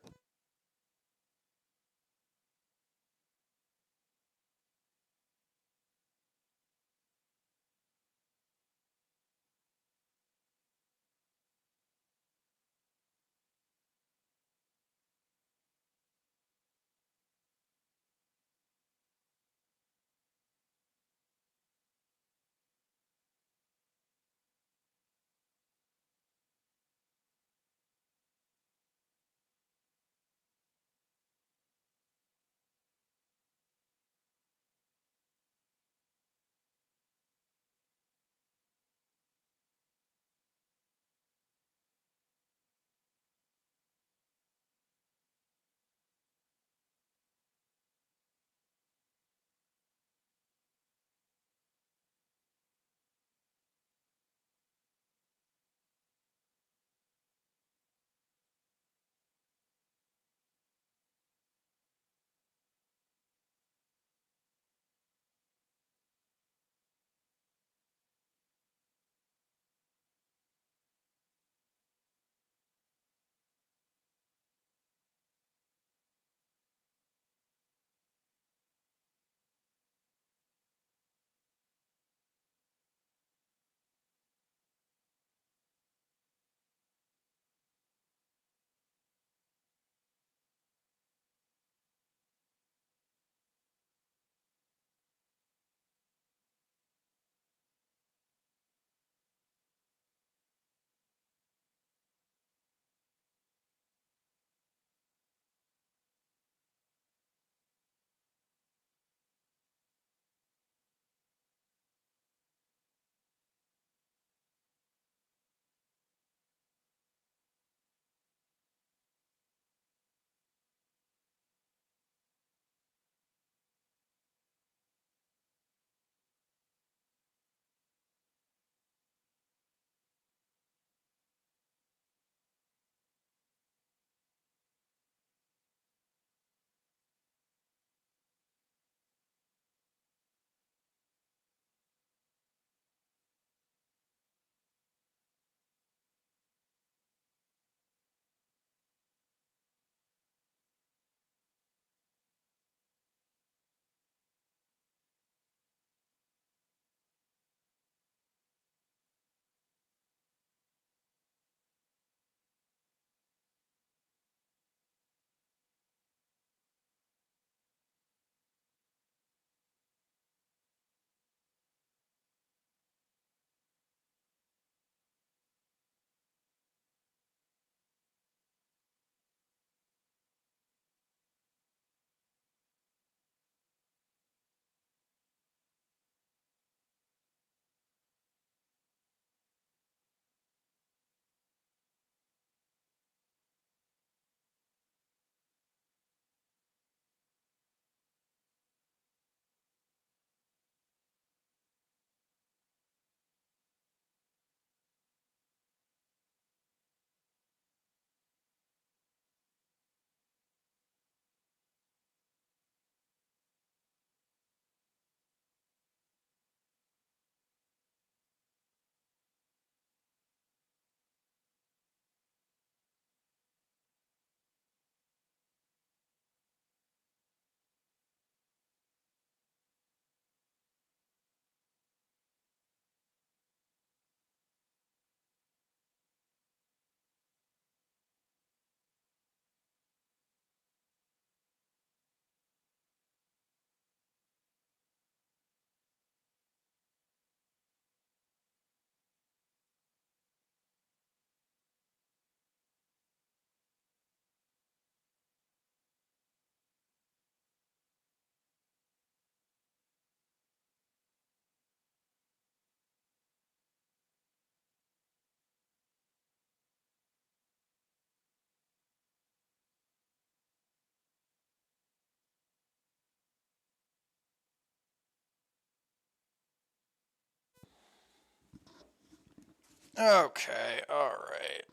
Okay, alright.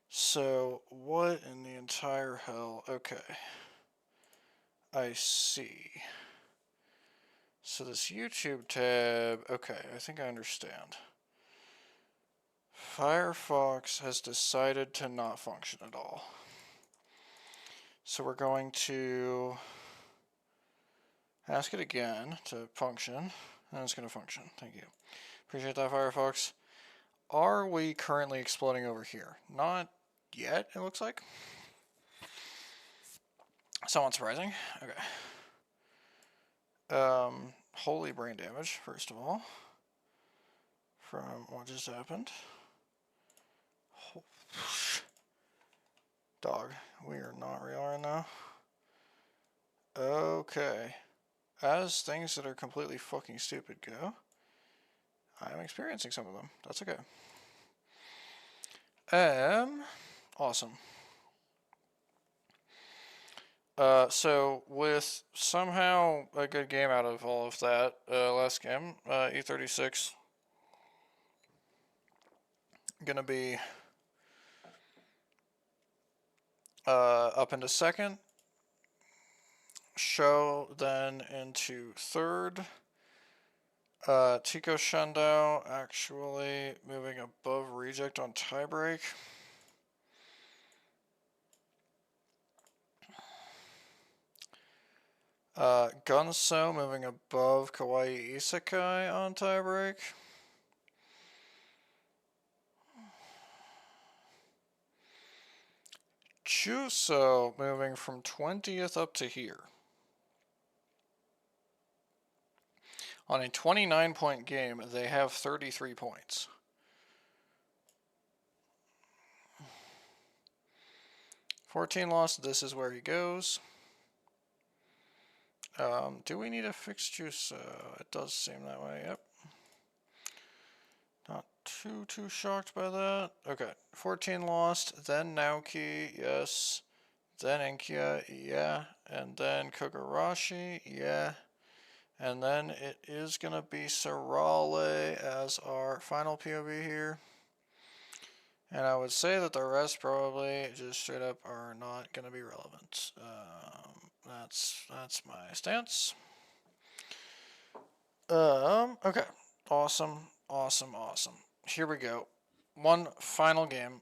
So, what in the entire hell? Okay. I see. So this YouTube tab, okay, I think I understand. Firefox has decided to not function at all. So we're going to ask it again to function, and it's going to function. Thank you. Appreciate that, Firefox. Are we currently exploding over here? Not yet, it looks like. Somewhat surprising. Okay. Holy brain damage, first of all, from what just happened. Dog, we are not real right now. Okay. As things that are completely fucking stupid go, I'm experiencing some of them. That's okay. Awesome. So with somehow a good game out of all of that, last game, E36 gonna be up into second, Show then into third, Tico Shandao actually moving above Reject on tiebreak. Gunso moving above Kawaii Isekai on tiebreak. Chuso moving from 20th up to here. On a 29-point game, they have 33 points. $14 lost, this is where he goes. Do we need a fixed juice? It does seem that way, yep. Not too shocked by that. Okay, 14 lost, then Naoki, yes. Then Inkia, yeah. And then Kogarashi, yeah. And then it is going to be Sarale as our final POV here. And I would say that the rest probably just straight up are not going to be relevant. That's my stance. Okay. Awesome. Here we go. One final game.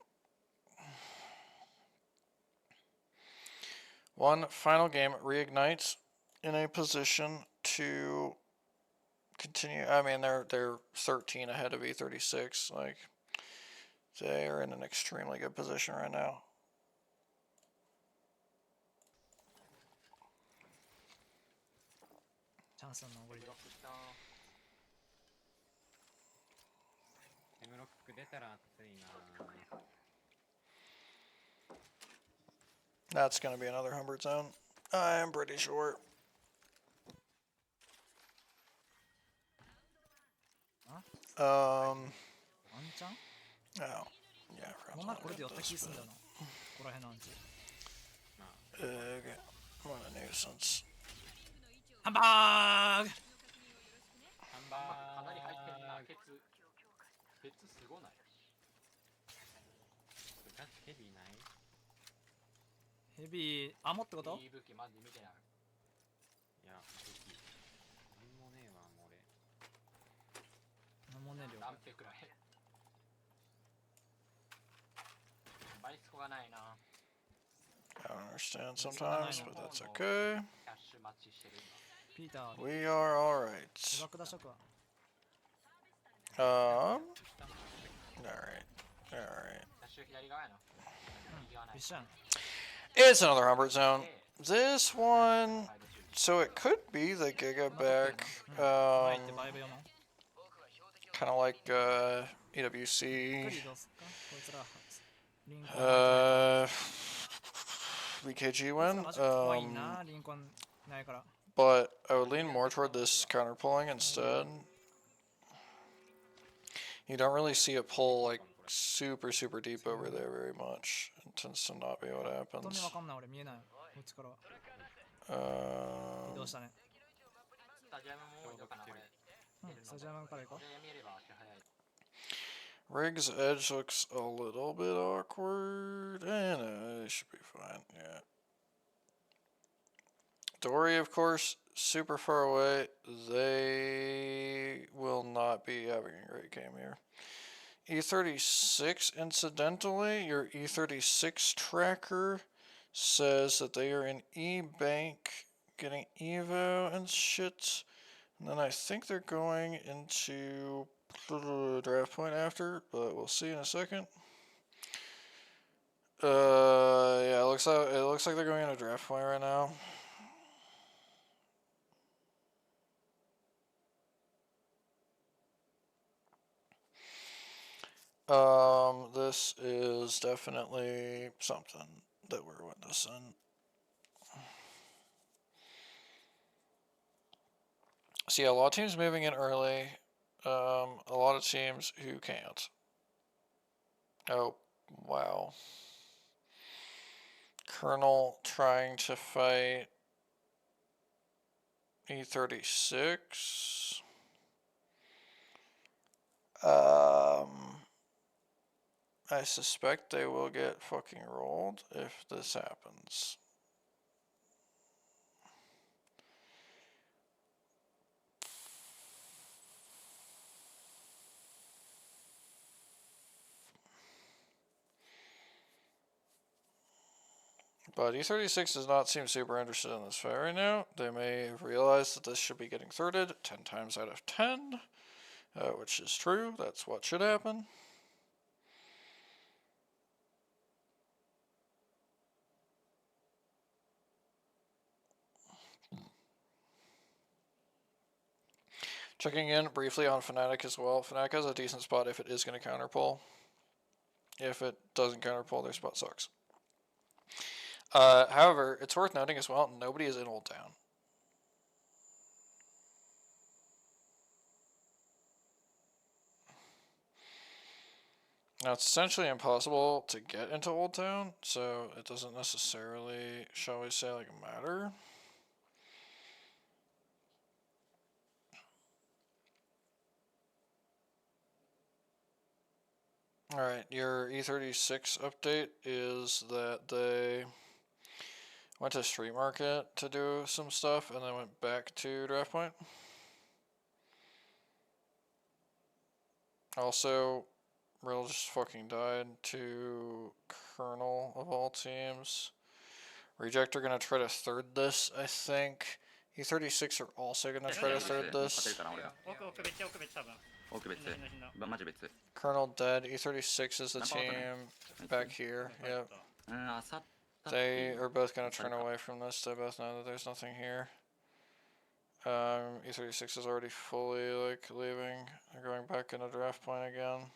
Reignite in a position to continue. I mean, they're 13 ahead of E36. Like, they are in an extremely good position right now. That's going to be another Humbert zone. I am pretty sure. Oh, yeah. Okay. What a nuisance. かなり入ってるな、ケツすごない？ヘビーない？ヘビー、アモってこと？いい武器まだ見てない。いや、武器なんもねえわ、もう俺。なんもねえよ。何ペくらい？バイスコがないな。I don't understand sometimes, but that's okay. キャッシュマッチしてる今。ピーター。 We are alright. バックダッシュか。Alright. キャッシュ左側やな。右側ない。一緒やん。 It's another Humbert zone. This one, so it could be the Giga back, kind of like EWC, VKG win, but I would lean more toward this counter pulling instead. You don't really see it pull like super deep over there very much. It tends to not be what happens. Rig's edge looks a little bit awkward. It should be fine, yeah. Dory, of course, super far away. They will not be having a great game here. E36, incidentally, your E36 tracker says that they are in E-Bank getting Evo and shit. And then I think they're going into draft point after, but we'll see in a second. Yeah, it looks like they're going into draft point right now. This is definitely something that we're witnessing. So yeah, a lot of teams moving in early. A lot of teams who can't. Oh, wow. Colonel trying to fight E36. I suspect they will get fucking rolled if this happens. But E36 does not seem super interested in this fight right now. They may have realized that this should be getting thirded 10 times out of 10, which is true. That's what should happen. Checking in briefly on Fnatic as well. Fnatic has a decent spot if it is going to counterpull. If it doesn't counterpull, their spot sucks. However, it's worth noting as well, nobody is in Old Town. Now, it's essentially impossible to get into Old Town, so it doesn't necessarily, shall we say, like, matter. Alright, your E36 update is that they went to Street Market to do some stuff and then went back to Draft Point. Also, Real just fucking died to Colonel of all teams. Reject are gonna try to third this, I think. E36 are also gonna try to third this. Colonel dead. E36 is the team back here. Yep. They are both gonna turn away from this. They both know that there's nothing here. E36 is already fully like leaving. They're going back into draft point again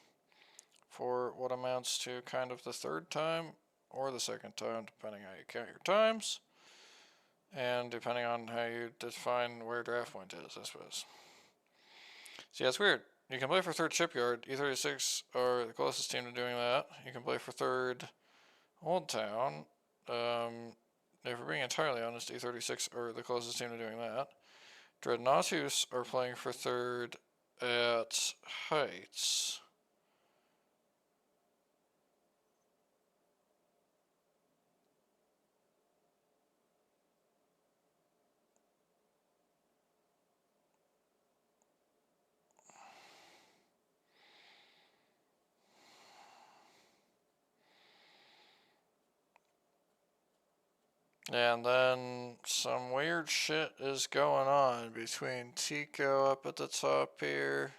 for what amounts to kind of the third time or the second time, depending how you count your times, and depending on how you define where draft point is, I suppose. So yeah, it's weird. You can play for third Shipyard. E36 are the closest team to doing that. You can play for third Old Town. If we're being entirely honest, E36 are the closest team to doing that. Dreadnoughtus are playing for third at Heights. And then some weird shit is going on between Tico up at the top here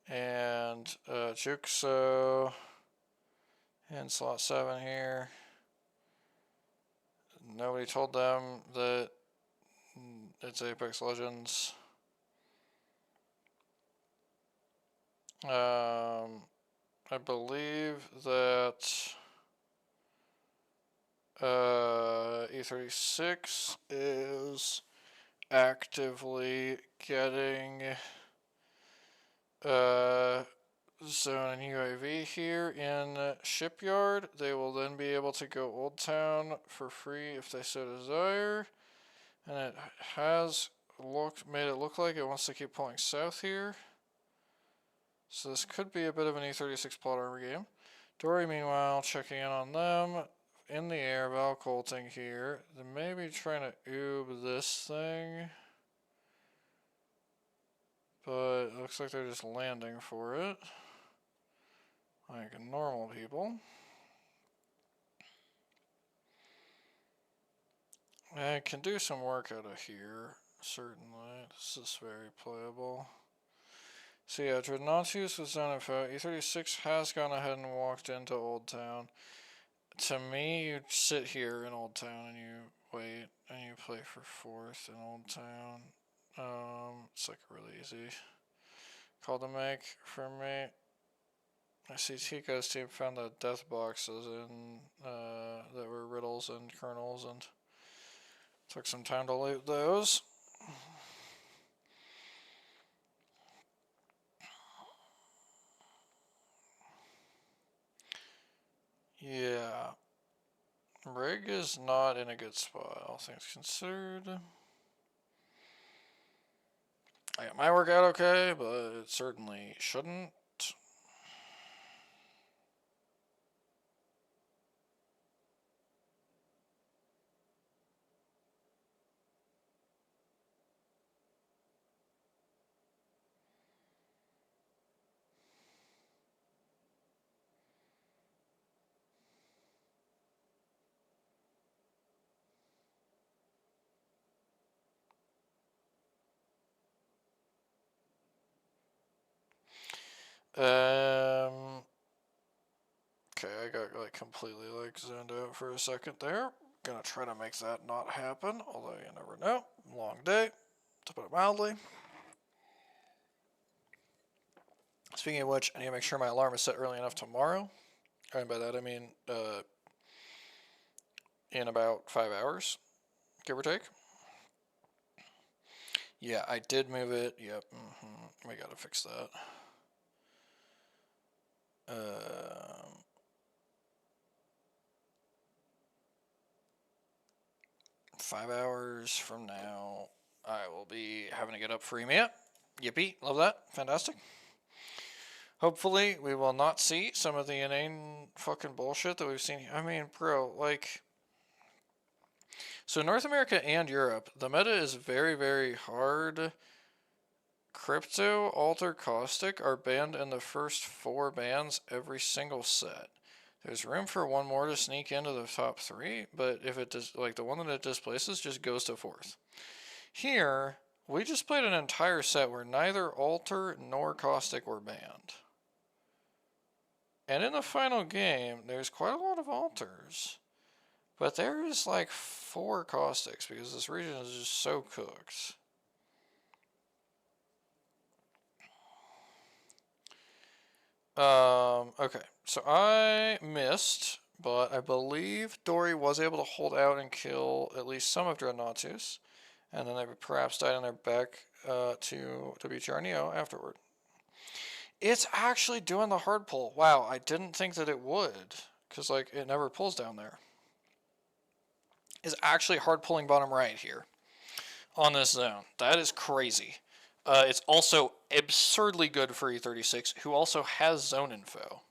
and Juxo in slot 7 here. Nobody told them that it's Apex Legends. I believe that E36 is actively getting zone and UAV here in Shipyard. They will then be able to go Old Town for free if they so desire. And it has made it look like it wants to keep pulling south here. So this could be a bit of an E36 plot armor game. Dory, meanwhile, checking in on them. In the air, Val Colting here. They may be trying to oob this thing. But it looks like they're just landing for it. Like normal people. I can do some work out of here, certainly. This is very playable. So yeah, Dreadnoughtius was zone info. E36 has gone ahead and walked into Old Town. To me, you sit here in Old Town and you wait and you play for 4th in Old Town. It's like really easy call to make for me. I see Tico's team found the death boxes in that were riddles and kernels, and took some time to loot those. Yeah. Rig is not in a good spot, all things considered. It might work out okay, but it certainly shouldn't. Okay, I got like completely like zoned out for a second there. Gonna try to make that not happen, although you never know. Long day, to put it mildly. Speaking of which, I need to make sure my alarm is set early enough tomorrow. And by that I mean in about 5 hours, give or take. Yeah, I did move it. Yep. We gotta fix that. 5 hours from now, I will be having to get up for EMEA. Yippee, love that, fantastic. Hopefully, we will not see some of the inane fucking bullshit that we've seen. I mean, bro, like... So North America and Europe, the meta is very, very hard. Crypto, Alter, Caustic are banned in the first 4 bans every single set. There's room for one more to sneak into the top 3, but if it does, like the one that it displaces just goes to 4th. Here, we just played an entire set where neither Alter nor Caustic were banned. And in the final game, there's quite a lot of Alters. But there is like 4 Caustics because this region is just so cooked. Okay, so I missed, but I believe Dory was able to hold out and kill at least some of Dreadnoughtius, and then they perhaps died on their back to WTR afterward. It's actually doing the hard pull. Wow, I didn't think that it would, because like it never pulls down there. It's actually hard pulling bottom right here on this zone. That is crazy. It's also absurdly good for E36, who also has zone info.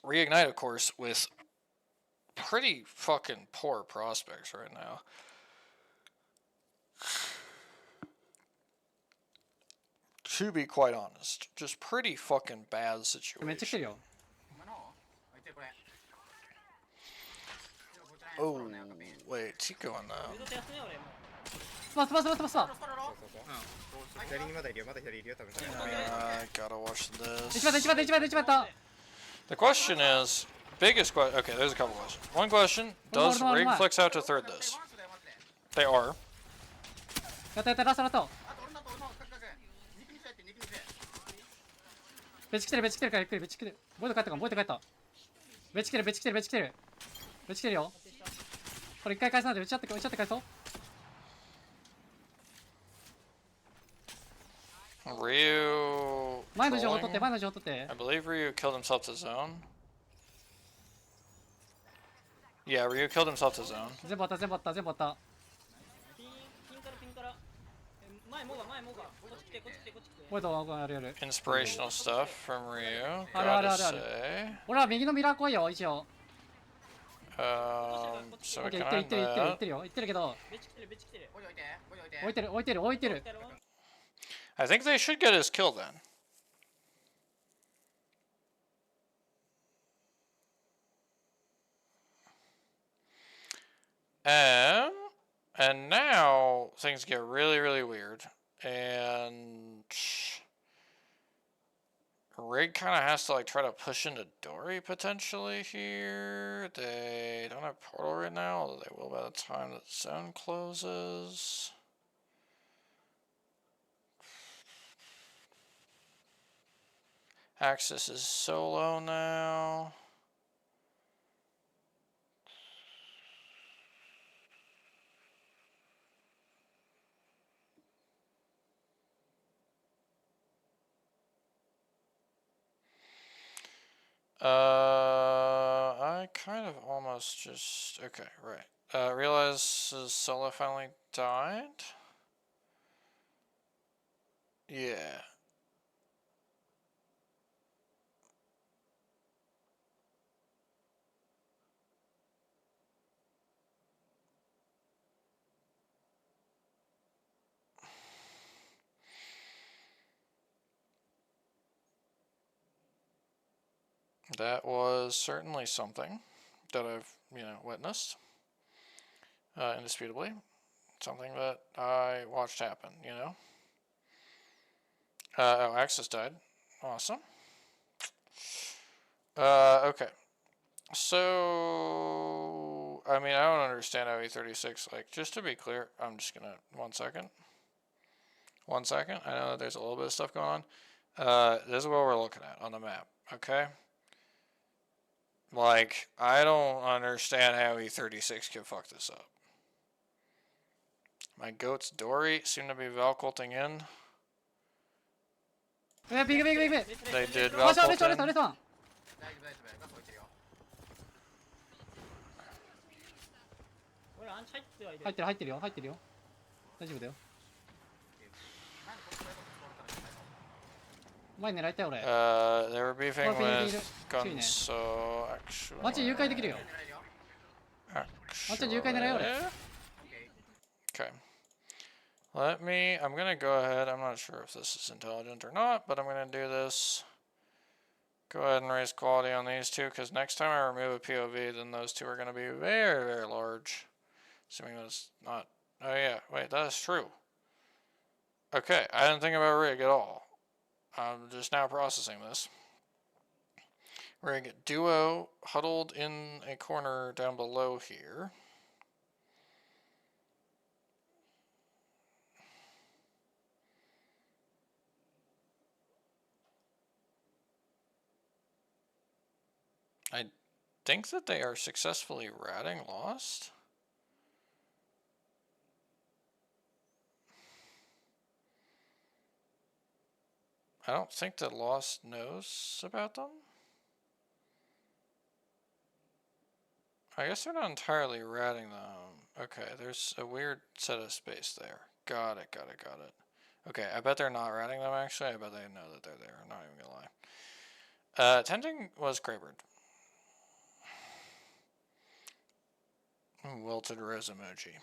Reignite, of course, with pretty fucking poor prospects right now. To be quite honest, just pretty fucking bad situation. Oh, wait, Tico on that. I gotta watch this. The question is, biggest question. Okay, there's a couple questions. One question: does Rig flex out to third this? They are. Ryu. I believe Ryu killed himself to zone. Yeah, Ryu killed himself to zone. これとあるある。 Inspirational stuff from Ryu. Ara, Gotta ara, ara. say. 俺は右のミラー来いよ、一応。So オッ we ケー、can 行ってる end 行ってる行っ that. てるよ、行ってるけど、ボディ置いてボディ置いて置いてる置いてる置いてる。 I think they should get his kill then. And now things get really, really weird. And Rig kind of has to like try to push into Dory potentially here. They don't have portal right now, although they will by the time the zone closes. Axis is solo now. I kind of almost just okay, right. Realize his solo finally died. Yeah. That was certainly something that I've, witnessed. Indisputably. Something that I watched happen, Oh, Axis died. Awesome. Okay. So, I mean, I don't understand how E36, like, just to be clear, I'm just gonna, 1 second. 1 second. I know that there's a little bit of stuff going on. This is what we're looking at on the map, okay? Like, I don't understand how E36 can fuck this up. My goats Dory seem to be Valculting in. ビグビグビグビグ。 They did レストン Valcult レストンレストン in. レストン。大丈夫大丈夫ガス置いてるよ俺アンチ入ってはいる。入ってる入ってるよ入ってるよ。大丈夫だよ。前狙いたい俺。 They were beefing Oh, beef, with beef. guns, so actually. マッチ誘拐できるよ。 Actually. 誘拐狙いよ俺。 Okay. I'm gonna go ahead. I'm not sure if this is intelligent or not, but I'm gonna do this. Go ahead and raise quality on these two, because next time I remove a POV, then those two are gonna be very, very large. Assuming that's not. Oh, yeah. Wait, that is true. Okay, I didn't think about rig at all. I'm just now processing this. Rig duo huddled in a corner down below here. I think that they are successfully ratting Lost. I don't think that Lost knows about them. I guess they're not entirely ratting them. Okay, there's a weird set of space there. Got it. Okay, I bet they're not ratting them actually. I bet they know that they're there. I'm not even gonna lie. Tending was Kraybird. Wilted rose emoji.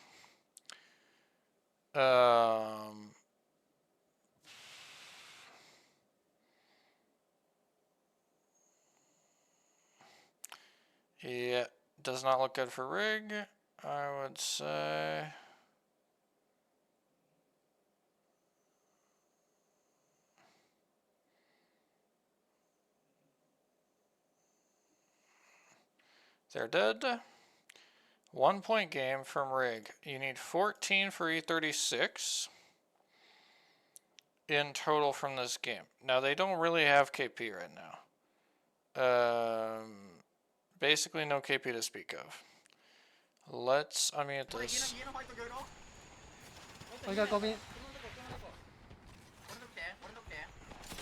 Yeah, does not look good for rig, I would say. They're dead. 1 point game from rig. You need 14 for E36 in total from this game. Now they don't really have KP right now. Basically no KP to speak of. Let's unmute this. 俺がゴミ。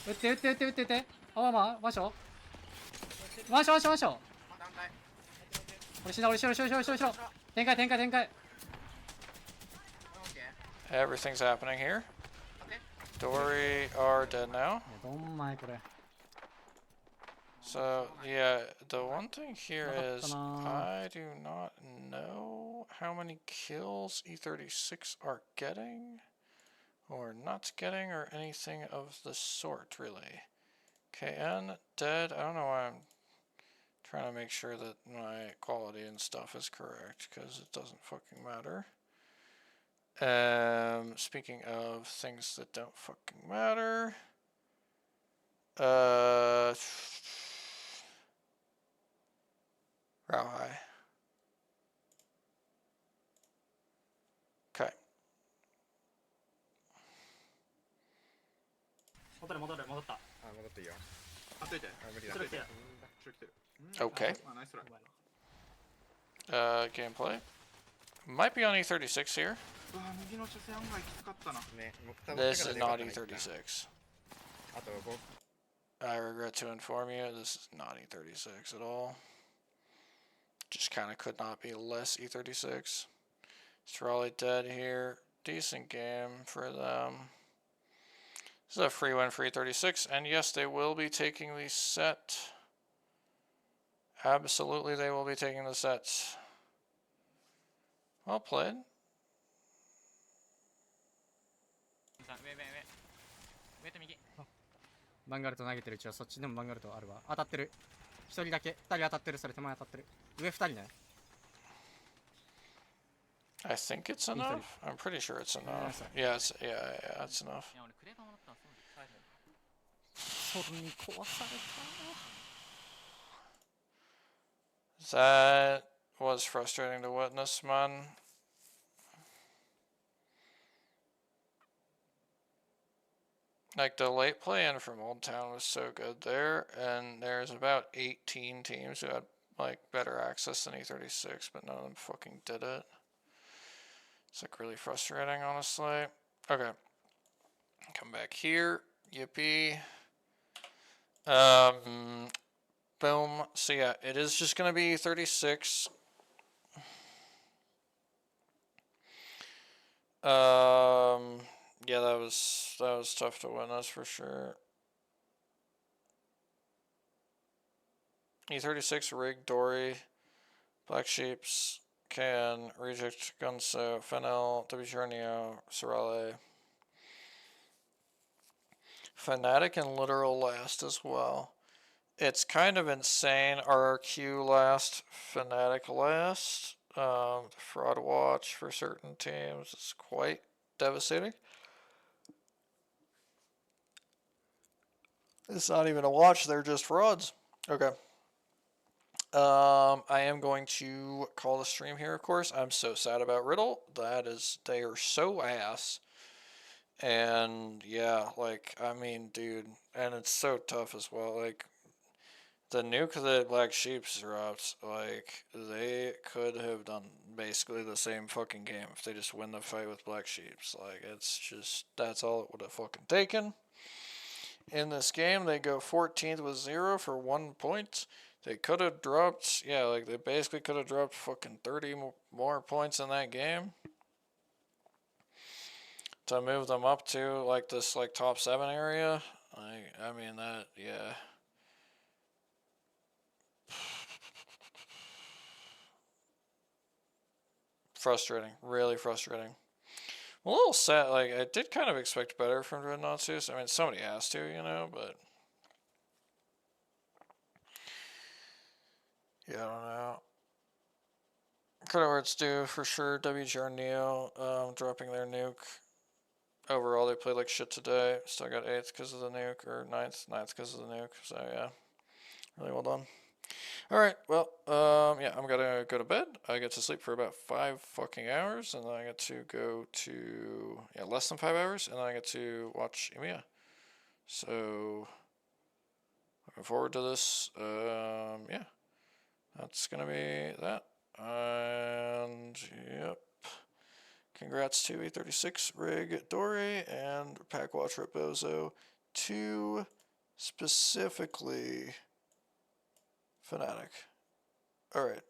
撃って撃って撃って撃って撃って。あ、まあワンショ。ワンショワンショワンショ。俺死んだ俺しろしろしろしろしろ。展開展開展開。 Everything's happening here. Dory are dead now. どんまいこれ。 So, yeah, the one thing here is Nakatana. I do not know how many kills E36 are getting or not getting or anything of the sort, really. KN dead. I don't know why I'm trying to make sure that my quality and stuff is correct because it doesn't fucking matter. Speaking of things that don't fucking matter. Row high. Okay. 戻った。あ、戻っていいよ。あ、ついて。あ、無理だ。後ろ来てる。Okay. あ、ナイストライ。Gameplay. Might be on E36 here. うわ、右の車線案外きつかったな。ね、This is not E36. あと5。 I regret to inform you, this is not E36 at all. Just kind of could not be less E36. Raleigh dead here. Decent game for them. This is a free win for E36, and yes, they will be taking the set. Absolutely, they will be taking the set. Well played. 上と右。バンガルト投げてる。一応そっちでもバンガルトあるわ。当たってる。一人だけ。二人当たってる。それ手前当たってる。上二人ね。 I think it's enough. I'm pretty sure it's enough. Yeah, it's enough. いや、俺クレーバーもらったのそうです。それに壊され That was frustrating to witness, man. Like, the late play in from Old Town was so good there, and there's about 18 teams who had, like, better access than E36, but none of them fucking did it. It's, like, really frustrating, honestly. Okay. Come back here. Yippee. Boom. So, yeah, it is just going to be 36. Yeah, that was tough to win, that's for sure. E36, Rig, Dory, Black Sheeps, Can, Reject, Gunso, Fennel, WGRNEO, Sorale. Fnatic and Literal last as well. It's kind of insane. RRQ last, Fnatic last. Fraud watch for certain teams is quite devastating. It's not even a watch, they're just frauds. Okay. I am going to call the stream here, of course. I'm so sad about Riddle. They are so ass. And yeah, like, I mean, dude, and it's so tough as well. Like, the nuke that Black Sheeps dropped, like, they could have done basically the same fucking game if they just win the fight with Black Sheeps. Like, it's just, that's all it would have fucking taken. In this game, they go 14th with 0 for 1 point. They could have dropped, yeah, like, they basically could have dropped fucking 30 more points in that game to move them up to, like, this, like, top 7 area. I mean, that, yeah. Frustrating, really frustrating. A little sad, like, I did kind of expect better from Dreadnoughts. I mean, somebody has to, you know, but yeah, I don't know. Credit where it's due, for sure. WGR Neo, dropping their nuke. Overall, they played like shit today. Still got 8th because of the nuke, or 9th because of the nuke, so yeah. Really well done. Alright, well, yeah, I'm gonna go to bed. I get to sleep for about 5 fucking hours, and then I get to go to, yeah, less than 5 hours, and then I get to watch EMEA. So, looking forward to this. Yeah, that's gonna be that. And, yep. Congrats to E36, Rig, Dory, and Pack Watch Bozo, to specifically Fnatic. Alright.